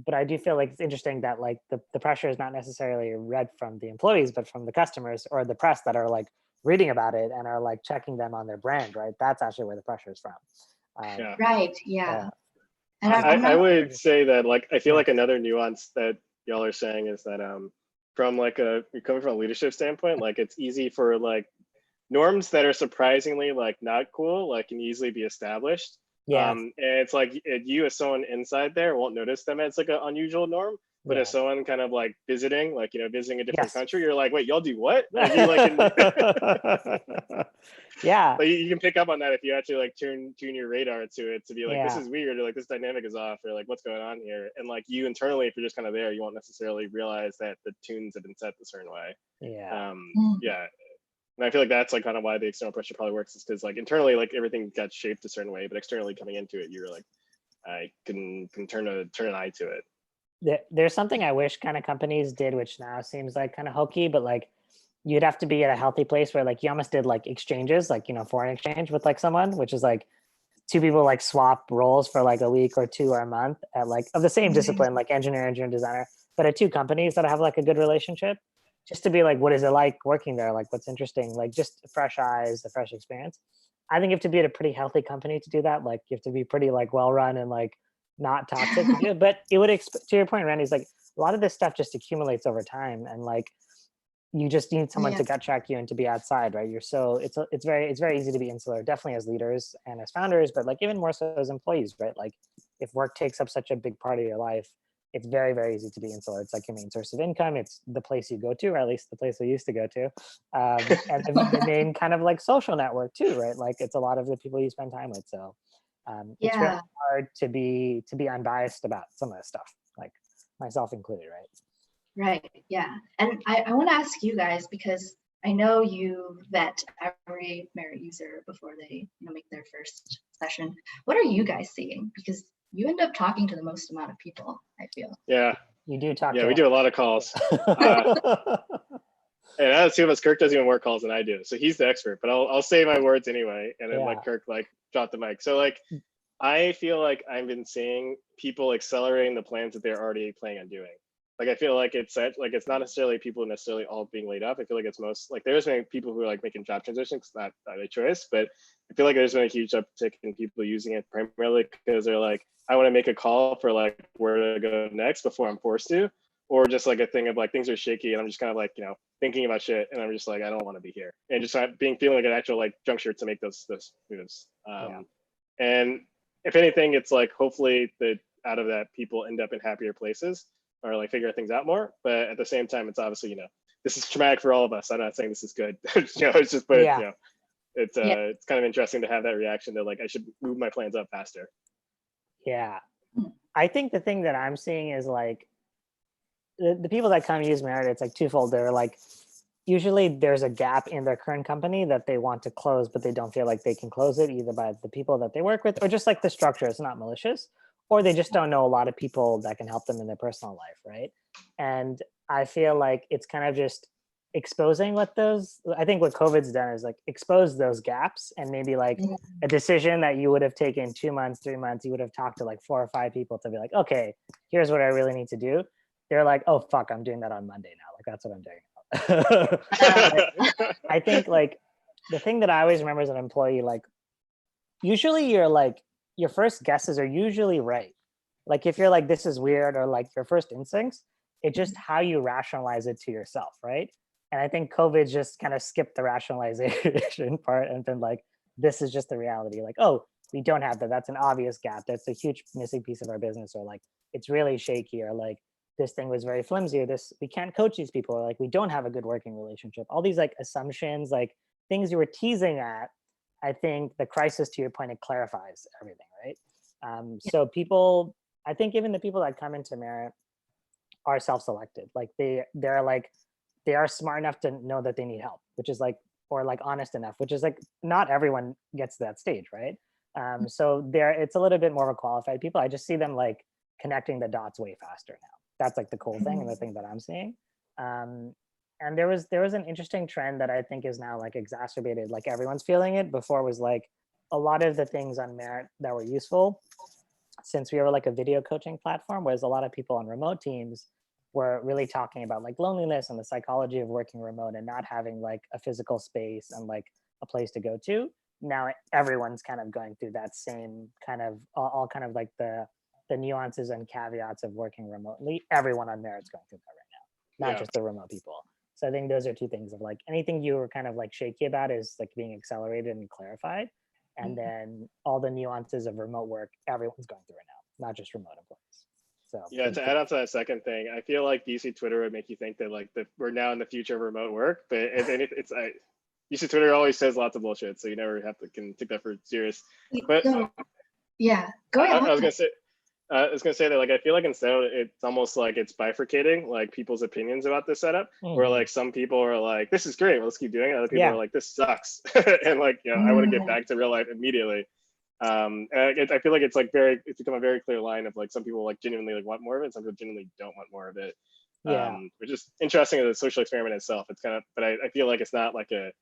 But I do feel like it's interesting that like the pressure is not necessarily read from the employees, but from the customers or the press that are like reading about it and are like checking them on their brand, right? That's actually where the pressure is from. Right. Yeah. And I would say that like I feel like another nuance that y'all are saying is that from like you're coming from a leadership standpoint, like it's easy for like norms that are surprisingly like not cool, like can easily be established. And it's like you as someone inside there won't notice them as like an unusual norm, but as someone kind of like visiting, like, you know, visiting a different country, you're like, wait, y'all do what? Like, you, like, yeah. But you can pick up on that if you actually like tune your radar to it to be like, this is weird, or like this dynamic is off, or like what's going on here. And like you internally, if you're just kind of there, you won't necessarily realize that the tunes have been set a certain way. Yeah. And I feel like that's like kind of why the external pressure probably works, is because like internally, like everything got shaped a certain way, but externally coming into it, you're like, I can turn an eye to it. There's something I wish kind of companies did, which now seems like kind of hokey, but like you'd have to be at a healthy place where like you almost did like exchanges, like, you know, foreign exchange with like someone, which is like two people like swap roles for like a week or two or a month at like of the same discipline, like engineer and designer, but at two companies that have like a good relationship, just to be like, what is it like working there? Like, what's interesting? Like just fresh eyes, the fresh experience. I think you have to be at a pretty healthy company to do that. Like you have to be pretty like well run and like not toxic to do it. But it would, to your point, Randy, is like a lot of this stuff just accumulates over time, and like you just need someone to gut check you and to be outside, right? It's very easy to be insular, definitely as leaders and as founders, but like even more so as employees, right? Like if work takes up such a big part of your life, it's very, very easy to be insular. It's like your main source of income. It's the place you go to, or at least the place we used to go to. And the main kind of like social network too, right? Like it's a lot of the people you spend time with. So it's really hard to be unbiased about some of this stuff, like myself included, right? Right, yeah. And I want to ask you guys, because I know you vet every Merit user before they make their first session. What are you guys seeing? Because you end up talking to the most amount of people, I feel. Yeah. You do talk. Yeah, we do a lot of calls. And out of two of us, Kirk does even more calls than I do. So he's the expert, but I'll say my words anyway. And then like Kirk, like drop the mic. So like, I feel like I've been seeing people accelerating the plans that they're already planning on doing. Like, I feel like it's not necessarily people necessarily all being laid off. I feel like it's most like there's been people who are like making job transitions, not a choice, but I feel like there's been a huge uptick in people using it primarily because they're like, I want to make a call for like where to go next before I'm forced to, or just like a thing of like things are shaky and I'm just kind of like, thinking about shit and I'm just like, I don't want to be here, and just feeling like an actual like juncture to make those moves. And if anything, it's like hopefully that out of that people end up in happier places or like figure things out more. But at the same time, it's obviously, this is traumatic for all of us. I'm not saying this is good. It's just, but it's kind of interesting to have that reaction that like, I should move my plans up faster. Yeah. I think the thing that I'm seeing is like the people that come use Merit, it's like twofold. They're like, usually there's a gap in their current company that they want to close, but they don't feel like they can close it either by the people that they work with or just like the structure. It's not malicious, or they just don't know a lot of people that can help them in their personal life, right? And I feel like it's kind of just exposing I think what COVID's done is like expose those gaps, and maybe like a decision that you would have taken 2 months, 3 months, you would have talked to like 4 or 5 people to be like, okay, here's what I really need to do. They're like, oh, fuck, I'm doing that on Monday now. Like, that's what I'm doing. I think like the thing that I always remember as an employee, like usually your first guesses are usually right. Like if you're like, this is weird, or like your first instincts, it's just how you rationalize it to yourself, right? And I think COVID just kind of skipped the rationalization part and been like, this is just the reality. Like, oh, we don't have that. That's an obvious gap. That's a huge missing piece of our business. Or like, it's really shaky. Or like, this thing was very flimsy. Or we can't coach these people. Or like, we don't have a good working relationship. All these like assumptions, like things you were teasing at. I think the crisis, to your point, it clarifies everything, right? So people, I think even the people that come into Merit are self-selected. Like they're like, they are smart enough to know that they need help, which is like, or like honest enough, which is like not everyone gets to that stage, right? So it's a little bit more of a qualified people. I just see them like connecting the dots way faster now. That's like the cool thing and the thing that I'm seeing. And there was an interesting trend that I think is now like exacerbated, like everyone's feeling it. Before was like a lot of the things on Merit that were useful, since we were like a video coaching platform, whereas a lot of people on remote teams were really talking about like loneliness and the psychology of working remote and not having like a physical space and like a place to go to. Now everyone's kind of going through that same kind of all kind of like the nuances and caveats of working remotely. Everyone on Merit's going through that right now, not just the remote people. So I think those are two things of like anything you were kind of like shaky about is like being accelerated and clarified. And then all the nuances of remote work, everyone's going through it now, not just remote employees. So yeah, to add on to that second thing, I feel like DC Twitter would make you think that like we're now in the future of remote work, but DC Twitter always says lots of bullshit, so you never can take that for serious. But yeah, go ahead. I was gonna say that like I feel like instead it's almost like it's bifurcating like people's opinions about this setup, where like some people are like, this is great, let's keep doing it. Other people are like, this sucks, and like I want to get back to real life immediately. And I feel like it's become a very clear line of like some people like genuinely like want more of it, and some people genuinely don't want more of it. Which is interesting as a social experiment itself. It's kind of, but I feel like it's not like it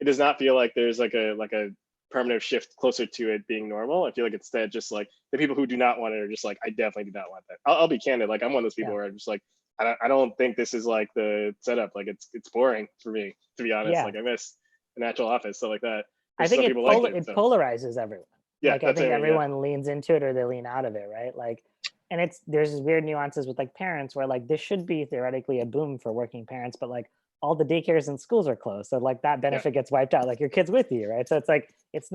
does not feel like there's like a permanent shift closer to it being normal. I feel like instead just like the people who do not want it are just like, I definitely do not want that. I'll be candid, like I'm one of those people where I'm just like, I don't think this is like the setup. Like it's boring for me, to be honest. Like I miss the natural office, stuff like that. I think it polarizes everyone. Yeah, like I think everyone leans into it or they lean out of it, right? Like, and there's weird nuances with like parents where like this should be theoretically a boom for working parents, but like all the daycares and schools are closed, so like that benefit gets wiped out. Like your kid's with you, right? So it's like it's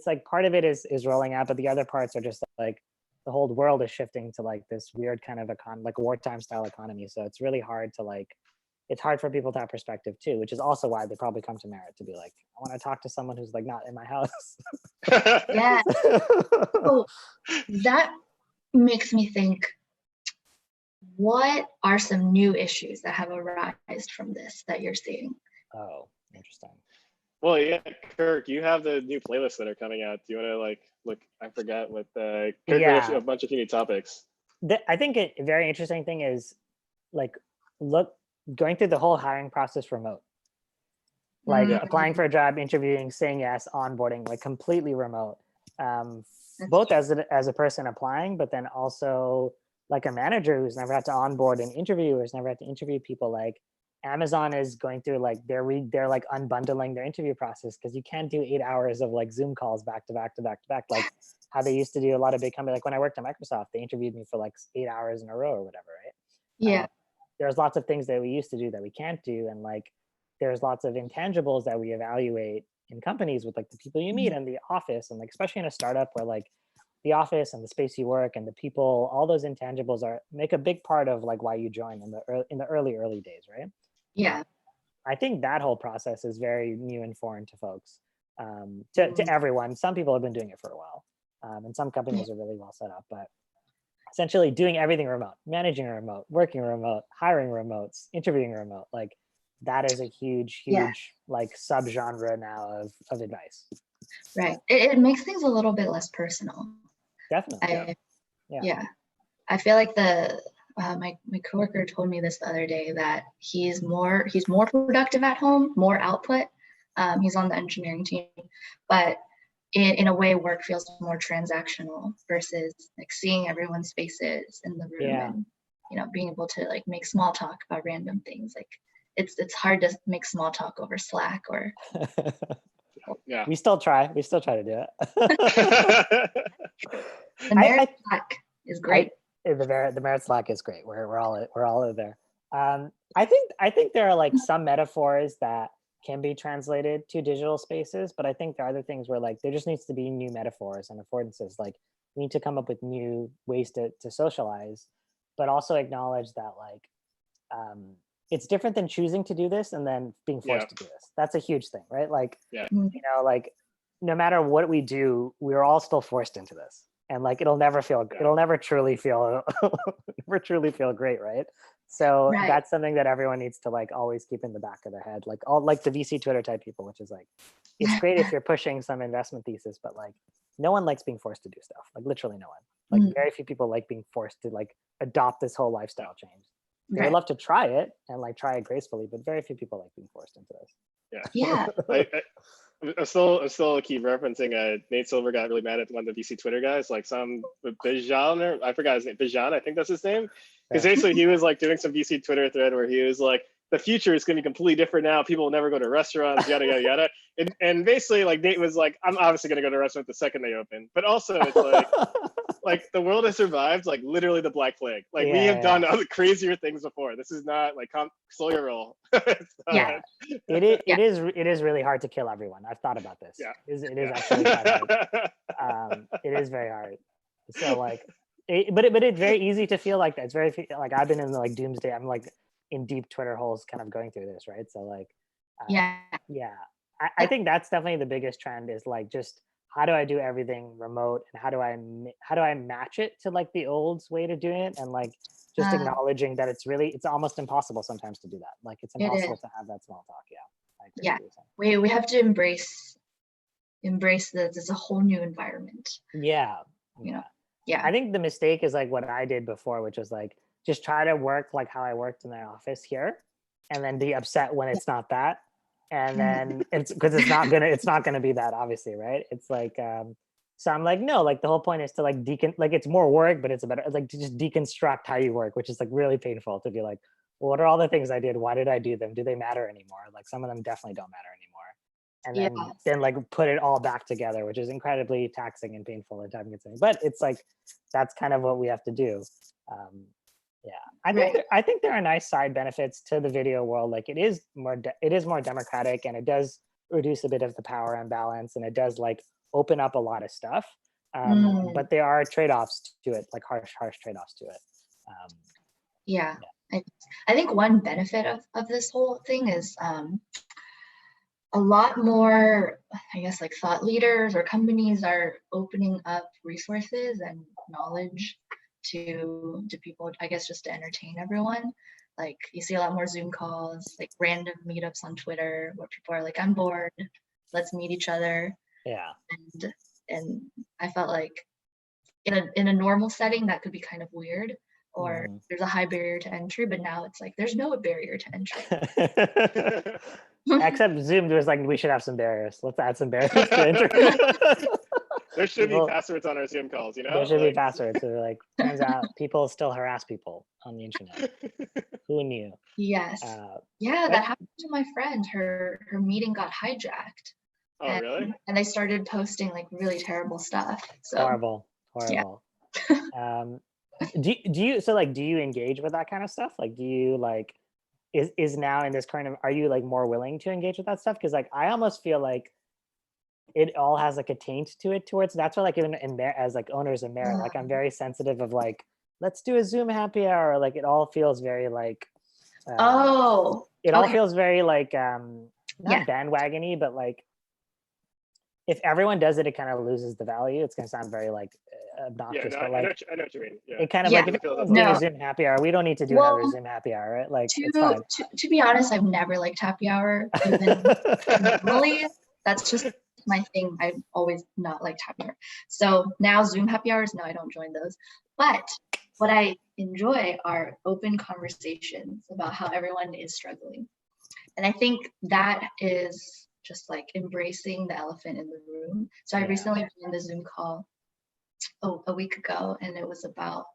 like part of it is rolling out, but the other parts are just like the whole world is shifting to like this weird kind of like wartime style economy. So it's really hard to like, it's hard for people to have perspective too, which is also why they probably come to Merit to be like, I want to talk to someone who's like not in my house. Yeah. So that makes me think, what are some new issues that have arisen from this that you're seeing? Oh, interesting. Well, yeah, Kirk, you have the new playlists that are coming out. Do you want to like look? I forgot what Kirk a bunch of new topics. I think a very interesting thing is like going through the whole hiring process remote. Like applying for a job, interviewing, saying yes, onboarding, like completely remote. Both as a person applying, but then also like a manager who's never had to onboard an interview, who's never had to interview people. Like Amazon is going through like they're like unbundling their interview process because you can't do 8 hours of like Zoom calls back to back to back to back, like how they used to do a lot of big companies. Like when I worked at Microsoft, they interviewed me for like 8 hours in a row or whatever, right? Yeah. There's lots of things that we used to do that we can't do, and like there's lots of intangibles that we evaluate in companies with like the people you meet in the office, and like especially in a startup where like the office and the space you work and the people, all those intangibles make a big part of like why you join in the early days, right? Yeah. I think that whole process is very new and foreign to folks, to everyone. Some people have been doing it for a while, and some companies are really well set up, but essentially doing everything remote, managing remote, working remote, hiring remotes, interviewing remote, like that is a huge like subgenre now of advice. Right. It makes things a little bit less personal. Definitely. Yeah. I feel like my coworker told me this the other day that he's more productive at home, more output. He's on the engineering team, but in a way, work feels more transactional versus like seeing everyone's faces in the room and being able to like make small talk about random things. Like it's hard to make small talk over Slack or. Yeah, we still try to do it. The Merit Slack is great. The Merit Slack is great. We're all there. I think there are like some metaphors that can be translated to digital spaces, but I think there are other things where like there just needs to be new metaphors and affordances. Like we need to come up with new ways to socialize, but also acknowledge that like it's different than choosing to do this and then being forced to do this. That's a huge thing, right? Like like no matter what we do, we're all still forced into this. and like it'll never truly feel great, right? So Right. that's something that everyone needs to like always keep in the back of their head, like all like the VC Twitter type people, which is like, it's great if you're pushing some investment thesis, but like no one likes being forced to do stuff, like literally no one. Like very few people like being forced to like adopt this whole lifestyle change. They would love to try it and like try it gracefully, but very few people like being forced into this. Yeah. I still keep referencing Nate Silver got really mad at one of the VC Twitter guys, like some Bijan, or I forgot his name, Bijan, I think that's his name. Because basically he was like doing some VC Twitter thread where he was like, the future is going to be completely different now. People will never go to restaurants, yada, yada, yada. And basically like Nate was like, I'm obviously going to go to a restaurant the second they open. But also it's like the world has survived like literally the Black Plague. Like we have done other crazier things before. This is not like slow your roll. It is really hard to kill everyone. I've thought about this. It is actually quite hard. It is very hard. So like, but it's very easy to feel like that. It's very like I've been in the like doomsday. I'm like in deep Twitter holes, kind of going through this, right? So like, I think that's definitely the biggest trend is like just how do I do everything remote and how do I match it to like the old way to doing it, and like just acknowledging that it's almost impossible sometimes to do that. Like it's impossible to have that small talk. We have to embrace that it's a whole new environment. I think the mistake is like what I did before, which was like just try to work like how I worked in my office here, and then be upset when it's not that. And then it's because it's not gonna be that, obviously, right? It's like so I'm like, no, like the whole point is to like like it's more work, but it's like to just deconstruct how you work, which is like really painful to be like, well, what are all the things I did? Why did I do them? Do they matter anymore? Like some of them definitely don't matter anymore. And then like put it all back together, which is incredibly taxing and painful and time consuming. But it's like that's kind of what we have to do. I think there are nice side benefits to the video world. Like it is more democratic, and it does reduce a bit of the power imbalance, and it does like open up a lot of stuff. But there are trade-offs to it, like harsh trade-offs to it. I think one benefit of this whole thing is a lot more, I guess, like thought leaders or companies are opening up resources and knowledge to people, I guess, just to entertain everyone. Like you see a lot more Zoom calls, like random meetups on Twitter where people are like, I'm bored, let's meet each other. And I felt like in a normal setting that could be kind of weird, or there's a high barrier to entry, but now it's like there's no barrier to entry. Except Zoom, there's like, we should have some barriers. Let's add some barriers to entry. There should be passwords on our Zoom calls, you know? There should be passwords. So like, turns out people still harass people on the internet. Who knew? Yes. That happened to my friend. Her meeting got hijacked. Oh, really? And they started posting like really terrible stuff. So horrible. Do you engage with that kind of stuff? Like, do you like is now in this current, are you like more willing to engage with that stuff? Because like I almost feel like it all has like a taint to it towards, that's why like even in there as like owners of Merit, like I'm very sensitive of like, let's do a Zoom happy hour. Like it all feels very like it all feels very like not bandwagony, but like if everyone does it, it kind of loses the value. It's gonna sound very like obnoxious, but like I know what you mean. It kind of like if everyone's doing a Zoom happy hour, we don't need to do another Zoom happy hour, right? Like it's fine. To be honest, I've never liked happy hour. Normally, that's just my thing. I've always not liked happy hour. So now Zoom happy hours, no, I don't join those. But what I enjoy are open conversations about how everyone is struggling. And I think that is just like embracing the elephant in the room. So I recently joined the Zoom call a week ago, and it was about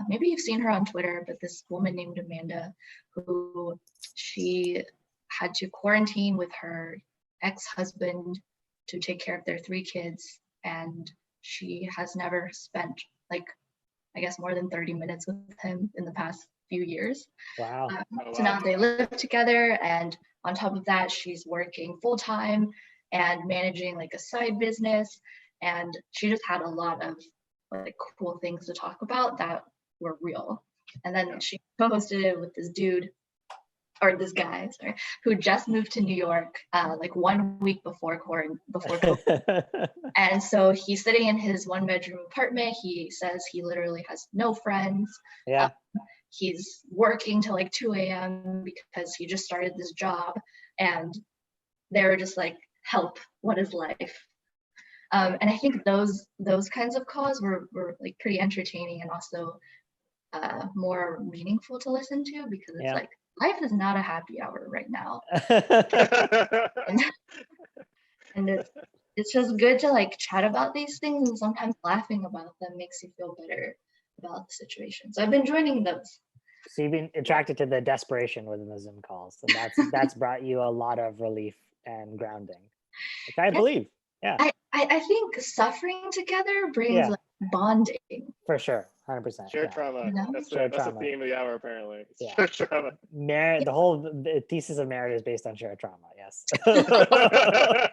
maybe you've seen her on Twitter, but this woman named Amanda, who she had to quarantine with her ex-husband to take care of their 3 kids, and she has never spent like I guess more than 30 minutes with him in the past few years. Wow. So now they live together, and on top of that, she's working full-time and managing like a side business. And she just had a lot of like cool things to talk about that were real. And then she co-hosted it with this dude or this guy, sorry, who just moved to New York like 1 week before COVID. And so he's sitting in his 1-bedroom apartment. He says he literally has no friends. Yeah. He's working till like 2 a.m. because he just started this job, and they were just like, help, what is life? And I think those kinds of calls were like pretty entertaining and also more meaningful to listen to, because it's like, life is not a happy hour right now. and it's just good to like chat about these things, and sometimes laughing about them makes you feel better about the situation. So I've been joining those. So you've been attracted to the desperation within the Zoom calls, and that's brought you a lot of relief and grounding, which I believe. Yeah. I think suffering together brings like bonding. For sure, 100%. Shared trauma. You know? That's Shared the trauma. theme of the hour, apparently. Yeah. Shared trauma. The whole thesis of marriage is based on shared trauma. Yes. The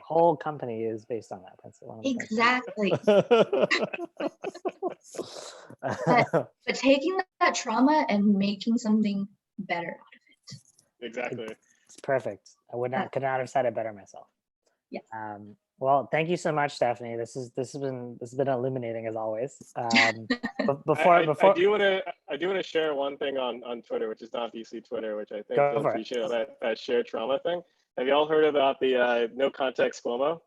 whole company is based on that principle. Exactly. but taking that trauma and making something better out of it. Exactly. It's perfect. Could not have said it better myself. Yes. Well, thank you so much, Stephanie. This has been illuminating as always. I do want to share one thing on Twitter, which is not VC Twitter, which I think you'll appreciate, that shared trauma thing. Have you all heard about the no context FOMO?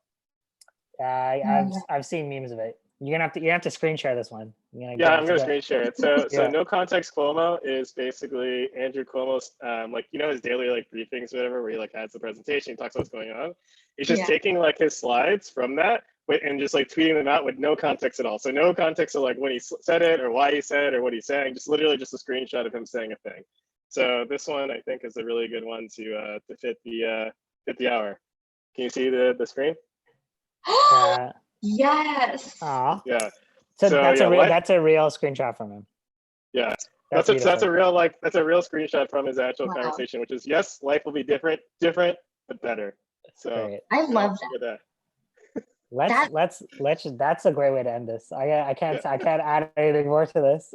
I've seen memes of it. You're gonna have to screen share this one. I'm gonna screen share it. So no context Cuomo is basically Andrew Cuomo's like, you know, his daily like briefings or whatever, where he like has the presentation, he talks about what's going on. He's just taking like his slides from that and just like tweeting them out with no context at all. So no context of like when he said it or why he said it or what he's saying, just literally just a screenshot of him saying a thing. So this one I think is a really good one to fit the hour. Can you see the screen? Yes. Aww. Yeah. So that's a real screenshot from him. Yeah. That's a real screenshot from his actual conversation, which is, yes, life will be different, but better. So great. I love that. That's a great way to end this. I can't add anything more to this.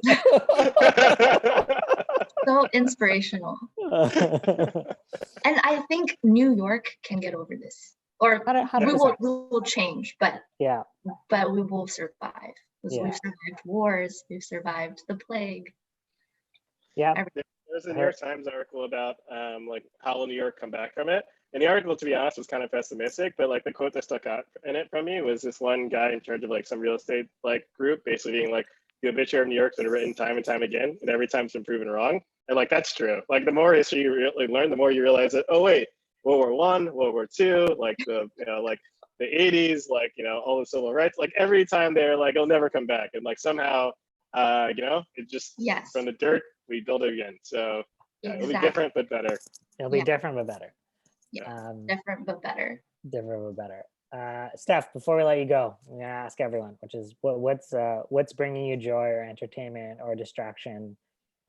So inspirational. And I think New York can get over this. Or we will change, but we will survive. We've survived wars, we've survived the plague. Yeah. There's a New York Times article about like how will New York come back from it. And the article, to be honest, was kind of pessimistic, but like the quote that stuck out in it from me was this one guy in charge of like some real estate like group basically being like, the obituary of New York's been written time and time again, and every time it's been proven wrong. And like that's true. Like the more history you really learn, the more you realize that, oh wait, World War I, World War II, like the like the 80s, like all the civil rights, like every time they're like, it'll never come back. And like somehow it just from the dirt we build it again. So it'll be different but better. It'll be different but better. Yeah. Different but better. Different but better. Steph, before we let you go, I'm gonna ask everyone, which is what's bringing you joy or entertainment or distraction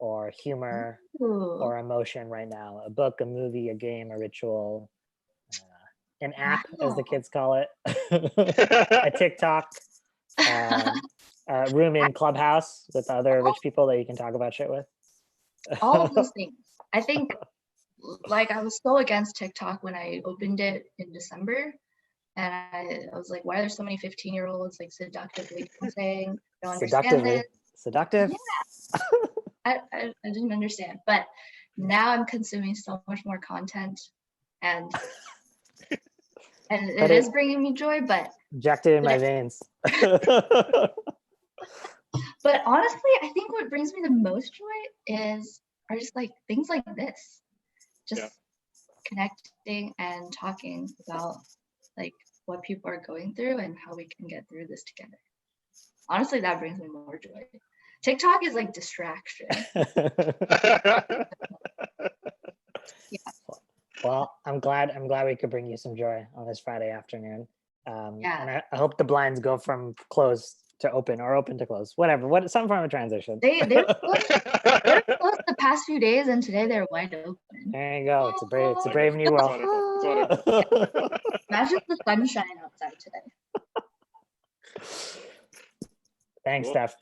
or humor or emotion right now? A book, a movie, a game, a ritual, an app, as the kids call it, a TikTok, a room in Clubhouse with other rich people that you can talk about shit with. All of those things. I think, like, I was so against TikTok when I opened it in December. And I was like, why are there so many 15-year-olds like seductively saying, don't understand this? Seductive. Yeah. I didn't understand, but now I'm consuming so much more content, and it is bringing me joy. But injected in my veins. But honestly, I think what brings me the most joy are just like things like this, just connecting and talking about like what people are going through and how we can get through this together. Honestly, that brings me more joy. TikTok is like distraction. Well, I'm glad we could bring you some joy on this Friday afternoon. And I hope the blinds go from closed to open or open to close, whatever, some form of transition. They're closed the past few days, and today they're wide open. There you go. It's a brave new world. It's wonderful. Imagine the sunshine outside today. Thanks, Steph.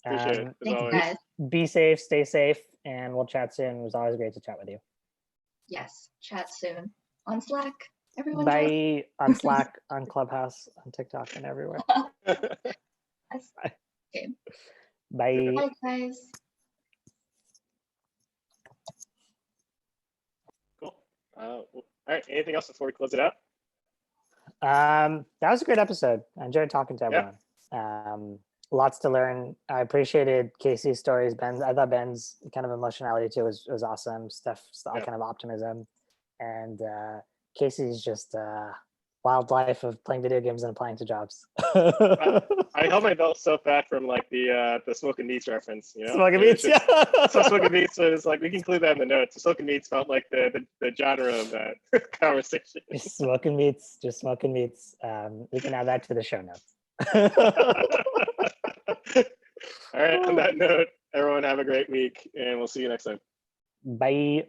Appreciate it, as Thanks, always. guys. be safe, stay safe, and we'll chat soon. It was always great to chat with you. Yes, chat soon on Slack. Everyone join. Bye. On Slack, on Clubhouse, on TikTok, and everywhere. Yes. Okay. Bye. Bye, guys. Cool. All right. Anything else before we close it out? That was a great episode. I enjoyed talking to everyone. Lots to learn. I appreciated Casey's stories. I thought Ben's kind of emotionality too was awesome. Steph's kind of optimism, and Casey's just wild life of playing video games and applying to jobs. I held my belt so fat from like the smoking meats reference. You know, Smoking meats. Yeah. So smoking meats. So it's like we can include that in the notes. Smoking meats felt like the genre of that conversation. Just smoking meats. We can add that to the show notes. All right. On that note, everyone have a great week, and we'll see you next time. Bye.